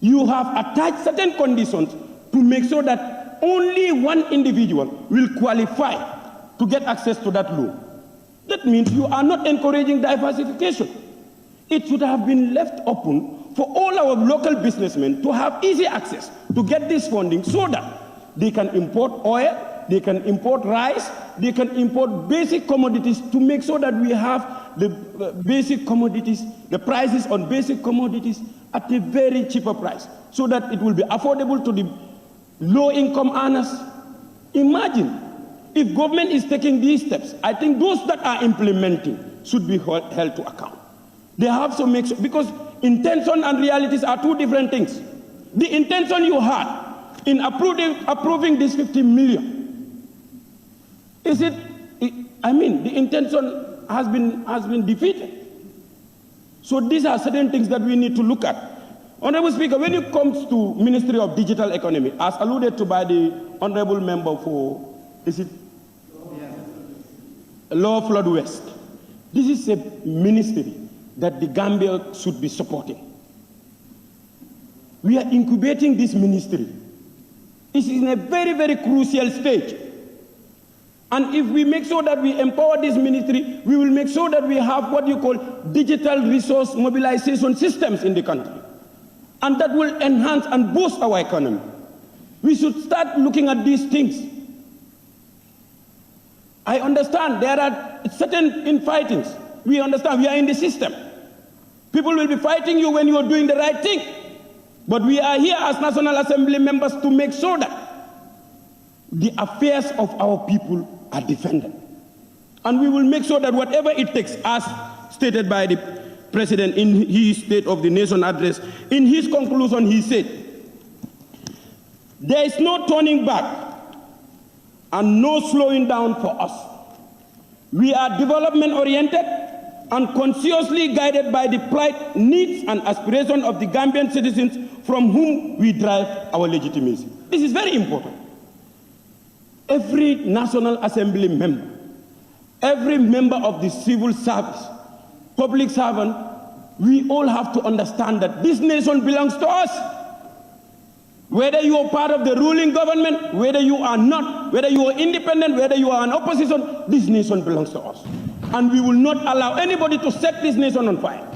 You have attached certain conditions to make sure that only one individual will qualify to get access to that loan. That means you are not encouraging diversification. It should have been left open for all our local businessmen to have easy access to get this funding, so that they can import oil, they can import rice, they can import basic commodities to make sure that we have the basic commodities, the prices on basic commodities at a very cheaper price so that it will be affordable to the low-income earners. Imagine if government is taking these steps. I think those that are implementing should be held to account. They have to make sure, because intention and realities are two different things. The intention you had in approving this 50 million, I mean, the intention has been defeated. So these are certain things that we need to look at. Honorable Speaker, when it comes to Ministry of Digital Economy, as alluded to by the Honorable Member for, Lower Flood West, this is a ministry that the Gambia should be supporting. We are incubating this ministry. It's in a very, very crucial stage. And if we make sure that we empower this ministry, we will make sure that we have what you call digital resource mobilization systems in the country. And that will enhance and boost our economy. We should start looking at these things. I understand there are certain infightings. We understand we are in the system. People will be fighting you when you are doing the right thing. But we are here as National Assembly members to make sure that the affairs of our people are defended. And we will make sure that whatever it takes, as stated by the President in his State of the Nation address, in his conclusion he said, there is no turning back and no slowing down for us. We are development oriented and consciously guided by the plight, needs and aspirations of the Gambian citizens from whom we derive our legitimacy. This is very important. Every National Assembly member, every member of the civil service, public servant, we all have to understand that this nation belongs to us. Whether you are part of the ruling government, whether you are not, whether you are independent, whether you are an opposition, this nation belongs to us. And we will not allow anybody to set this nation on fire.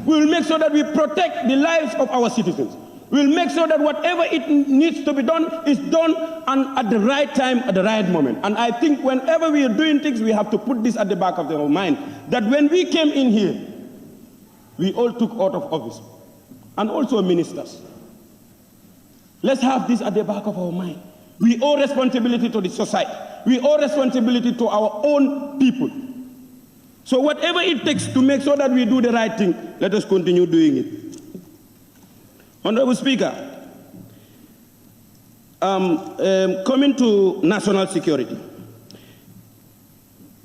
We will make sure that we protect the lives of our citizens. We will make sure that whatever it needs to be done is done and at the right time, at the right moment. And I think whenever we are doing things, we have to put this at the back of our mind, that when we came in here, we all took oath of office, and also ministers. Let's have this at the back of our mind. We owe responsibility to the society. We owe responsibility to our own people. So whatever it takes to make sure that we do the right thing, let us continue doing it. Honorable Speaker, coming to national security.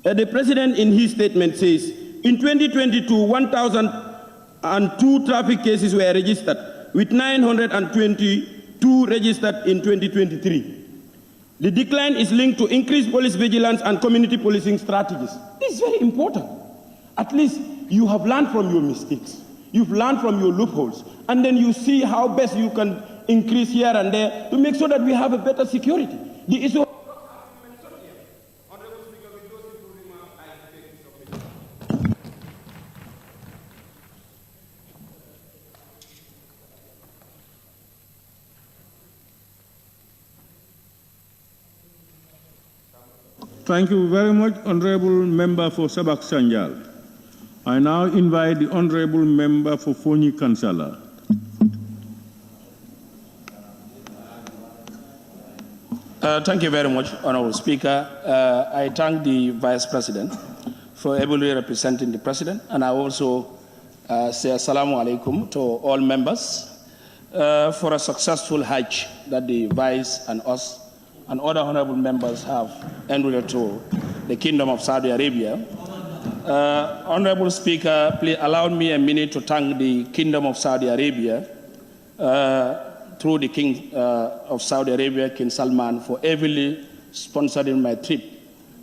The President in his statement says, in 2022, 1,002 traffic cases were registered, with 922 registered in 2023. The decline is linked to increased police vigilance and community policing strategies. This is very important. At least you have learned from your mistakes. You've learned from your loopholes. And then you see how best you can increase here and there to make sure that we have a better security. The issue Thank you very much, Honorable Member for Sabak Sanjal. I now invite the Honorable Member for Fonyi Kansala. Thank you very much, Honorable Speaker. I thank the Vice President for ably representing the President, and I also say Assalamu alaikum to all members for a successful Hajj that the Vice and us and other honorable members have enrolled to the Kingdom of Saudi Arabia. Honorable Speaker, please allow me a minute to thank the Kingdom of Saudi Arabia through the King of Saudi Arabia, King Salman, for heavily sponsoring my trip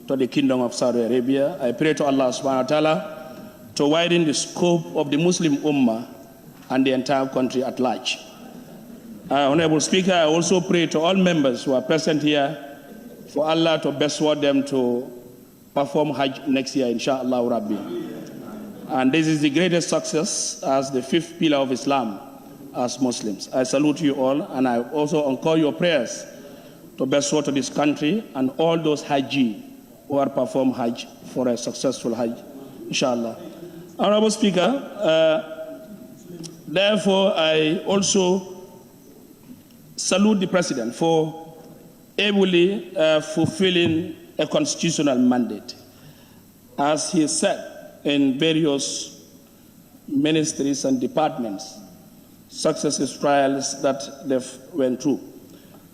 to the Kingdom of Saudi Arabia. I pray to Allah subhanahu wa ta'ala to widen the scope of the Muslim Ummah and the entire country at large. Honorable Speaker, I also pray to all members who are present here for Allah to persuade them to perform Hajj next year, inshallah Rabbi. And this is the greatest success as the fifth pillar of Islam as Muslims. I salute you all, and I also encore your prayers to persuade to this country and all those Hajji who are perform Hajj for a successful Hajj, inshallah. Honorable Speaker, therefore, I also salute the President for ably fulfilling a constitutional mandate, as he said in various ministries and departments, successive trials that they've went through.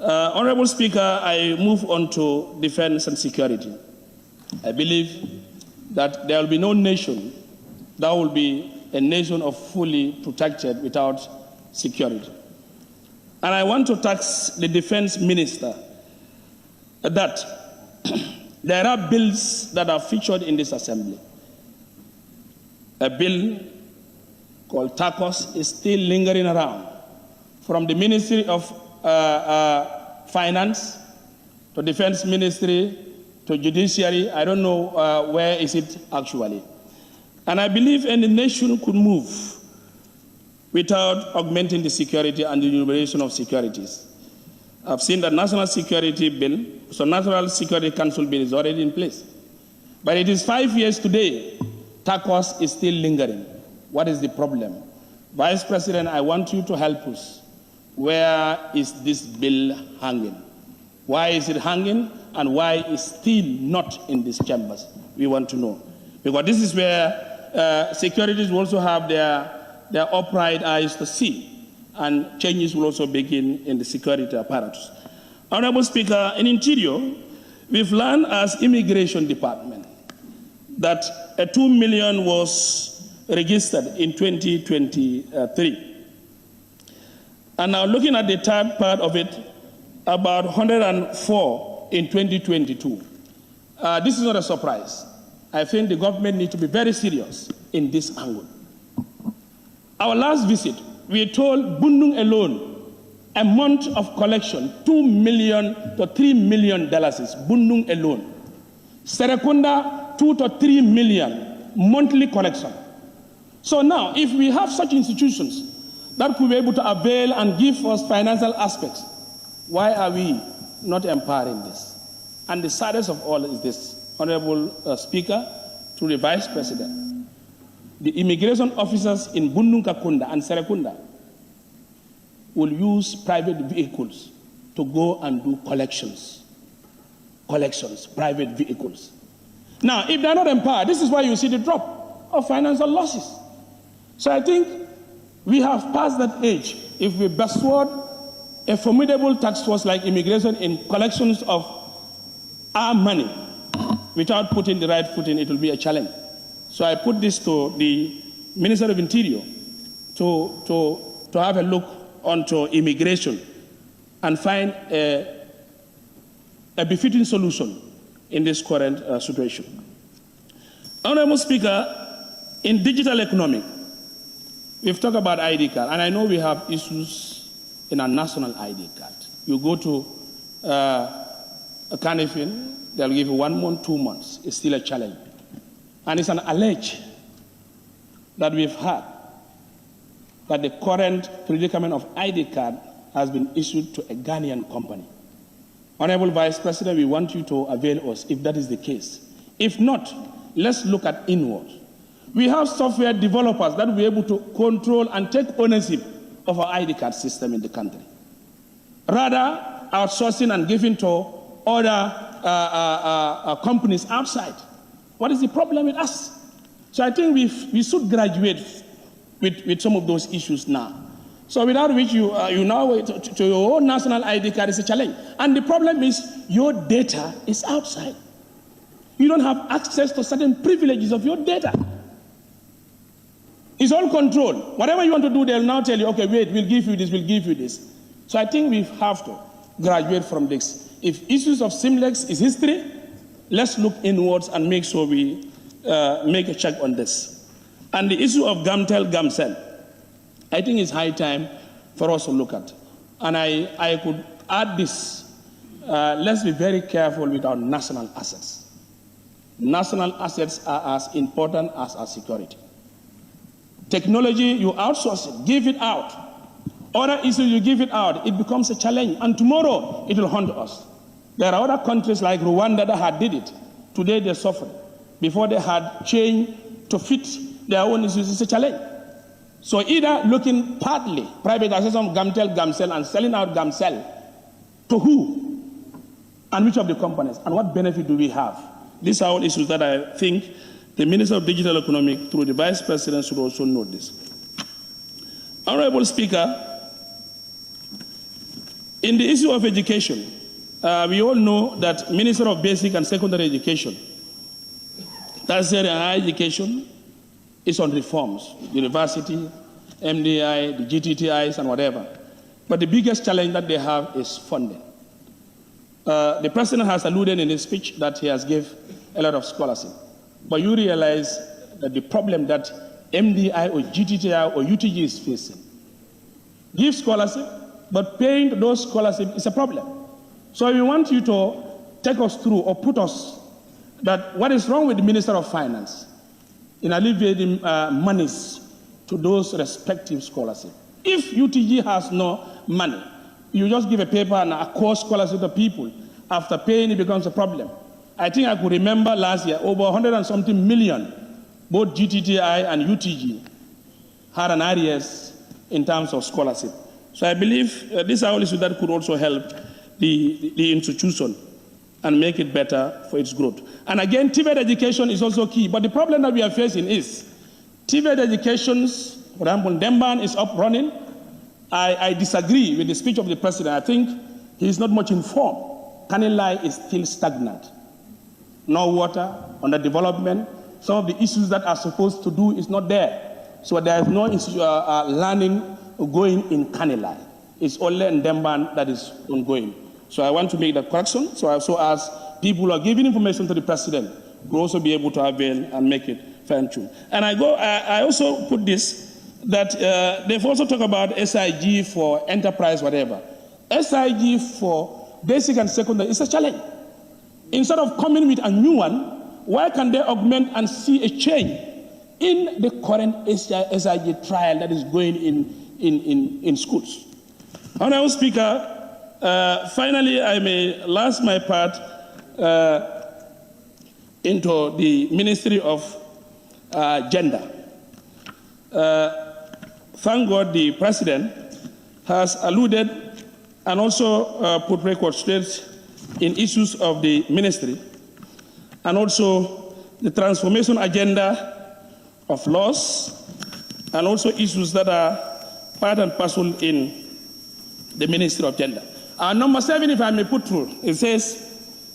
Honorable Speaker, I move on to defense and security. I believe that there will be no nation that will be a nation of fully protected without security. And I want to task the defense minister that there are bills that are featured in this assembly. A bill called TACOS is still lingering around, from the Ministry of Finance to Defense Ministry to Judiciary. I don't know where is it actually. And I believe any nation could move without augmenting the security and the enumeration of securities. I've seen the National Security Bill, so National Security Council Bill is already in place. But it is 5 years today, TACOS is still lingering. What is the problem? Vice President, I want you to help us. Where is this bill hanging? Why is it hanging, and why is still not in these chambers? We want to know. Because this is where securities will also have their upright eyes to see, and changes will also begin in the security apparatus. Honorable Speaker, in Interior, we've learned as Immigration Department that 2 million was registered in 2023. And now looking at the third part of it, about 104 in 2022. This is not a surprise. I think the government needs to be very serious in this angle. Our last visit, we told Bundung alone, a month of collection, $2 million to $3 million is Bundung alone. Serekunda, 2 to 3 million monthly collection. So now, if we have such institutions that could be able to avail and give us financial aspects, why are we not empowering this? And the saddest of all is this, Honorable Speaker, to the Vice President. The immigration officers in Bundung Kakunda and Serekunda will use private vehicles to go and do collections. Collections, private vehicles. Now, if they're not empowered, this is why you see the drop of financial losses. So I think we have passed that age. If we bestowed a formidable task force like immigration in collections of our money without putting the right foot in, it will be a challenge. So I put this to the Minister of Interior to have a look onto immigration and find a befitting solution in this current situation. Honorable Speaker, in digital economy, we've talked about ID card, and I know we have issues in our national ID card. You go to a Canifin, they'll give you 1 month, 2 months. It's still a challenge. And it's an allege that we've had that the current predicament of ID card has been issued to a Ghanaian company. Honorable Vice President, we want you to avail us if that is the case. If not, let's look at inwards. We have software developers that will be able to control and take ownership of our ID card system in the country. Rather, outsourcing and giving to other companies outside. What is the problem with us? So I think we should graduate with some of those issues now. So without which you now to your own national ID card is a challenge. And the problem is your data is outside. You don't have access to certain privileges of your data. It's all controlled. Whatever you want to do, they'll now tell you, okay, wait, we'll give you this, we'll give you this. So I think we have to graduate from this. If issues of SIMLEX is history, let's look inwards and make sure we make a check on this. And the issue of GAMTEL, GAMCEL, I think it's high time for us to look at. And I could add this. Let's be very careful with our national assets. National assets are as important as our security. Technology, you outsource it, give it out. Other issues, you give it out, it becomes a challenge. And tomorrow, it will haunt us. There are other countries like Rwanda that had did it. Today, they're suffering. Before they had changed to fit their own issues is a challenge. So either looking partly, privatization of Gamcel, and selling out Gamcel, to who? And which of the companies? And what benefit do we have? These are all issues that I think the Minister of Digital Economy, through the Vice President, should also note this. Honorable Speaker, in the issue of education, we all know that Minister of Basic and Secondary Education, tertiary and higher education, is on reforms, university, MDI, the GTTIs, and whatever. But the biggest challenge that they have is funding. The President has alluded in his speech that he has given a lot of scholarship. But you realize that the problem that MDI or GTTI or UTG is facing, give scholarship, but paying those scholarships is a problem. So we want you to take us through or put us that what is wrong with the Minister of Finance in alleviating monies to those respective scholarships. If UTG has no money, you just give a paper and a course scholarship to people. After paying, it becomes a problem. I think I could remember last year, over 100 and something million, both GTTI and UTG had an arrears in terms of scholarship. So I believe these are all issues that could also help the institution and make it better for its growth. And again, TVET education is also key. But the problem that we are facing is TVET educations, for example, Demban is up running. I disagree with the speech of the President. I think he is not much informed. Kanilai is still stagnant. No water, underdevelopment. Some of the issues that are supposed to do is not there. So there is no learning going in Kanilai. It's only in Demban that is ongoing. So I want to make that correction. So I also ask people who are giving information to the President will also be able to avail and make it fine-tuned. And I also put this, that they've also talked about SIG for enterprise, whatever. SIG for basic and secondary is a challenge. Instead of coming with a new one, why can they augment and see a change in the current SIG trial that is going in schools? Honorable Speaker, finally, I may last my part into the Ministry of Gender. Thank God the President has alluded and also put record straight in issues of the ministry, and also the transformation agenda of laws, and also issues that are part and parcel in the Ministry of Gender. Number 7, if I may put through, it says,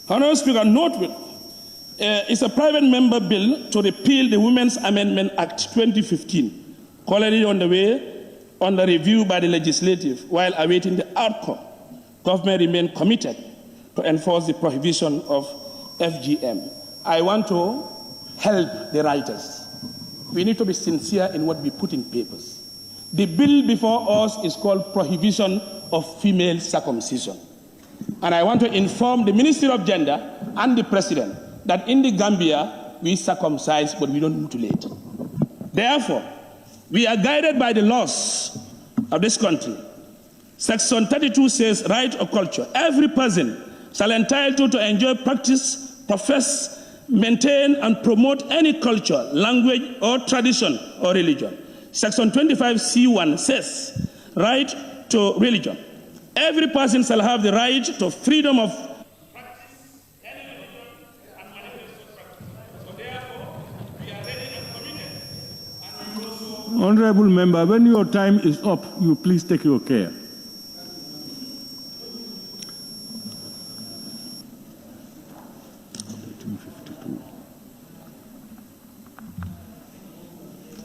Honorable Speaker, note it's a private member bill to repeal the Women's Amendment Act 2015, currently on the way under review by the legislative while awaiting the outcome. Government remains committed to enforce the prohibition of FGM. I want to help the writers. We need to be sincere in what we put in papers. The bill before us is called Prohibition of Female Circumcision. And I want to inform the Ministry of Gender and the President that in the Gambia, we circumcise, but we don't mutilate. Therefore, we are guided by the laws of this country. Section 32 says, right of culture. Every person shall entitled to enjoy, practice, profess, maintain, and promote any culture, language, or tradition or religion. Section 25C1 says, right to religion. Every person shall have the right to freedom of practice, any religion, and manifest practice. So therefore, we are ready and committed. And we also... Honorable member, when your time is up, you please take your care.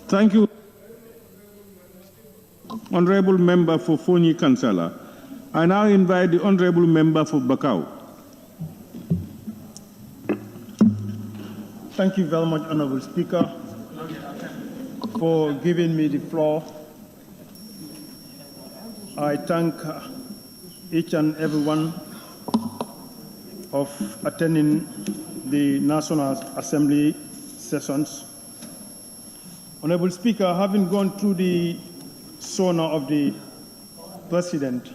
Thank you, Honorable Member for Fonyi Kansala. I now invite the Honorable Member for Bakau. Thank you very much, Honorable Speaker, for giving me the floor. I thank each and every one of attending the National Assembly sessions. Honorable Speaker, having gone through the SONA of the President,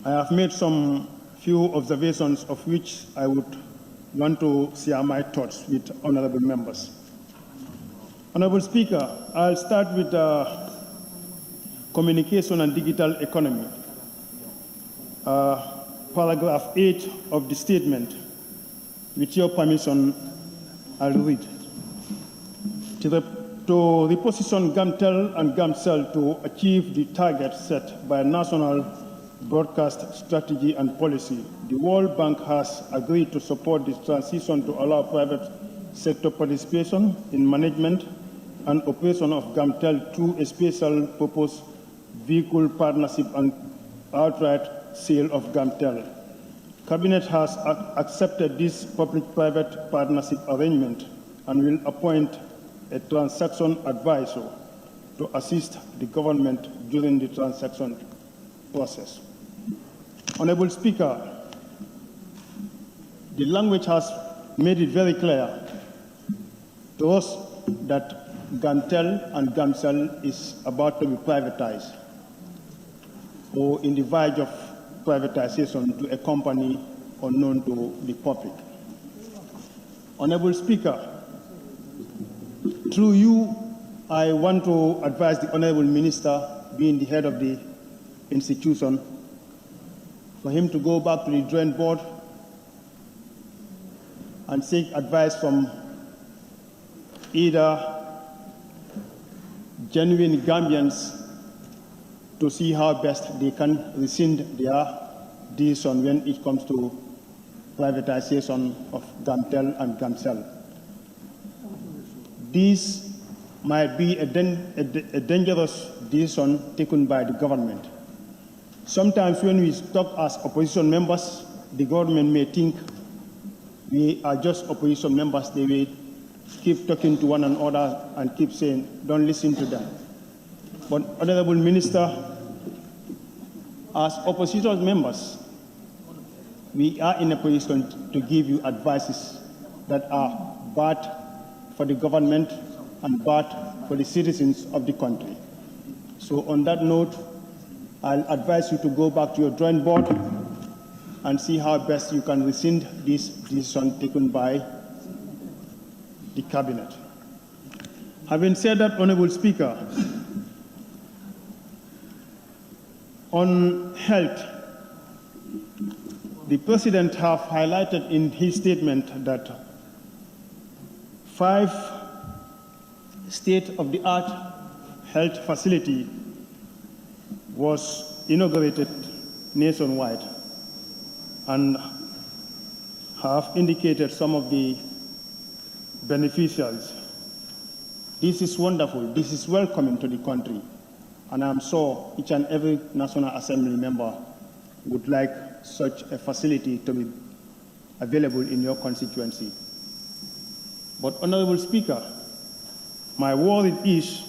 I have made some few observations of which I would want to share my thoughts with honorable members. Honorable Speaker, I'll start with communication and digital economy. Paragraph 8 of the statement. With your permission, I'll read. To reposition GAMTEL and GAMCEL to achieve the target set by National Broadcast Strategy and Policy, the World Bank has agreed to support this transition to allow private sector participation in management and operation of GAMTEL through a special purpose vehicle partnership and outright sale of GAMTEL. Cabinet has accepted this public-private partnership arrangement and will appoint a transaction advisor to assist the government during the transaction process. Honorable Speaker, the language has made it very clear to us that GAMTEL and GAMCEL is about to be privatized or in the verge of privatization to a company unknown to the public. Honorable Speaker, through you, I want to advise the Honorable Minister, being the head of the institution, for him to go back to the drawing board and seek advice from either genuine Gambians to see how best they can rescind their decision when it comes to privatization of GAMTEL and GAMCEL. This might be a dangerous decision taken by the government. Sometimes when we talk as opposition members, the government may think we are just opposition members. They will keep talking to one another and keep saying, don't listen to them. But Honorable Minister, as opposition members, we are in a position to give you advices that are bad for the government and bad for the citizens of the country. So on that note, I'll advise you to go back to your drawing board and see how best you can rescind this decision taken by the Cabinet. Having said that, Honorable Speaker, on health, the President has highlighted in his statement that 5 state-of-the-art health facilities was inaugurated nationwide and have indicated some of the beneficiaries. This is wonderful. This is welcoming to the country. And I'm sure each and every National Assembly member would like such a facility to be available in your constituency. But, Honorable Speaker, my worry is,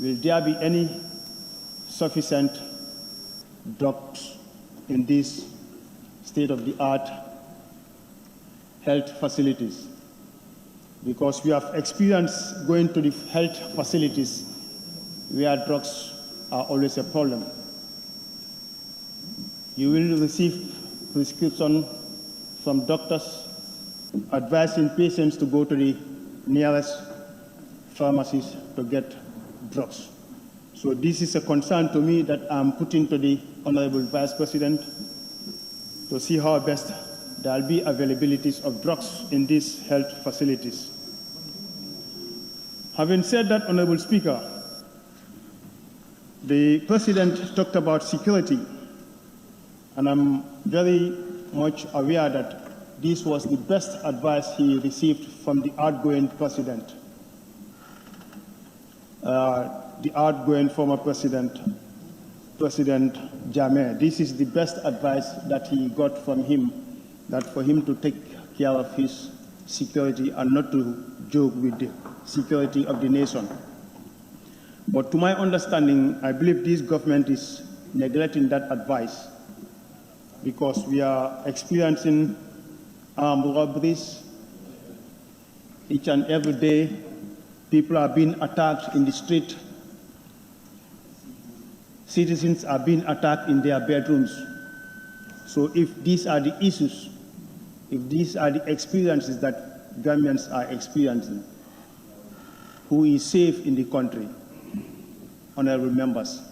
will there be any sufficient drugs in these state-of-the-art health facilities? Because we have experienced going to the health facilities where drugs are always a problem. You will receive prescription from doctors advising patients to go to the nearest pharmacies to get drugs. So this is a concern to me that I'm putting to the Honorable Vice President to see how best there will be availabilities of drugs in these health facilities. Having said that, Honorable Speaker, the President talked about security, and I'm very much aware that this was the best advice he received from the outgoing President, the outgoing former President, President Jammeh. This is the best advice that he got from him, that for him to take care of his security and not to joke with the security of the nation. But to my understanding, I believe this government is neglecting that advice because we are experiencing armed robberies. Each and every day, people are being attacked in the street. Citizens are being attacked in their bedrooms. So if these are the issues, if these are the experiences that Gambians are experiencing, who is safe in the country. Honorable members,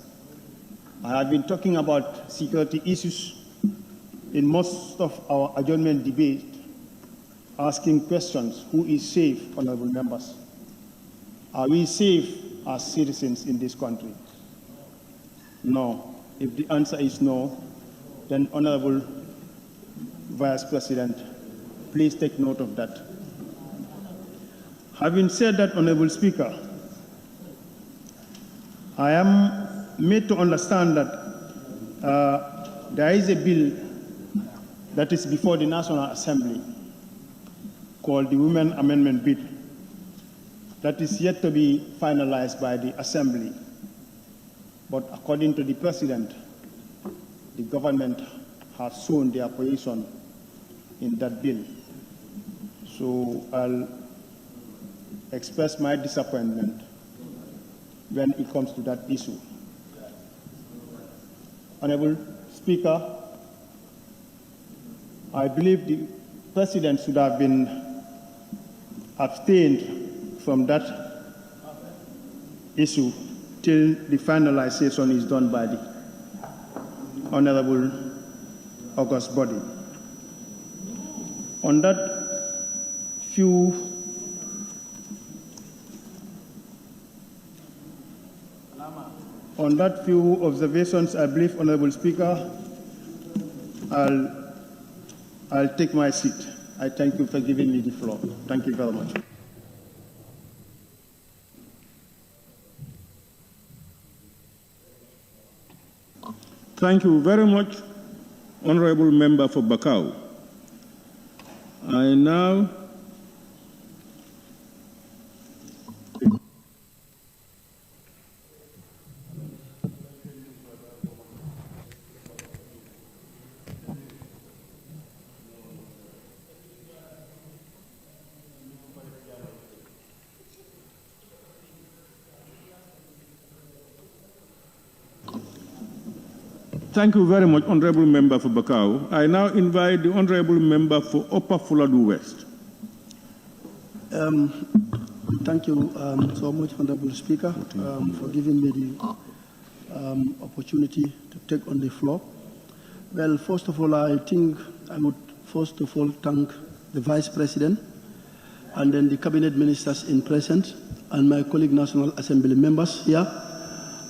I have been talking about security issues in most of our adjournment debate, asking questions, who is safe, honorable members? Are we safe as citizens in this country? No. If the answer is no, then Honorable Vice President, please take note of that. Having said that, Honorable Speaker, I am made to understand that there is a bill that is before the National Assembly called the Women Amendment Bill that is yet to be finalized by the Assembly. But according to the President, the government has shown their position in that bill. So I'll express my disappointment when it comes to that issue. Honorable Speaker, I believe the President should have been abstained from that issue till the finalization is done by the Honorable August body. On that few observations, I believe, Honorable Speaker, I'll take my seat. I thank you for giving me the floor. Thank you very much. Thank you very much, Honorable Member for Bakau. I now Thank you very much, Honorable Member for Bakau. I now invite the Honorable Member for Upper Fuladu West. Thank you so much, Honorable Speaker, for giving me the opportunity to take on the floor. Well, first of all, I think I would first of all thank the Vice President and then the Cabinet Ministers in presence and my colleague National Assembly members here,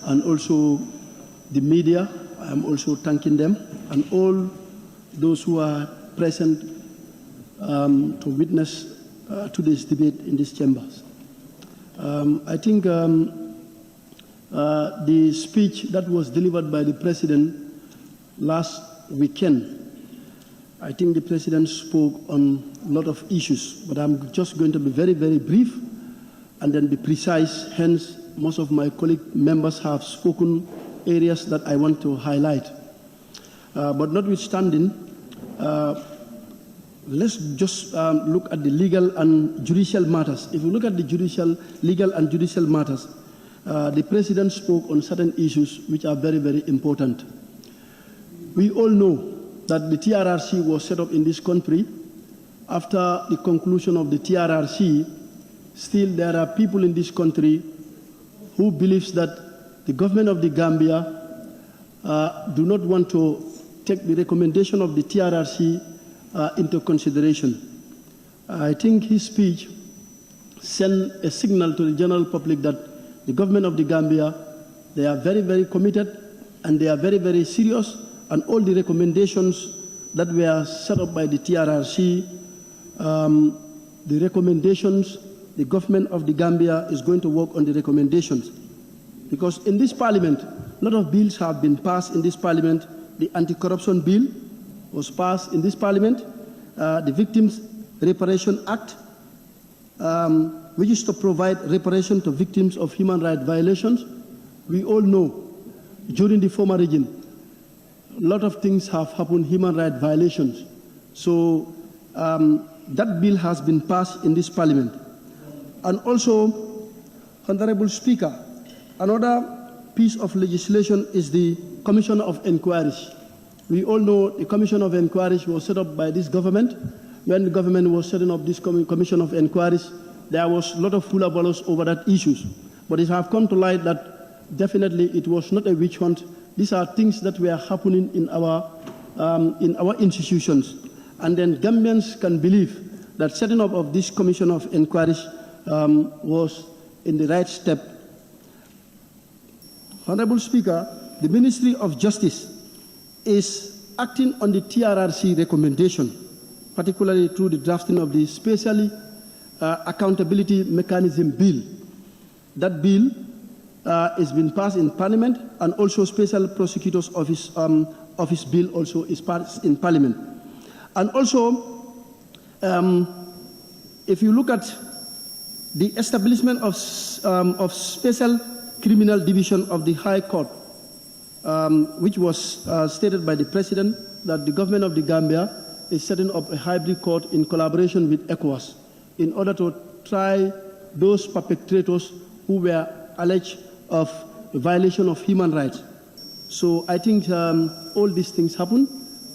and also the media. I am also thanking them and all those who are present to witness today's debate in these chambers. I think the speech that was delivered by the President last weekend, I think the President spoke on a lot of issues, but I'm just going to be very, very brief and then be precise. Hence, most of my colleague members have spoken areas that I want to highlight. But notwithstanding, let's just look at the legal and judicial matters. If you look at the legal and judicial matters, the President spoke on certain issues which are very, very important. We all know that the TRRC was set up in this country. After the conclusion of the TRRC, still there are people in this country who believes that the government of the Gambia do not want to take the recommendation of the TRRC into consideration. I think his speech sent a signal to the general public that the government of the Gambia, they are very, very committed and they are very, very serious, and all the recommendations that were set up by the TRRC, the recommendations, the government of the Gambia is going to work on the recommendations. Because in this parliament, a lot of bills have been passed in this parliament. The anti-corruption bill was passed in this parliament. The Victims Reparation Act, which is to provide reparation to victims of human rights violations. We all know during the former regime, a lot of things have happened, human rights violations. So that bill has been passed in this parliament. And also, Honorable Speaker, another piece of legislation is the Commission of Inquiries. We all know the Commission of Inquiries was set up by this government. When the government was setting up this Commission of Inquiries, there was a lot of hula ballows over that issues. But it has come to light that definitely it was not a witch hunt. These are things that were happening in our institutions. And then Gambians can believe that setting up of this commission of inquiries was in the right step. Honorable Speaker, the Ministry of Justice is acting on the TRRC recommendation, particularly through the drafting of the Special Accountability Mechanism Bill. That bill has been passed in Parliament, and also Special Prosecutor's Office Bill also is passed in Parliament. And also, if you look at the establishment of Special Criminal Division of the High Court, which was stated by the President that the government of the Gambia is setting up a hybrid court in collaboration with ECOWAS in order to try those perpetrators who were alleged of violation of human rights. So I think all these things happen,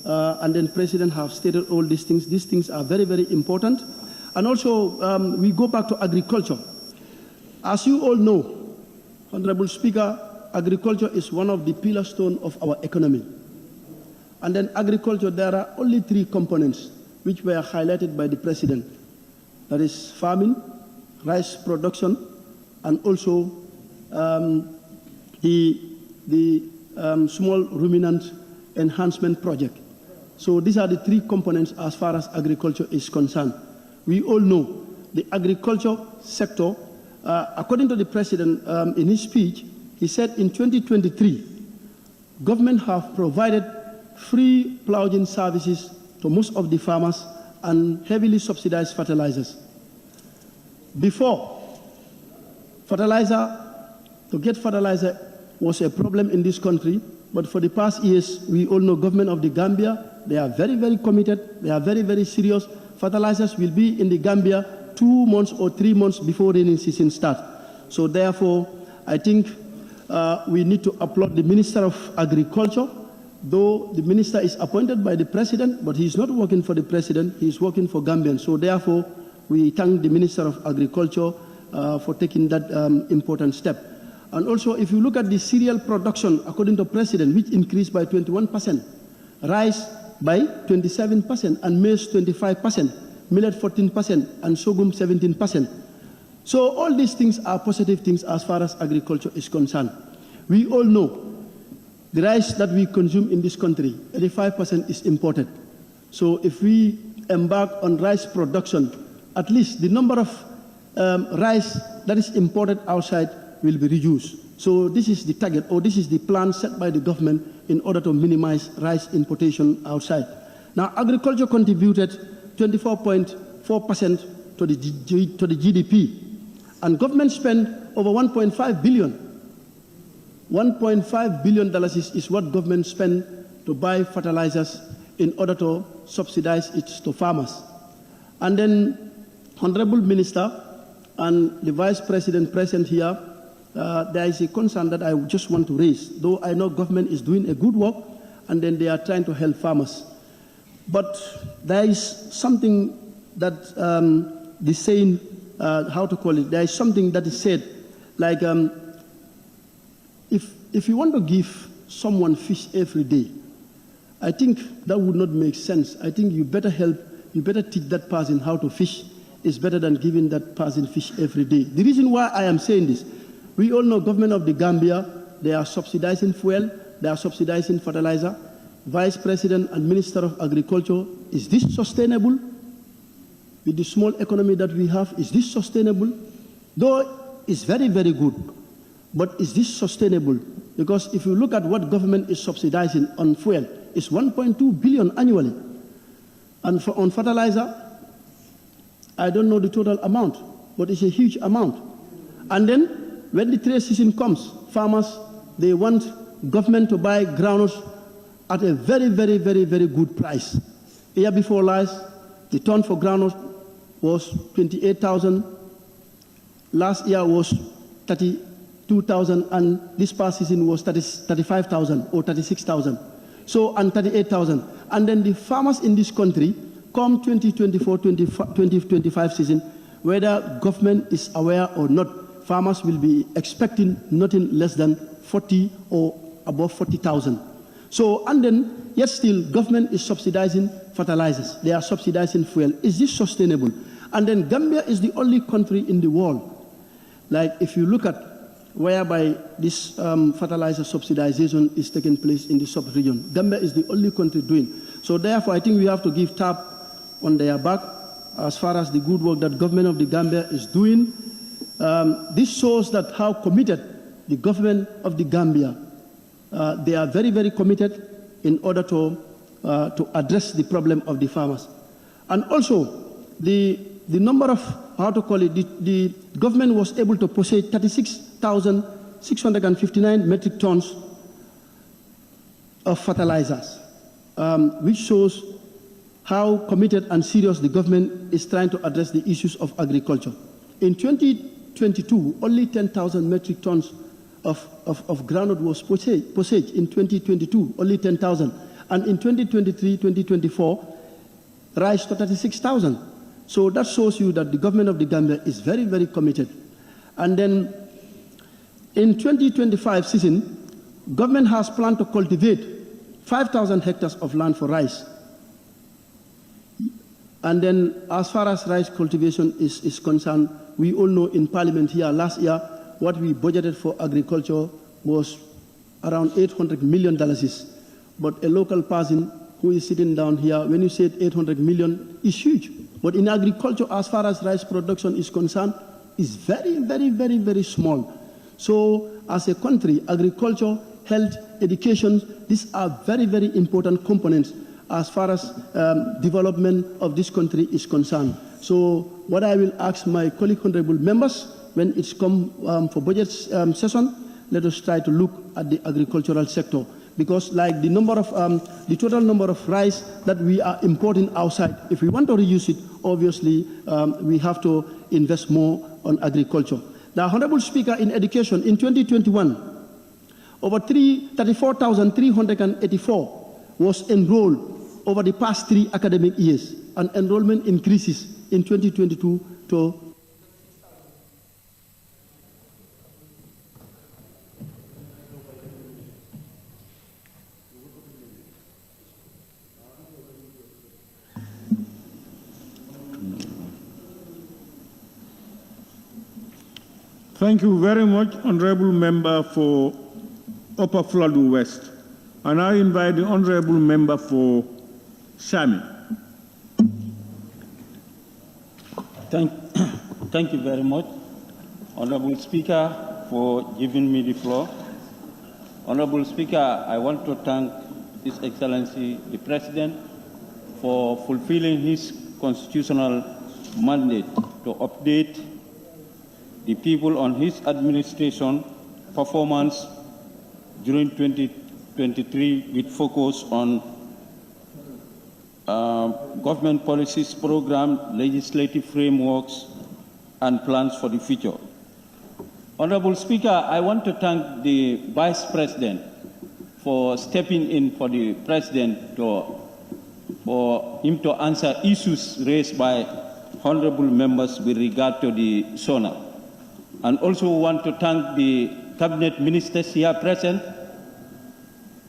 and then President have stated all these things. These things are very, very important. And also, we go back to agriculture. As you all know, Honorable Speaker, agriculture is one of the pillar stones of our economy. And then agriculture, there are only three components which were highlighted by the President. That is farming, rice production, and also the small ruminant enhancement project. So these are the three components as far as agriculture is concerned. We all know the agriculture sector, according to the President in his speech, he said in 2023, government have provided free ploughing services to most of the farmers and heavily subsidized fertilizers. Before, to get fertilizer was a problem in this country, but for the past years, we all know government of the Gambia, they are very, very committed, they are very, very serious. Fertilizers will be in the Gambia 2 months or 3 months before rainy season starts. So therefore, I think we need to applaud the Minister of Agriculture, though the minister is appointed by the President, but he is not working for the President, he is working for Gambians. So therefore, we thank the Minister of Agriculture for taking that important step. And also, if you look at the cereal production, according to the President, which increased by 21%, rice by 27%, and maize 25%, millet 14%, and sorghum 17%. So all these things are positive things as far as agriculture is concerned. We all know the rice that we consume in this country, 85% is imported. So if we embark on rice production, at least the number of rice that is imported outside will be reduced. So this is the target, or this is the plan set by the government in order to minimize rice importation outside. Now, agriculture contributed 24.4% to the GDP, and government spent over $1.5 billion. $1.5 billion is what government spent to buy fertilizers in order to subsidize it to farmers. And then, Honorable Minister and the Vice President present here, there is a concern that I just want to raise, though I know government is doing a good work and then they are trying to help farmers. But there is something that the saying, how to call it, there is something that is said, like if you want to give someone fish every day, I think that would not make sense. I think you better teach that person how to fish. It's better than giving that person fish every day. The reason why I am saying this, we all know government of the Gambia, they are subsidizing fuel, they are subsidizing fertilizer. Vice President and Minister of Agriculture, is this sustainable? With the small economy that we have, is this sustainable? Though it's very, very good, but is this sustainable? Because if you look at what government is subsidizing on fuel, it's 1.2 billion annually. And on fertilizer, I don't know the total amount, but it's a huge amount. And then when the trade season comes, farmers, they want government to buy groundnuts at a very, very, very, very good price. The year before last, the ton for groundnuts was 28,000. Last year was 32,000, and this past season was 35,000 or 36,000. So, and 38,000. And then the farmers in this country, come 2024-2025 season, whether government is aware or not, farmers will be expecting nothing less than 40 or above 40,000. So, and then, yet still, government is subsidizing fertilizers. They are subsidizing fuel. Is this sustainable? And then Gambia is the only country in the world, like if you look at whereby this fertilizer subsidization is taking place in the sub-region. Gambia is the only country doing. So therefore, I think we have to give tap on their back as far as the good work that government of the Gambia is doing. This shows that how committed the government of the Gambia, they are very, very committed in order to address the problem of the farmers. And also, the number of, how to call it, the government was able to possess 36,659 metric tons of fertilizers, which shows how committed and serious the government is trying to address the issues of agriculture. In 2022, only 10,000 metric tons of groundnut was possessed in 2022, only 10,000. And in 2023-2024, rise to 36,000. So that shows you that the government of the Gambia is very, very committed. And then in 2025 season, government has planned to cultivate 5,000 hectares of land for rice. And then as far as rice cultivation is concerned, we all know in Parliament here last year, what we budgeted for agriculture was around $800 million. But a local person who is sitting down here, when you said 800 million, is huge. But in agriculture, as far as rice production is concerned, is very, very, very, very small. So as a country, agriculture, health, education, these are very, very important components as far as development of this country is concerned. So what I will ask my colleague honorable members, when it's come for budget session, let us try to look at the agricultural sector. Because like the total number of rice that we are importing outside, if we want to reduce it, obviously we have to invest more on agriculture. The Honorable Speaker, in education, in 2021, over 34,384 was enrolled over the past 3 academic years, and enrollment increases in 2022 to Thank you very much, Honorable Member for Upper Flood West. And I invite the Honorable Member for Sami. Thank you very much, Honorable Speaker, for giving me the floor. Honorable Speaker, I want to thank His Excellency the President for fulfilling his constitutional mandate to update the people on his administration performance during 2023 with focus on government policies, program, legislative frameworks, and plans for the future. Honorable Speaker, I want to thank the Vice President for stepping in for the President for him to answer issues raised by honorable members with regard to the SONA. And also want to thank the cabinet ministers here present.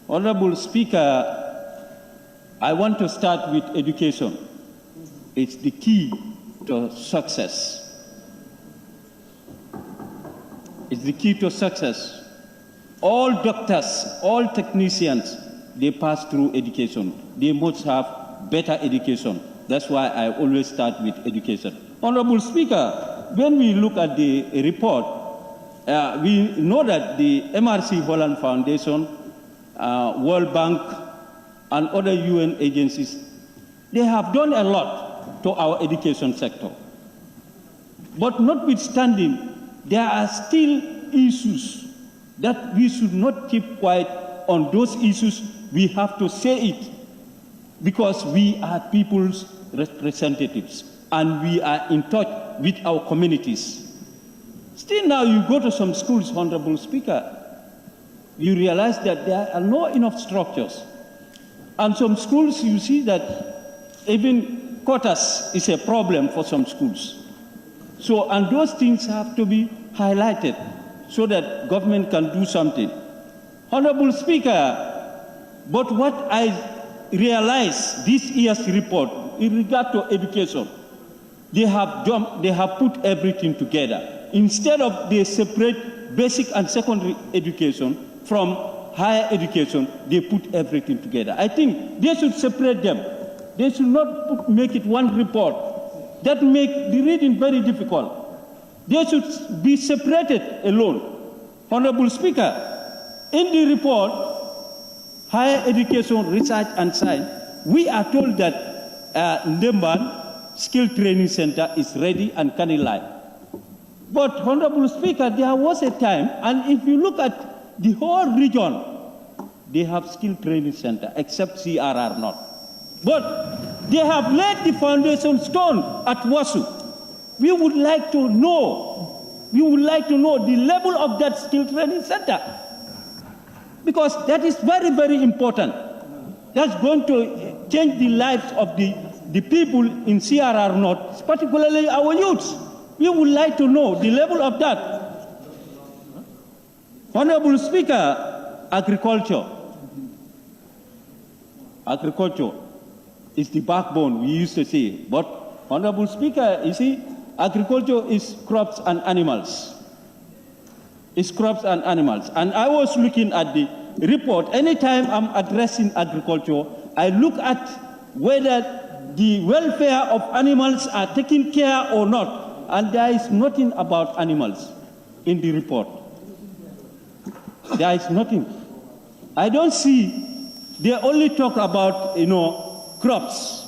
Honorable Speaker, I want to start with education. It's the key to success. It's the key to success. All doctors, all technicians, they pass through education. They must have better education. That's why I always start with education. Honorable Speaker, when we look at the report, we know that the MRC Holland Foundation, World Bank, and other UN agencies, they have done a lot to our education sector. But notwithstanding, there are still issues that we should not keep quiet on. Those issues, we have to say it, because we are people's representatives and we are in touch with our communities. Still now, you go to some schools, Honorable Speaker, you realize that there are not enough structures. And some schools, you see that even quotas is a problem for some schools. So, and those things have to be highlighted so that government can do something. Honorable Speaker, but what I realize this year's report in regard to education, they have put everything together. Instead of they separate basic and secondary education from higher education, they put everything together. I think they should separate them. They should not make it one report. That make the reading very difficult. They should be separated alone. Honorable Speaker, in the report, Higher Education, Research and Science, we are told that Ndemban Skill Training Center is ready and can live. But, Honorable Speaker, there was a time, and if you look at the whole region, they have skill training center, except CRR not. But they have laid the foundation stone at Wasu. We would like to know the level of that skill training center, because that is very, very important. That's going to change the lives of the people in CRR North, particularly our youths. We would like to know the level of that. Honorable Speaker, agriculture is the backbone, we used to say. But, Honorable Speaker, you see, agriculture is crops and animals. It's crops and animals. And I was looking at the report. Anytime I'm addressing agriculture, I look at whether the welfare of animals are taken care or not. And there is nothing about animals in the report. There is nothing. I don't see. They only talk about, crops.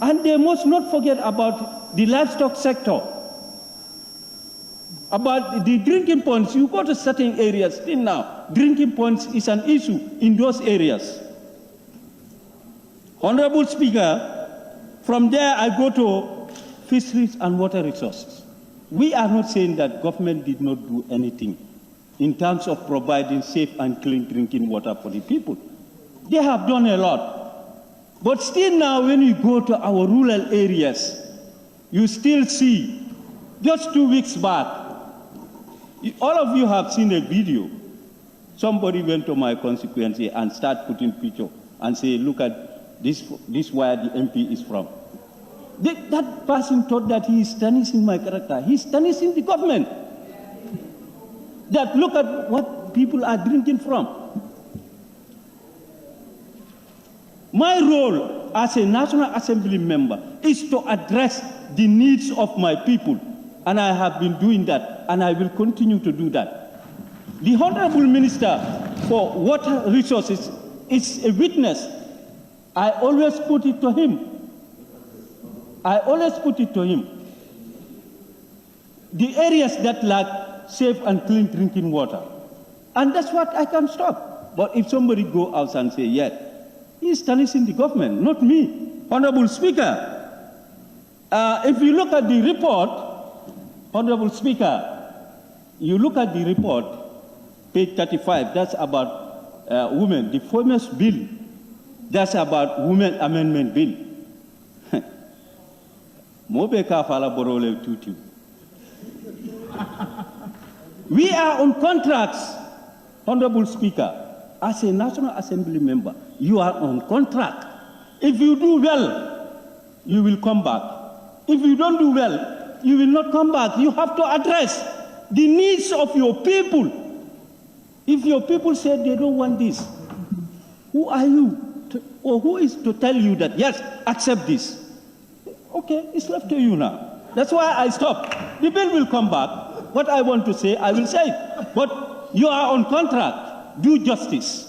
And they must not forget about the livestock sector. About the drinking points, you go to certain areas, still now, drinking points is an issue in those areas. Honorable Speaker, from there I go to fisheries and water resources. We are not saying that government did not do anything in terms of providing safe and clean drinking water for the people. They have done a lot. But still now, when you go to our rural areas, you still see, just 2 weeks back, all of you have seen a video. Somebody went to my constituency and started putting picture and say, look at this where the MP is from. That person thought that he is tarnishing my character. He is tarnishing the government. That look at what people are drinking from. My role as a National Assembly member is to address the needs of my people. And I have been doing that, and I will continue to do that. The Honorable Minister for Water Resources is a witness. I always put it to him. The areas that lack safe and clean drinking water. And that's what I can stop. But if somebody go out and say, yeah, he's tarnishing the government, not me. Honorable Speaker, if you look at the report, Honorable Speaker, you look at the report, page 35, that's about women. The famous bill, that's about Women Amendment Bill. We are on contracts, Honorable Speaker. As a National Assembly member, you are on contract. If you do well, you will come back. If you don't do well, you will not come back. You have to address the needs of your people. If your people say they don't want this, who are you or who is to tell you that, yes, accept this? Okay, it's left to you now. That's why I stopped. The bill will come back. What I want to say, I will say it. But you are on contract. Do justice.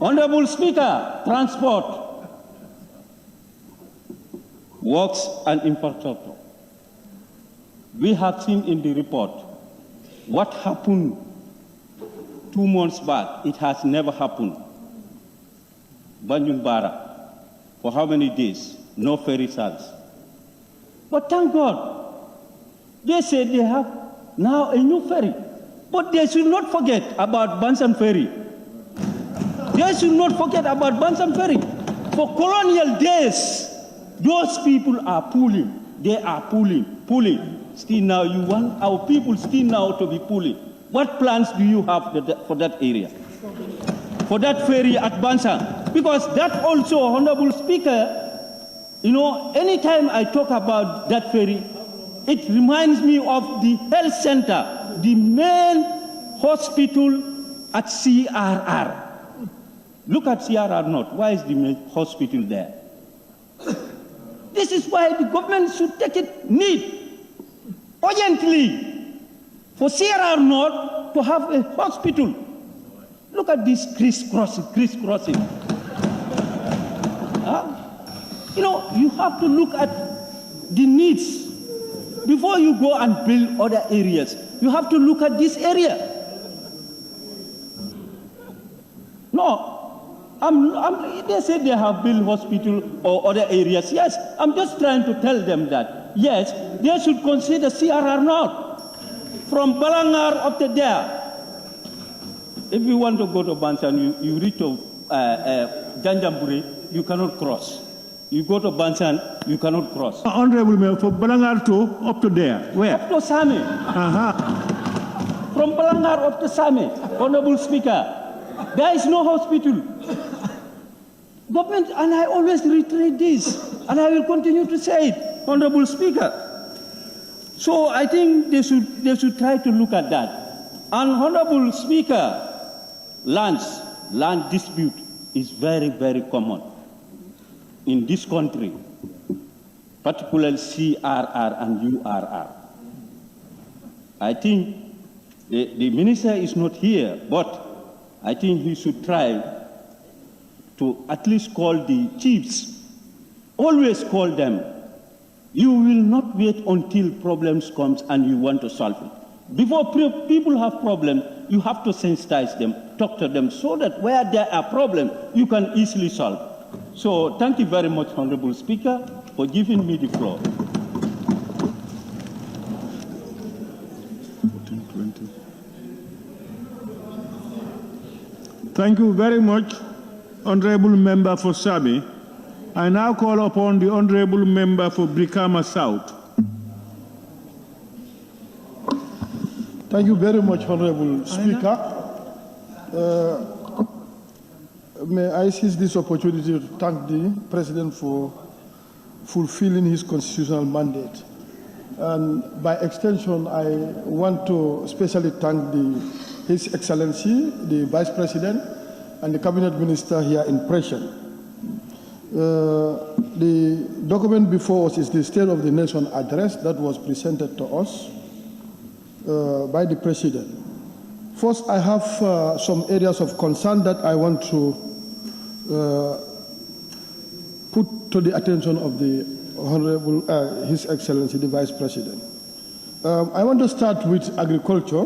Honorable Speaker, transport, works and infrastructure. We have seen in the report what happened 2 months back. It has never happened. Banjul Bara, for how many days? No ferry service. But thank God, they said they have now a new ferry. But they should not forget about Bansam Ferry. They should not forget about Bansam Ferry. For colonial days, Those people are pulling. They are pulling. Still now, you want our people still now to be pulling. What plans do you have for that area? For that ferry at Bansang? Because that also, Honorable Speaker, you know, anytime I talk about that ferry, it reminds me of the health center, the main hospital at CRR. Look at CRR North. Why is the main hospital there? This is why the government should take it urgently, for CRR North to have a hospital. Look at this crisscrossing. You know, you have to look at the needs. Before you go and build other areas, you have to look at this area. No, they say they have built hospital or other areas. Yes, I'm just trying to tell them that, yes, they should consider CRR North. From Balangar up to there. If you want to go to Bansan, you reach to Janjamburi, you cannot cross. You go to Bansan, you cannot cross. Honorable Mayor, for Balangar to up to there, where? Up to Same. From Balangar up to Same, Honorable Speaker, there is no hospital. Government, and I always reiterate this, and I will continue to say it, Honorable Speaker. So I think they should try to look at that. And Honorable Speaker, land dispute is very, very common in this country, particularly CRR and URR. I think the minister is not here, but I think he should try to at least call the chiefs. Always call them. You will not wait until problems come and you want to solve it. Before people have problems, you have to sensitize them, talk to them, so that where there are problems, you can easily solve. So thank you very much, Honorable Speaker, for giving me the floor. Thank you very much, Honorable Member for Sami. I now call upon the Honorable Member for Brikama South. Thank you very much, Honorable Speaker. May I seize this opportunity to thank the President for fulfilling his constitutional mandate. And by extension, I want to especially thank His Excellency, the Vice President, and the Cabinet Minister here in presence. The document before us is the State of the Nation address that was presented to us by the President. First, I have some areas of concern that I want to put to the attention of the Honorable, His Excellency, the Vice President. I want to start with agriculture.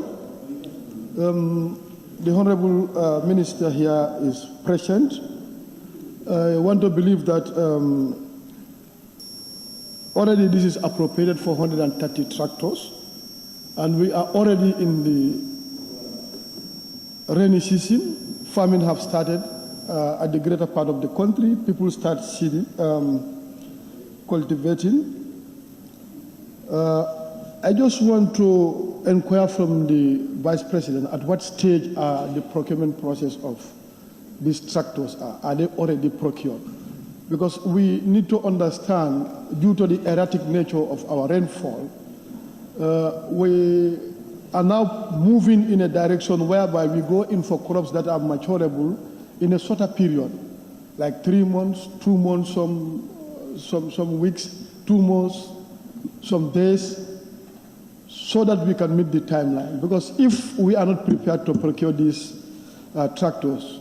The Honorable Minister here is present. I want to believe that already this is appropriated for 130 tractors, and we are already in the rainy season. Farming have started at the greater part of the country. People start seeding, cultivating. I just want to inquire from the Vice President at what stage are the procurement process of these tractors are they already procured? Because we need to understand, due to the erratic nature of our rainfall, we are now moving in a direction whereby we go in for crops that are maturable in a shorter period, like 3 months, 2 months, some weeks, 2 months, some days, so that we can meet the timeline. Because if we are not prepared to procure these tractors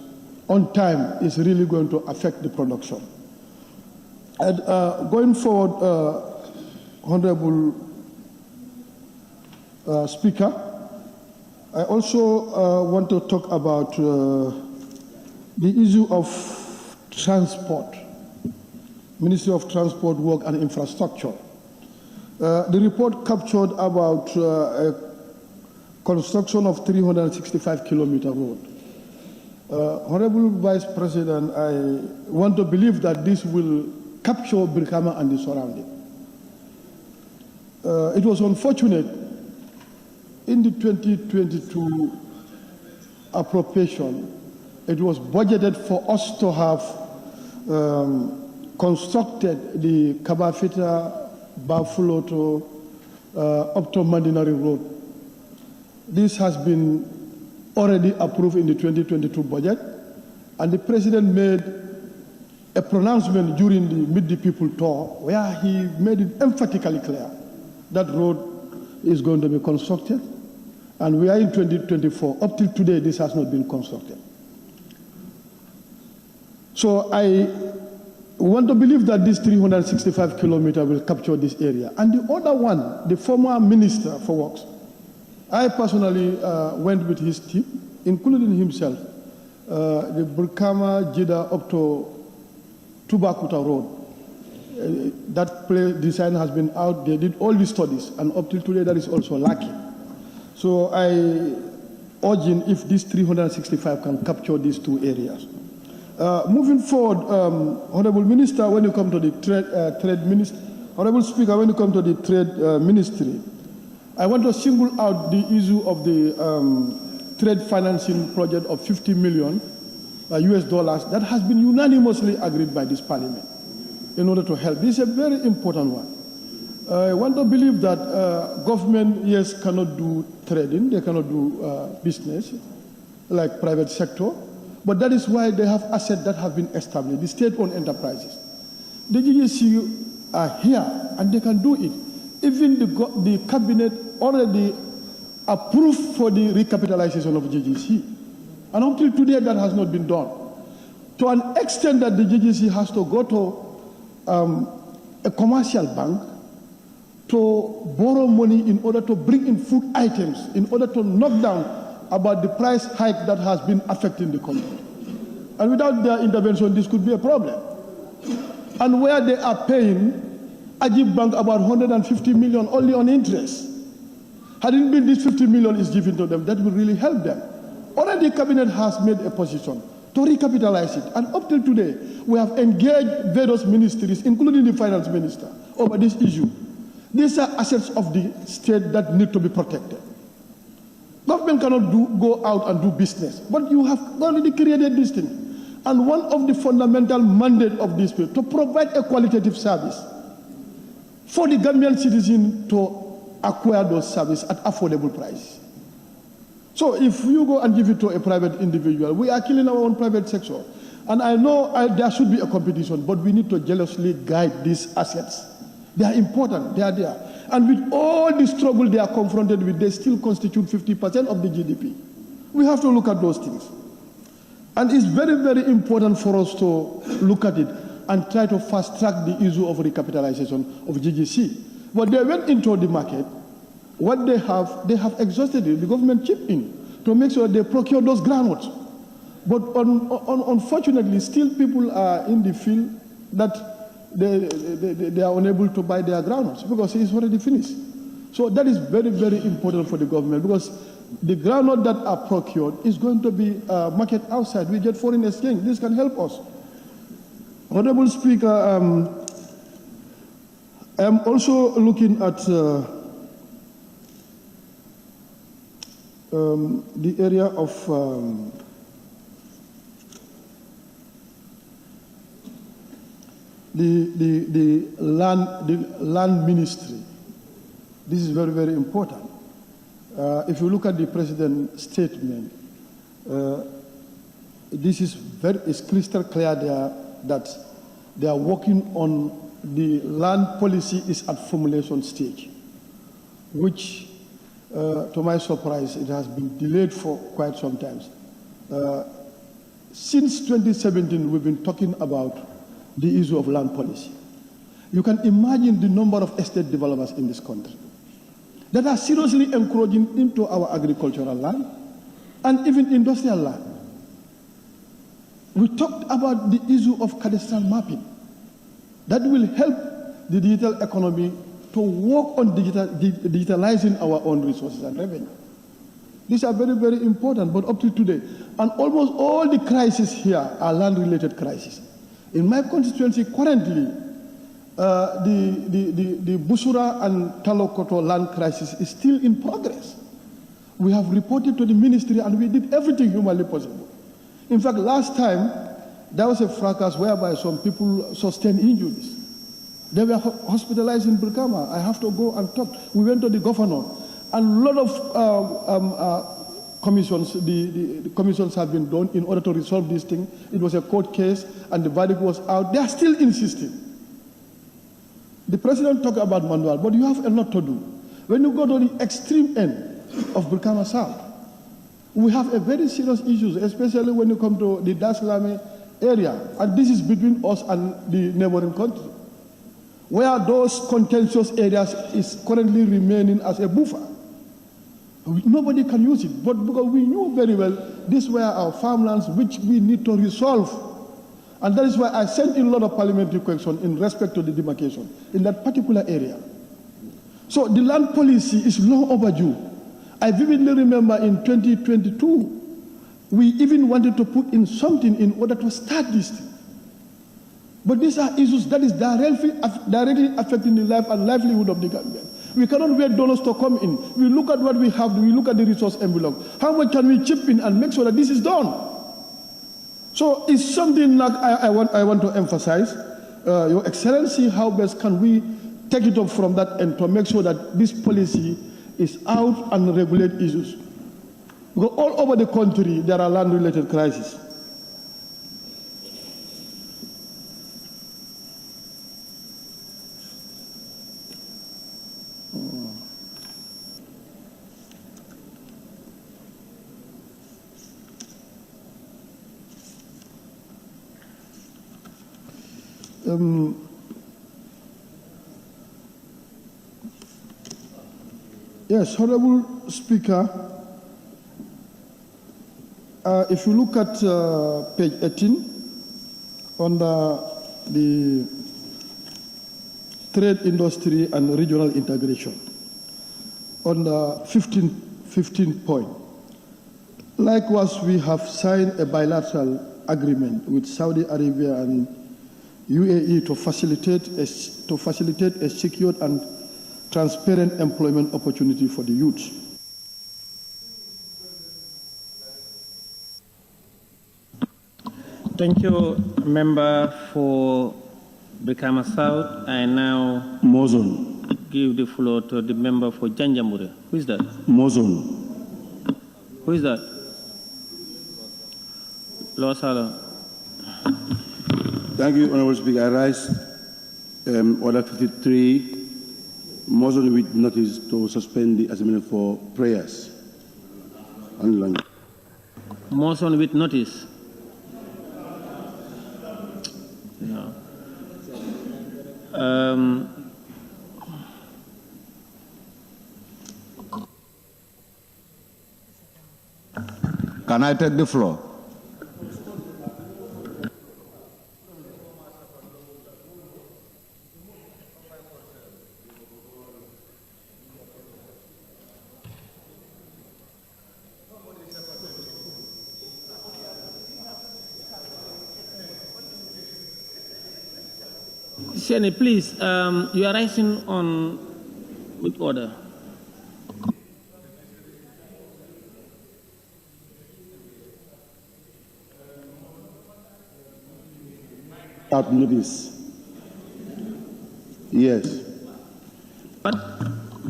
on time, it's really going to affect the production. And going forward, Honorable Speaker, I also want to talk about the issue of transport, Ministry of Transport, Work and Infrastructure. The report captured about a construction of 365-kilometer road. Honorable Vice President, I want to believe that this will capture Brikama and the surrounding. It was unfortunate in the 2022 appropriation, it was budgeted for us to have constructed the Kabafita Buffalo to up to Mandinari Road. This has been already approved in the 2022 budget, and the president made a pronouncement during the Meet the People tour where he made it emphatically clear that road is going to be constructed, and we are in 2024. Up till today, this has not been constructed. So I want to believe that this 365 kilometers will capture this area. And the other one, the former Minister for Works, I personally went with his team, including himself, the Brikama Jida up to Tubakuta Road. That place design has been out. They did all the studies, and up till today, that is also lacking. So I urge him if this 365 can capture these two areas. Moving forward, Honorable Minister, when you come to the trade ministry, Honorable Speaker, when you come to the trade ministry, I want to single out the issue of the trade financing project of $50 million US dollars that has been unanimously agreed by this parliament in order to help. This is a very important one. I want to believe that government, yes, cannot do trading, they cannot do business like private sector, but that is why they have assets that have been established, the state-owned enterprises. The GGC are here and they can do it. Even the cabinet already approved for the recapitalization of GGC. And until today, that has not been done. To an extent that the GGC has to go to a commercial bank to borrow money in order to bring in food items, in order to knock down about the price hike that has been affecting the country. And without their intervention, this could be a problem. And where they are paying Ajib Bank about 150 million only on interest. Had it been this 50 million is given to them, that would really help them. Already the cabinet has made a position to recapitalize it. And up till today, we have engaged various ministries, including the finance minister, over this issue. These are assets of the state that need to be protected. Government cannot go out and do business, but you have already created this thing. And one of the fundamental mandates of this bill to provide a qualitative service for the Gambian citizen to acquire those services at affordable price. So if you go and give it to a private individual, we are killing our own private sector. And I know there should be a competition, but we need to jealously guide these assets. They are important, they are there. And with all the struggle they are confronted with, they still constitute 50% of the GDP. We have to look at those things. And it's very, very important for us to look at it and try to fast-track the issue of recapitalization of GGC. But they went into the market. What they have exhausted it. The government chipped in to make sure they procure those groundnuts. But unfortunately, still people are in the field that they are unable to buy their groundnuts because it's already finished. So that is very, very important for the government because the groundnut that are procured is going to be market outside. We get foreign exchange. This can help us. Honorable Speaker, I am also looking at the area of the land ministry. This is very, very important. If you look at the president's statement, this is it's crystal clear there that they are working on the land policy is at formulation stage, which, to my surprise, it has been delayed for quite some time. Since 2017, we've been talking about the issue of land policy. You can imagine the number of estate developers in this country that are seriously encroaching into our agricultural land and even industrial land. We talked about the issue of cadastral mapping that will help the digital economy to work on digitalizing our own resources and revenue. These are very, very important, but up to today, and almost all the crises here are land-related crises. In my constituency, currently, the Busura and Talokoto land crisis is still in progress. We have reported to the ministry and we did everything humanly possible. In fact, last time, there was a fracas whereby some people sustained injuries. They were hospitalized in Brikama. I have to go and talk. We went to the governor, and a lot of commissions, the commissions have been done in order to resolve this thing. It was a court case, and the verdict was out. They are still insisting. The president talked about manual, but you have a lot to do. When you go to the extreme end of Brikama South, we have a very serious issue, especially when you come to the Daslame area, and this is between us and the neighboring country, where those contentious areas is currently remaining as a buffer. Nobody can use it, but because we knew very well these were our farmlands which we need to resolve. And that is why I sent in a lot of parliamentary questions in respect to the demarcation in that particular area. So the land policy is long overdue. I vividly remember in 2022, we even wanted to put in something in order to start this thing. But these are issues that is directly affecting the life and livelihood of the Gambian. We cannot wait donors to come in. We look at what we have, we look at the resource envelope. How much can we chip in and make sure that this is done? So it's something like I want to emphasize. Your Excellency, how best can we take it up from that end to make sure that this policy is out and regulate issues? Because all over the country, there are land-related crises. Yes, Honorable Speaker, if you look at page 18 under the trade, industry, and regional integration, on the 15 point, likewise, we have signed a bilateral agreement with Saudi Arabia and UAE to facilitate a secured and transparent employment opportunity for the youth. Thank you, member for Brikama South. I now give the floor to the member for Janjamure. Who is that? Who is that? Lord Sala. Thank you, Honorable Speaker. I rise Order 53, motion with notice to suspend the assembly for prayers and lunch. Motion with notice. No. Can I take the floor? Shani, please, you are rising on with order. Without notice. Yes. What?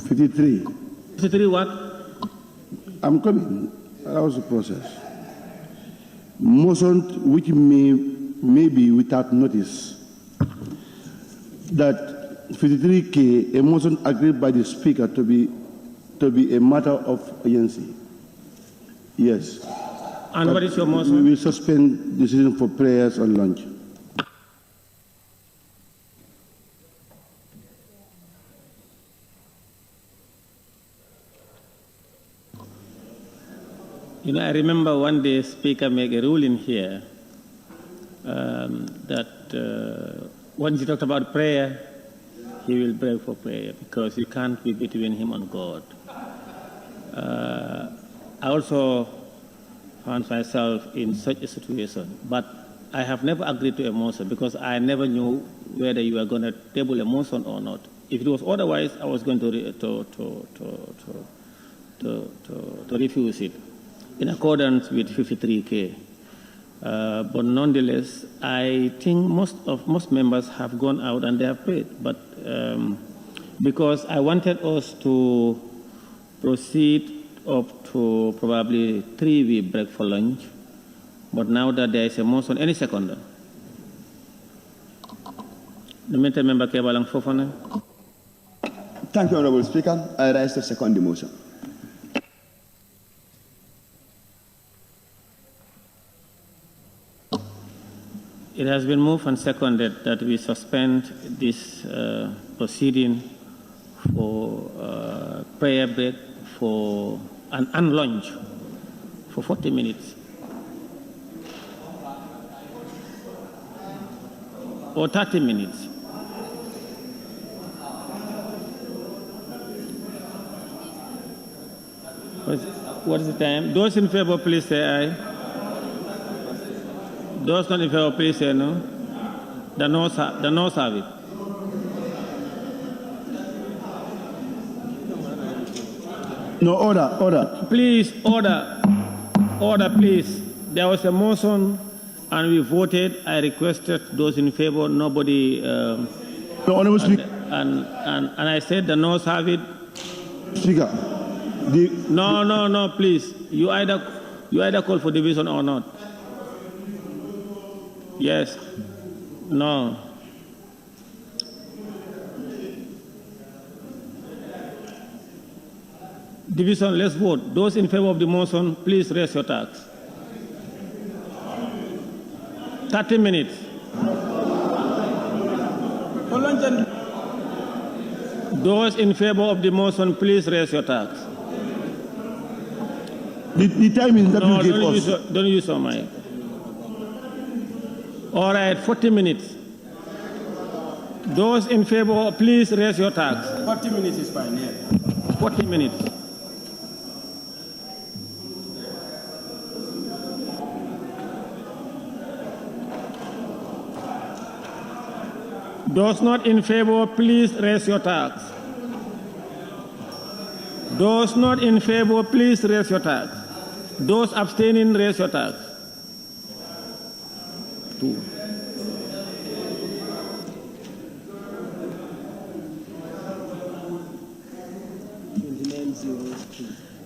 53. 53 what? I'm coming. That was the process. Motion which may be without notice. That 53K, a motion agreed by the Speaker to be a matter of urgency. Yes. And what is your motion? We will suspend decision for prayers and lunch. You know, I remember one day Speaker made a ruling here that once he talked about prayer, he will pray for prayer because you can't be between him and God. I also found myself in such a situation, but I have never agreed to a motion because I never knew whether you are going to table a motion or not. If it was otherwise, I was going to refuse it in accordance with 53K. But nonetheless, I think most members have gone out and they have prayed. But because I wanted us to proceed up to probably 3, we break for lunch. But now that there is a motion, any second. The member Kebalang Fofana. Thank you, Honorable Speaker. I rise to second the motion. It has been moved and seconded that we suspend this proceeding for prayer break for and lunch for 40 minutes. Or 30 minutes. What is the time? Those in favor, please say aye. Those not in favor, please say no. The noes have it. No, order. Please, order. Order, please. There was a motion and we voted. I requested those in favor. Nobody. No, Honorable Speaker. And I said the noes have it. Speaker. No, please. You either call for division or not. Yes. No. Division, let's vote. Those in favor of the motion, please raise your tax. 30 minutes. Those in favor of the motion, please raise your tax. The timing that you gave us. Don't use your mic. All right, 40 minutes. Those in favor, please raise your tax. 40 minutes is fine, yeah. 40 minutes. Those not in favor, please raise your tax. Those not in favor, please raise your tax. Those abstaining, raise your tax. 2.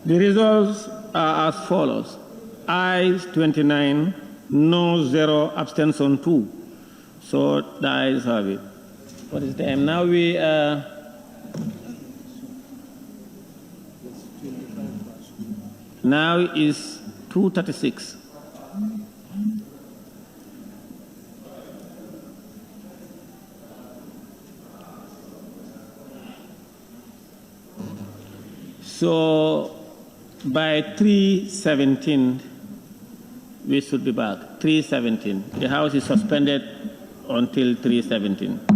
The results are as follows. Ayes 29, no 0, abstention 2. So the ayes have it. What is the time? Now we now is 2:36. So by 3:17 we should be back. 3:17. The House is suspended until 3:17.